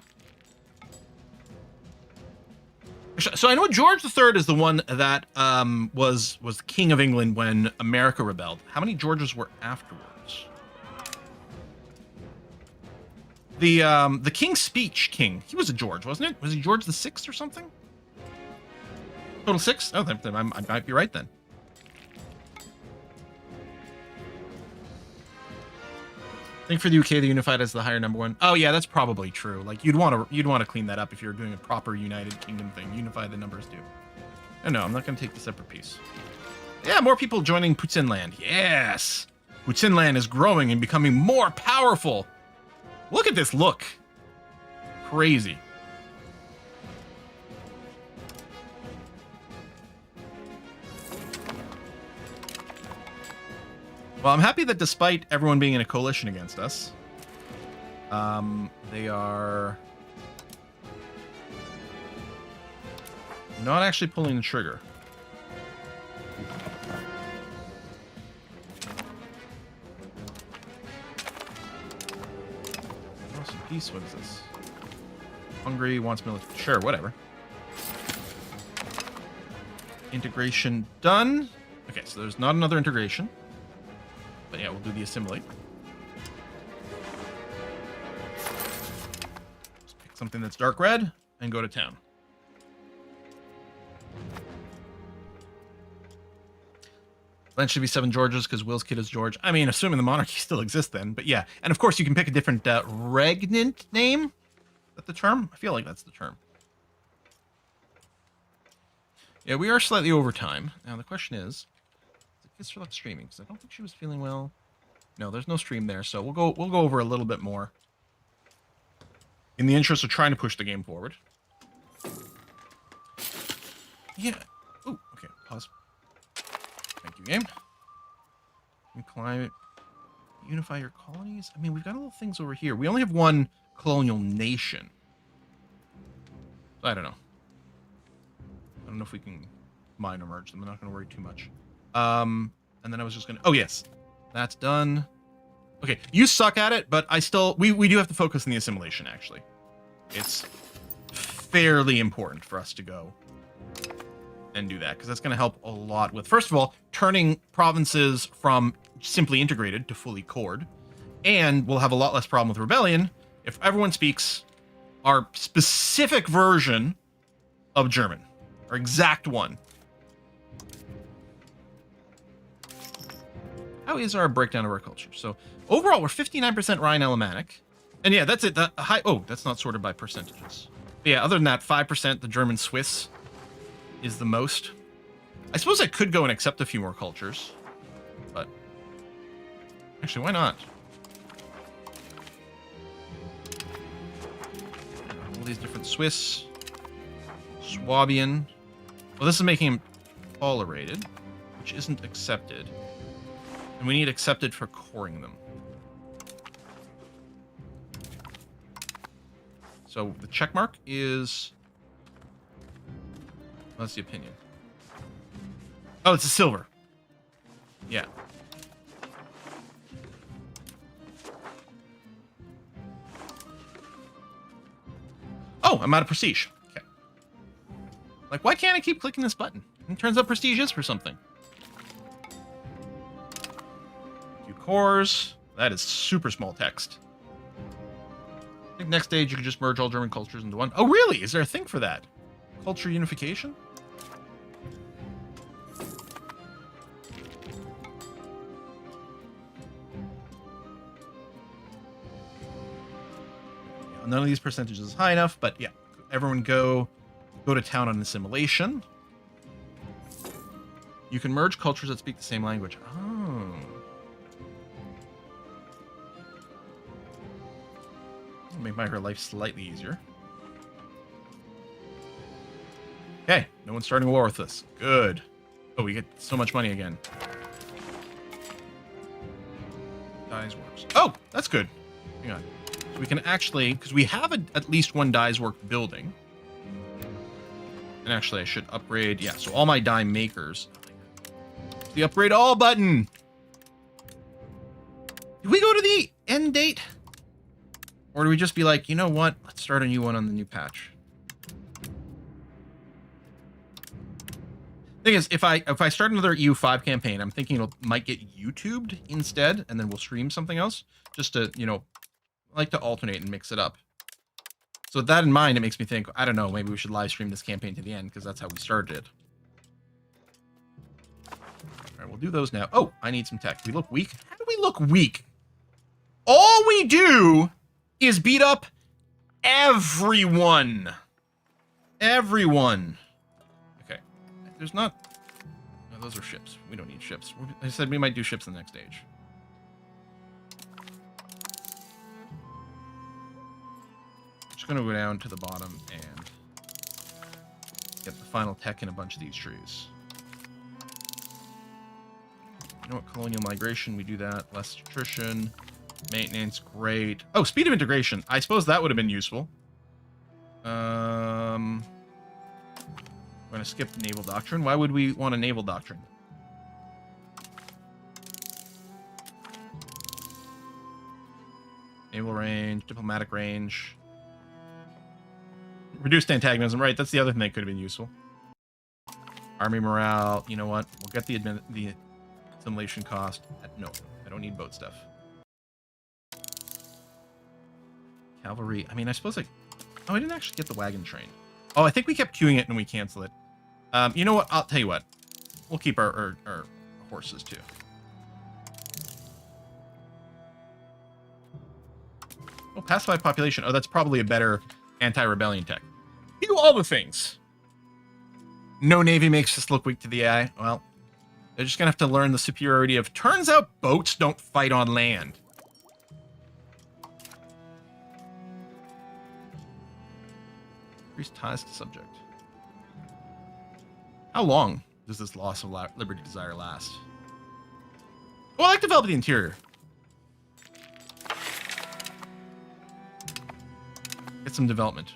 So I know George III is the one that was the king of England when America rebelled. How many Georges were afterwards? The King's Speech king. He was a George, wasn't it? Was he George the Sixth or something? Total 6? Oh, then I might be right then. I think for the UK, the unified is the higher number one. Oh yeah, that's probably true. Like you'd want to clean that up if you're doing a proper United Kingdom thing. Unify the numbers too. Oh no, I'm not going to take the separate piece. Yeah, more people joining Putinland. Yes, Putinland is growing and becoming more powerful. Look at this look. Crazy. Well, I'm happy that despite everyone being in a coalition against us, they are not actually pulling the trigger. Awesome peace. What is this? Hungary wants military. Sure, whatever. Integration done. Okay, so there's not another integration. But yeah, we'll do the assimilate. Just pick something that's dark red and go to town. Then should be 7 Georges because Will's kid is George. I mean, assuming the monarchy still exists then. But yeah, and of course you can pick a different regnant name. Is that the term? I feel like that's the term. Yeah, we are slightly over time. Now the question is kiss for luck streaming because I don't think she was feeling well. No, there's no stream there, so we'll go over a little bit more in the interest of trying to push the game forward. Yeah. Oh, okay. Pause. Thank you, game. Climate. Unify your colonies. I mean, we've got little things over here. We only have one colonial nation. I don't know. I don't know if we can mine or merge them. I'm not going to worry too much. And then I was just gonna, oh yes, that's done. Okay, you suck at it, but I still, we do have to focus on the assimilation, actually. It's fairly important for us to go and do that, because that's gonna help a lot with, first of all, turning provinces from simply integrated to fully cored, and we'll have a lot less problem with rebellion if everyone speaks our specific version of German, our exact one. How is our breakdown of our culture? So overall, we're 59% Rhine Alemannic. And yeah, that's it. The high, oh, that's not sorted by percentages. But yeah, other than that, 5% the German Swiss is the most. I suppose I could go and accept a few more cultures, but actually, why not? All these different Swiss, Swabian. Well, this is making him tolerated, which isn't accepted. And we need accepted for coring them. So the check mark is... What's the opinion? Oh, it's a silver. Yeah. Oh, I'm out of prestige. Okay. Like, why can't I keep clicking this button? It turns out prestige is for something. 2 cores. That is super small text. I think next stage you can just merge all German cultures into one. Oh, really? Is there a thing for that? Culture unification? None of these percentages is high enough, but yeah, everyone go to town on assimilation. You can merge cultures that speak the same language. Oh. Make my her life slightly easier. Okay, no one's starting a war with us. Good. Oh, we get so much money again. Dies works. Oh, that's good. Hang on. So we can actually, because we have at least one dye's work building. And actually, I should upgrade. Yeah, so all my dye makers. The upgrade all button. Did we go to the end date? Or do we just be like, you know what? Let's start a new one on the new patch. Thing is, if I start another EU5 campaign, I'm thinking it might get YouTubed instead, and then we'll stream something else. Just to, you know, I like to alternate and mix it up. So with that in mind, it makes me think, I don't know, maybe we should live stream this campaign to the end, because that's how we started it. Alright, we'll do those now. Oh, I need some tech. Do we look weak? How do we look weak? All we do is beat up everyone. Everyone. Okay. There's not... No, those are ships. We don't need ships. I said we might do ships in the next stage. Just going to go down to the bottom and get the final tech in a bunch of these trees. You know what? Colonial migration, we do that. Less attrition. Maintenance, great. Oh, speed of integration. I suppose that would have been useful. I'm going to skip naval doctrine. Why would we want a naval doctrine? Naval range, diplomatic range. Reduced antagonism, right? That's the other thing that could have been useful. Army morale. You know what? We'll get the assimilation cost. No, I don't need boat stuff. Cavalry. I mean, I suppose I... Oh, I didn't actually get the wagon train. Oh, I think we kept queuing it and we cancel it. You know what? I'll tell you what. We'll keep our horses, too. Oh, pacify population. Oh, that's probably a better anti-rebellion tech. Do all the things. No navy makes us look weak to the AI. Well, they're just going to have to learn the superiority of... Turns out boats don't fight on land. Increase ties to subject. How long does this loss of liberty desire last? Oh, I like to develop the interior. Get some development.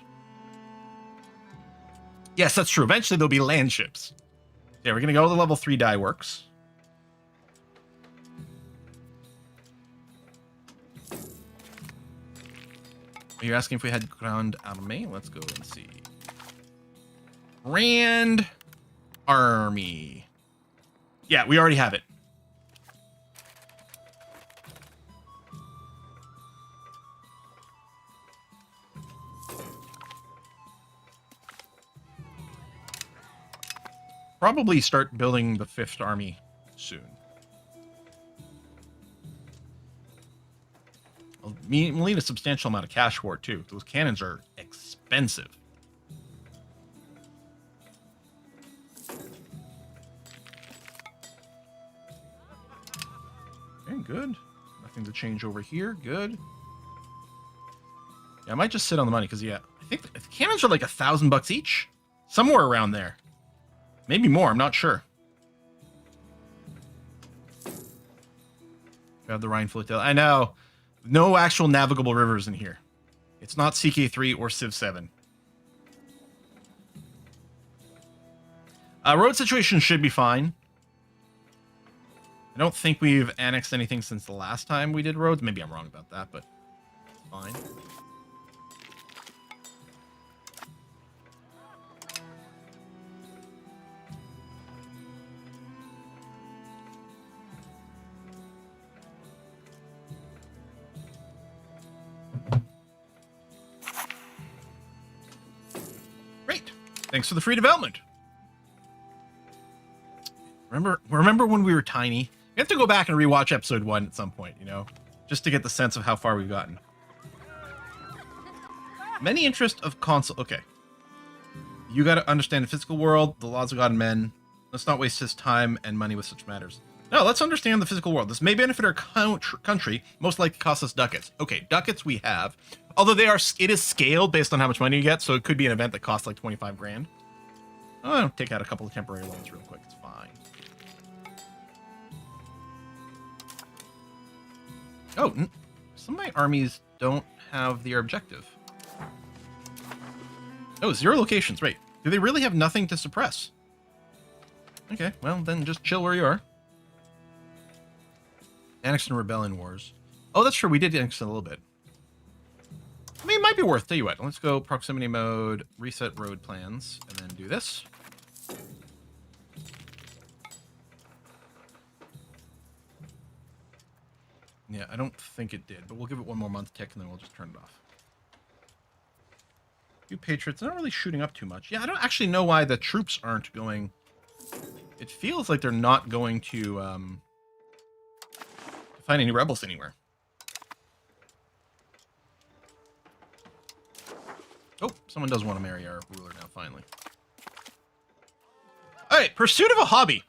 Yes, that's true. Eventually there'll be land ships. Yeah, we're going to go to the level 3 dye works. Are you asking if we had Grand Army? Let's go and see. Grand Army. Yeah, we already have it. Probably start building the 5th Army soon. We'll need a substantial amount of cash for it, too. Those cannons are expensive. Okay, good. Nothing to change over here. Good. Yeah, I might just sit on the money because, yeah, I think the cannons are like $1,000 each. Somewhere around there. Maybe more, I'm not sure. Grab the Rhine Flotilla. I know. No actual navigable rivers in here. It's not CK3 or Civ 7. Road situation should be fine. I don't think we've annexed anything since the last time we did roads. Maybe I'm wrong about that, but it's fine. Great. Thanks for the free development. Remember when we were tiny? We have to go back and rewatch episode 1 at some point, you know, just to get the sense of how far we've gotten. Many interest of console. Okay. You got to understand the physical world, the laws of God and men. Let's not waste his time and money with such matters. No, let's understand the physical world. This may benefit our country, most likely cost us ducats. Okay, ducats we have. Although it is scaled based on how much money you get, so it could be an event that costs like 25 grand. I'll take out a couple of temporary loans real quick. It's fine. Oh, some of my armies don't have their objective. Oh, 0 locations. Right. Do they really have nothing to suppress? Okay, well, then just chill where you are. Annex and Rebellion Wars. Oh, that's true. We did annex a little bit. I mean, it might be worth. Tell you what. Let's go proximity mode, reset road plans, and then do this. Yeah, I don't think it did, but we'll give it one more month tick, and then we'll just turn it off. You Patriots, they're not really shooting up too much. Yeah, I don't actually know why the troops aren't going. It feels like they're not going to find any rebels anywhere. Oh, someone does want to marry our ruler now, finally. All right, pursuit of a hobby.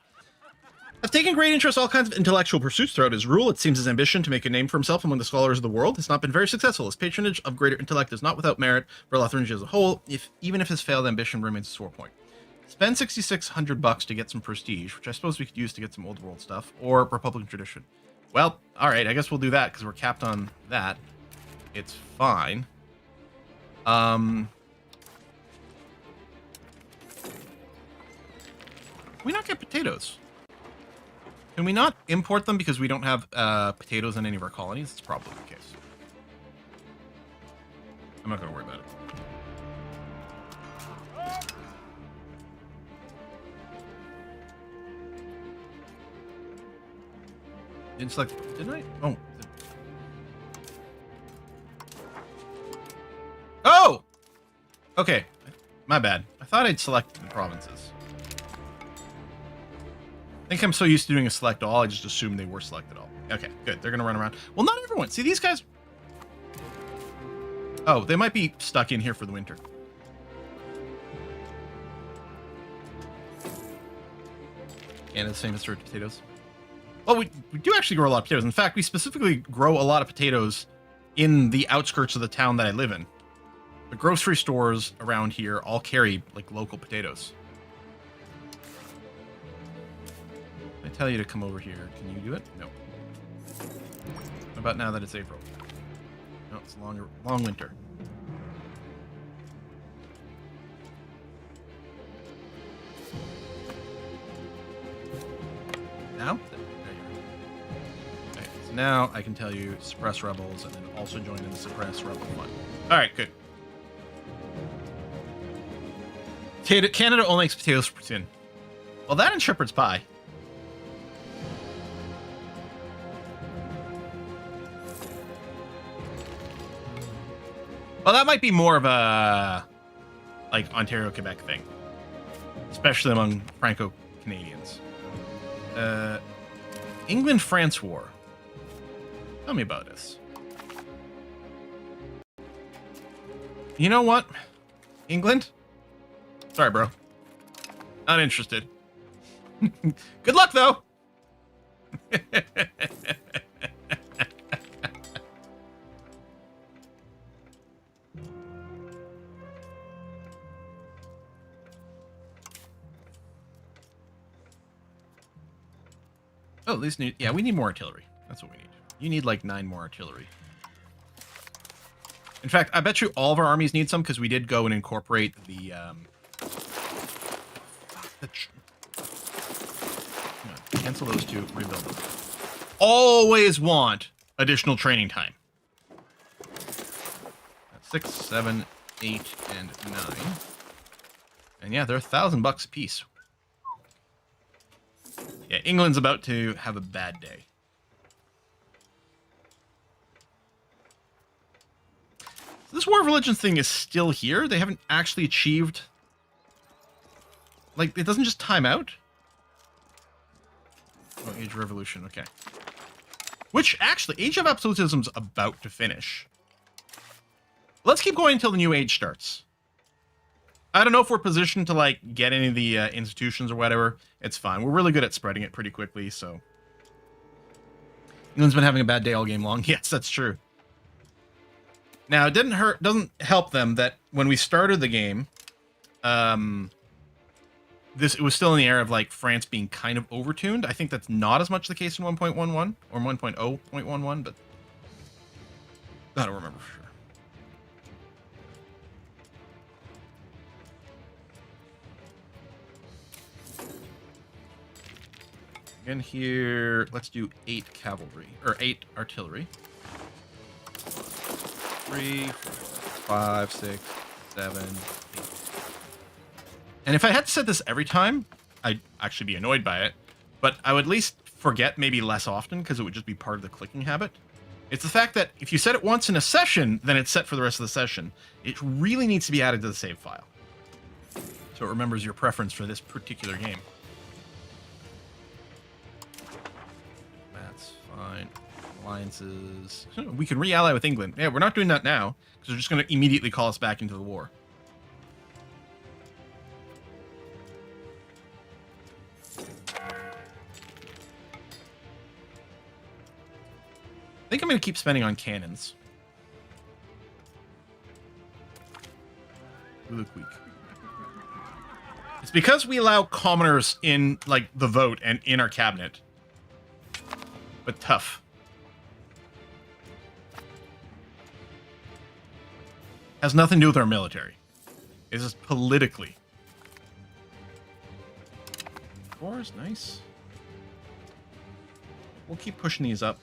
I've taken great interest in all kinds of intellectual pursuits throughout his rule. It seems his ambition to make a name for himself among the scholars of the world has not been very successful. His patronage of greater intellect is not without merit for Lotharingia as a whole, even if his failed ambition remains a sore point. Spend $6,600 to get some prestige, which I suppose we could use to get some old world stuff, or Republican tradition. Well, all right, I guess we'll do that because we're capped on that. It's fine. Can we not get potatoes? Can we not import them because we don't have potatoes in any of our colonies? It's probably the case. I'm not going to worry about it. Didn't select, didn't I? Oh. Oh! Okay. My bad. I thought I'd selected the provinces. I think I'm so used to doing a select all, I just assumed they were selected all. Okay, good. They're going to run around. Well, not everyone. See, these guys... Oh, they might be stuck in here for the winter. And the same as for potatoes. Well, we do actually grow a lot of potatoes. In fact, we specifically grow a lot of potatoes in the outskirts of the town that I live in. The grocery stores around here all carry, like, local potatoes. I tell you to come over here. Can you do it? No. What about now that it's April? No, it's a long winter. Now? There you go. Okay, so now I can tell you suppress rebels and then also join in the suppress rebel fund. Alright, good. Canada only makes potatoes for tin. Well, that and shepherd's pie. Well, that might be more of a, like, Ontario-Quebec thing. Especially among Franco-Canadians. England-France war. Tell me about this. You know what? England? Sorry, bro. Not interested. Good luck, though! Oh, at least yeah, we need more artillery. That's what we need. You need like 9 more artillery. In fact, I bet you all of our armies need some because we did go and incorporate the cancel those two, rebuild them. Always want additional training time. That's 6, 7, 8, and 9. And yeah, they're $1,000 a piece. Yeah, England's about to have a bad day. So this War of Religion thing is still here. They haven't actually achieved... Like, it doesn't just time out. Oh, Age of Revolution, okay. Which, actually, Age of Absolutism's about to finish. Let's keep going until the new age starts. I don't know if we're positioned to, like, get any of the institutions or whatever. It's fine. We're really good at spreading it pretty quickly, so... England's been having a bad day all game long. Yes, that's true. Now, it doesn't help them that when we started the game, it was still in the era of, like, France being kind of overtuned. I think that's not as much the case in 1.11 or 1.0.11, but I don't remember for sure. Again here, let's do 8 cavalry, or 8 artillery. 3, 4, 5, 6, 7, 8. And if I had to set this every time, I'd actually be annoyed by it, but I would at least forget maybe less often because it would just be part of the clicking habit. It's the fact that if you set it once in a session, then it's set for the rest of the session. It really needs to be added to the save file, so it remembers your preference for this particular game. That's fine. Alliances. We can re-ally with England. Yeah, we're not doing that now because they're just going to immediately call us back into the war. I think I'm going to keep spending on cannons. We look weak. It's because we allow commoners in, like, the vote and in our cabinet. But tough. Has nothing to do with our military. It's just politically. Wars, nice. We'll keep pushing these up.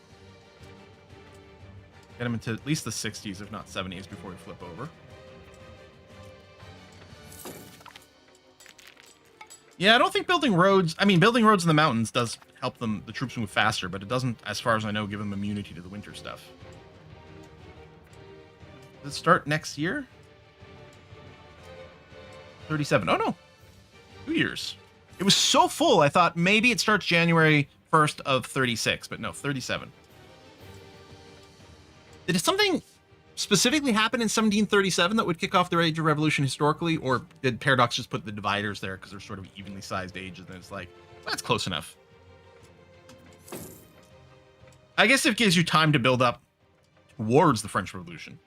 Get them into at least the 60s, if not 70s, before we flip over. Yeah, I don't think building roads... I mean, building roads in the mountains does help them, the troops move faster, but it doesn't, as far as I know, give them immunity to the winter stuff. Does it start next year? 37. Oh, no. 2 years. It was so full, I thought maybe it starts January 1st of 36, but no, 37. Did something specifically happen in 1737 that would kick off the Age of Revolution historically, or did Paradox just put the dividers there because they're sort of evenly sized ages and it's like, that's close enough? I guess it gives you time to build up towards the French Revolution.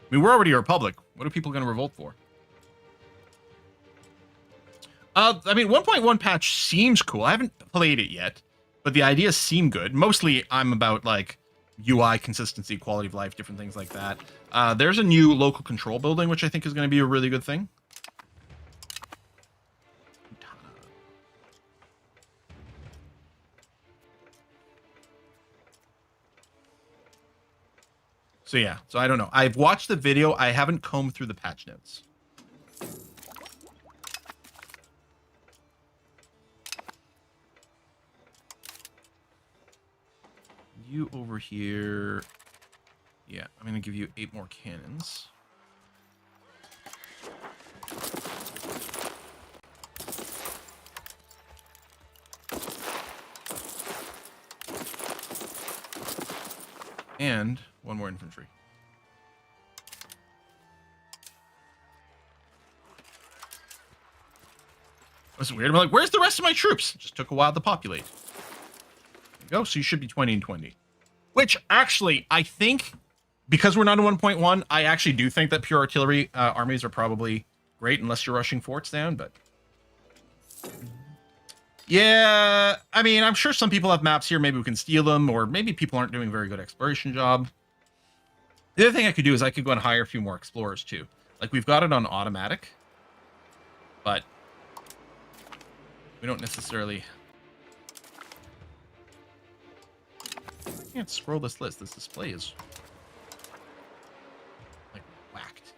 I mean, we're already a republic. What are people going to revolt for? I mean, 1.1 patch seems cool. I haven't played it yet, but the ideas seem good. Mostly, I'm about, like, UI consistency, quality of life, different things like that. There's a new local control building, which I think is going to be a really good thing. So yeah, so I don't know. I've watched the video. I haven't combed through the patch notes. You over here. Yeah, I'm going to give you 8 more cannons. And 1 more infantry. That's weird. I'm like, where's the rest of my troops? It just took a while to populate. There you go. So you should be 20 and 20. Which, actually, I think, because we're not in 1.1, I actually do think that pure artillery armies are probably great, unless you're rushing forts down, but... Yeah, I mean, I'm sure some people have maps here. Maybe we can steal them, or maybe people aren't doing a very good exploration job. The other thing I could do is I could go and hire a few more explorers, too. Like, we've got it on automatic, but we don't necessarily... I can't scroll this list. This display is, like, whacked.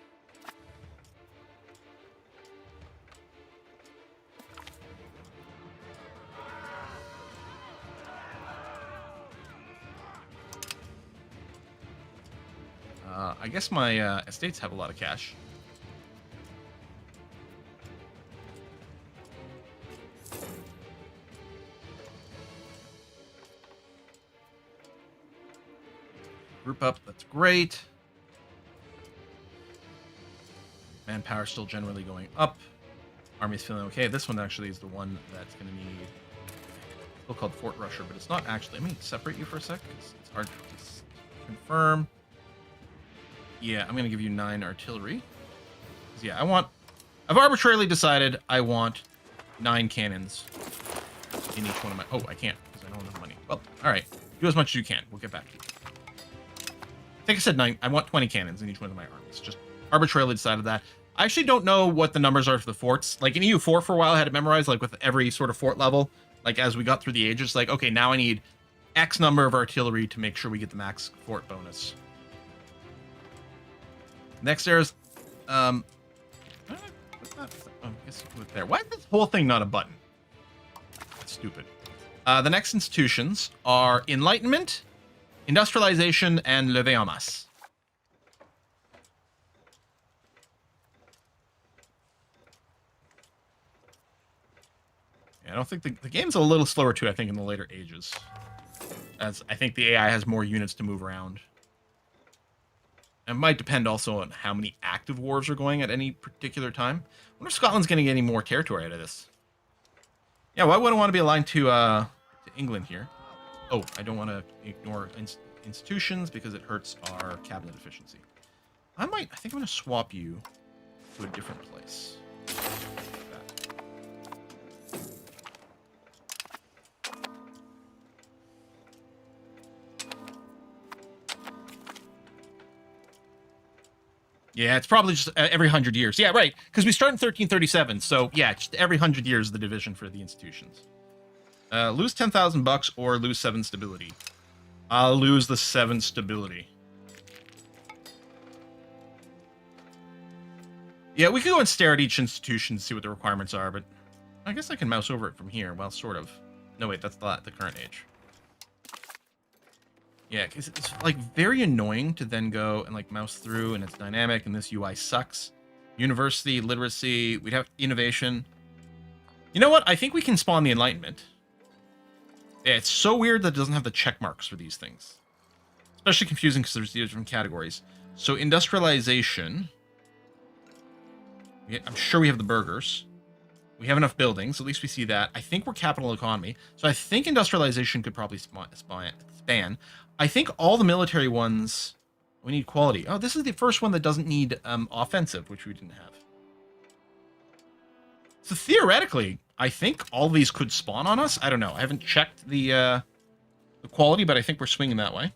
I guess my estates have a lot of cash. Group up, that's great. Manpower still generally going up. Army's feeling okay. This one actually is the one that's going to need... Still called Fort Rusher, but it's not actually... Let me separate you for a sec, because it's hard to confirm. Yeah, I'm going to give you 9 artillery. Yeah, I've arbitrarily decided I want 9 cannons in each one of my... Oh, I can't, because I don't have money. Well, alright. Do as much as you can. We'll get back to you. I think I said 9. I want 20 cannons in each one of my armies. Just arbitrarily decided that. I actually don't know what the numbers are for the forts. Like, in EU4 for a while, I had it memorized, like, with every sort of fort level. Like, as we got through the ages, like, okay, now I need X number of artillery to make sure we get the max fort bonus. Next there's, I guess you put it there. Why is this whole thing not a button? That's stupid. The next institutions are Enlightenment, Industrialization, and Levée en masse. Yeah, I don't think the game's a little slower too, I think, in the later ages. As I think the AI has more units to move around. It might depend also on how many active wars are going at any particular time. I wonder if Scotland's going to get any more territory out of this. Yeah, why would I want to be aligned to England here? Oh, I don't want to ignore institutions because it hurts our cabinet efficiency. I think I'm going to swap you to a different place. Yeah, it's probably just every 100 years. Yeah, right, because we start in 1337, so yeah, just every 100 years the division for the institutions. Lose 10,000 bucks or lose 7 stability. I'll lose the 7 stability. Yeah, we could go and stare at each institution to see what the requirements are, but I guess I can mouse over it from here. Well, sort of. No, wait, that's the current age. Yeah, because it's like very annoying to then go and like mouse through and it's dynamic and this UI sucks. University, literacy, we'd have innovation. You know what? I think we can spawn the Enlightenment. Yeah, it's so weird that it doesn't have the check marks for these things. Especially confusing because there's different categories. So industrialization. Yeah, I'm sure we have the burgers. We have enough buildings. At least we see that. I think we're capital economy. So I think industrialization could probably span. I think all the military ones, we need quality. Oh, this is the first one that doesn't need offensive, which we didn't have. So theoretically, I think all these could spawn on us. I don't know. I haven't checked the quality, but I think we're swinging that way.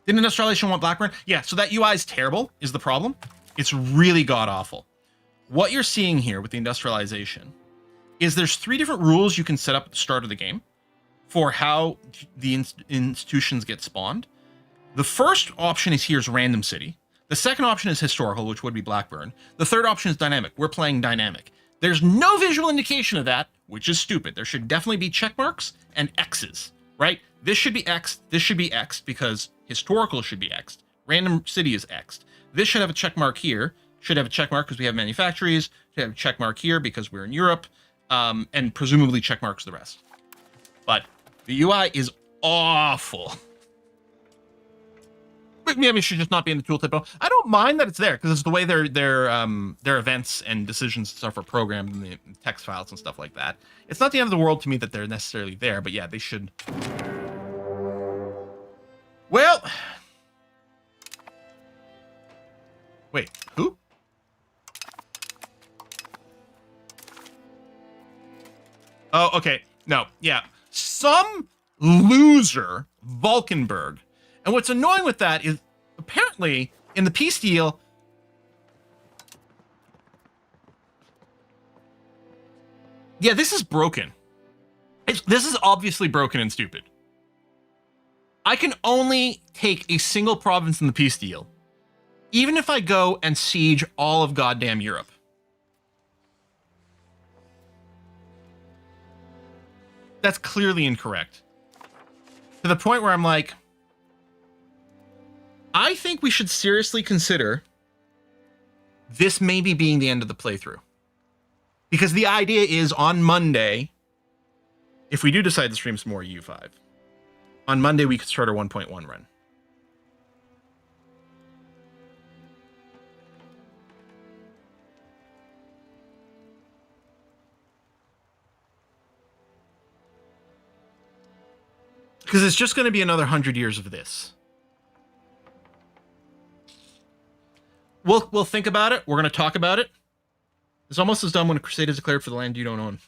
Did industrialization want Blackburn? Yeah, so that UI is terrible, is the problem. It's really god-awful. What you're seeing here with the industrialization is there's 3 different rules you can set up at the start of the game for how the institutions get spawned. The first option is here's random city. The second option is historical, which would be Blackburn. The third option is dynamic. We're playing dynamic. There's no visual indication of that, which is stupid. There should definitely be check marks and X's, right? This should be X. This should be X because historical should be X'd. Random city is X'd. This should have a check mark here. Should have a check mark because we have manufactories. Should have a check mark here because we're in Europe. And presumably check marks the rest. But the UI is awful. Maybe it should just not be in the tooltip. I don't mind that it's there because it's the way their events and decisions and stuff are programmed in the text files and stuff like that. It's not the end of the world to me that they're necessarily there, but yeah, they should. Well, wait, who? Oh, okay. No, yeah. Some loser, Valkenburg. And what's annoying with that is apparently in the peace deal, yeah, this is broken. This is obviously broken and stupid. I can only take a single province in the peace deal, even if I go and siege all of goddamn Europe. That's clearly incorrect. To the point where I'm like, I think we should seriously consider this maybe being the end of the playthrough. Because the idea is on Monday, if we do decide to stream some more EU5, on Monday we could start our 1.1 run. Because it's just going to be another 100 years of this. We'll think about it. We're going to talk about it. It's almost as dumb when a crusade is declared for the land you don't own.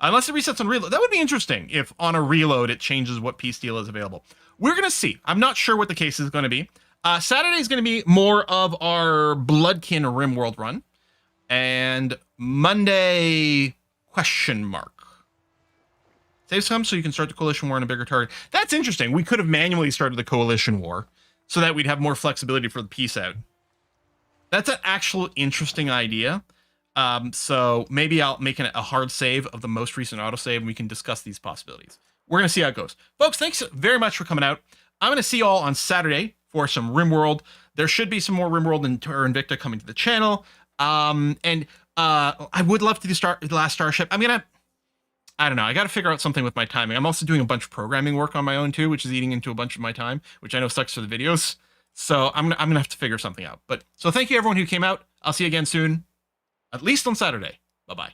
Unless it resets on reload. That would be interesting if on a reload it changes what peace deal is available. We're going to see. I'm not sure what the case is going to be. Saturday is going to be more of our Bloodkin Rimworld run. And Monday, question mark. Save some so you can start the coalition war on a bigger target. That's interesting. We could have manually started the coalition war so that we'd have more flexibility for the peace out. That's an actual interesting idea. So maybe I'll make a hard save of the most recent autosave and we can discuss these possibilities. We're going to see how it goes. Folks, thanks very much for coming out. I'm going to see you all on Saturday for some RimWorld. There should be some more RimWorld and Terra Invicta coming to the channel. I would love to do the last Starship. I don't know. I got to figure out something with my timing. I'm also doing a bunch of programming work on my own too, which is eating into a bunch of my time, which I know sucks for the videos. So I'm gonna have to figure something out. So thank you everyone who came out. I'll see you again soon, at least on Saturday. Bye-bye.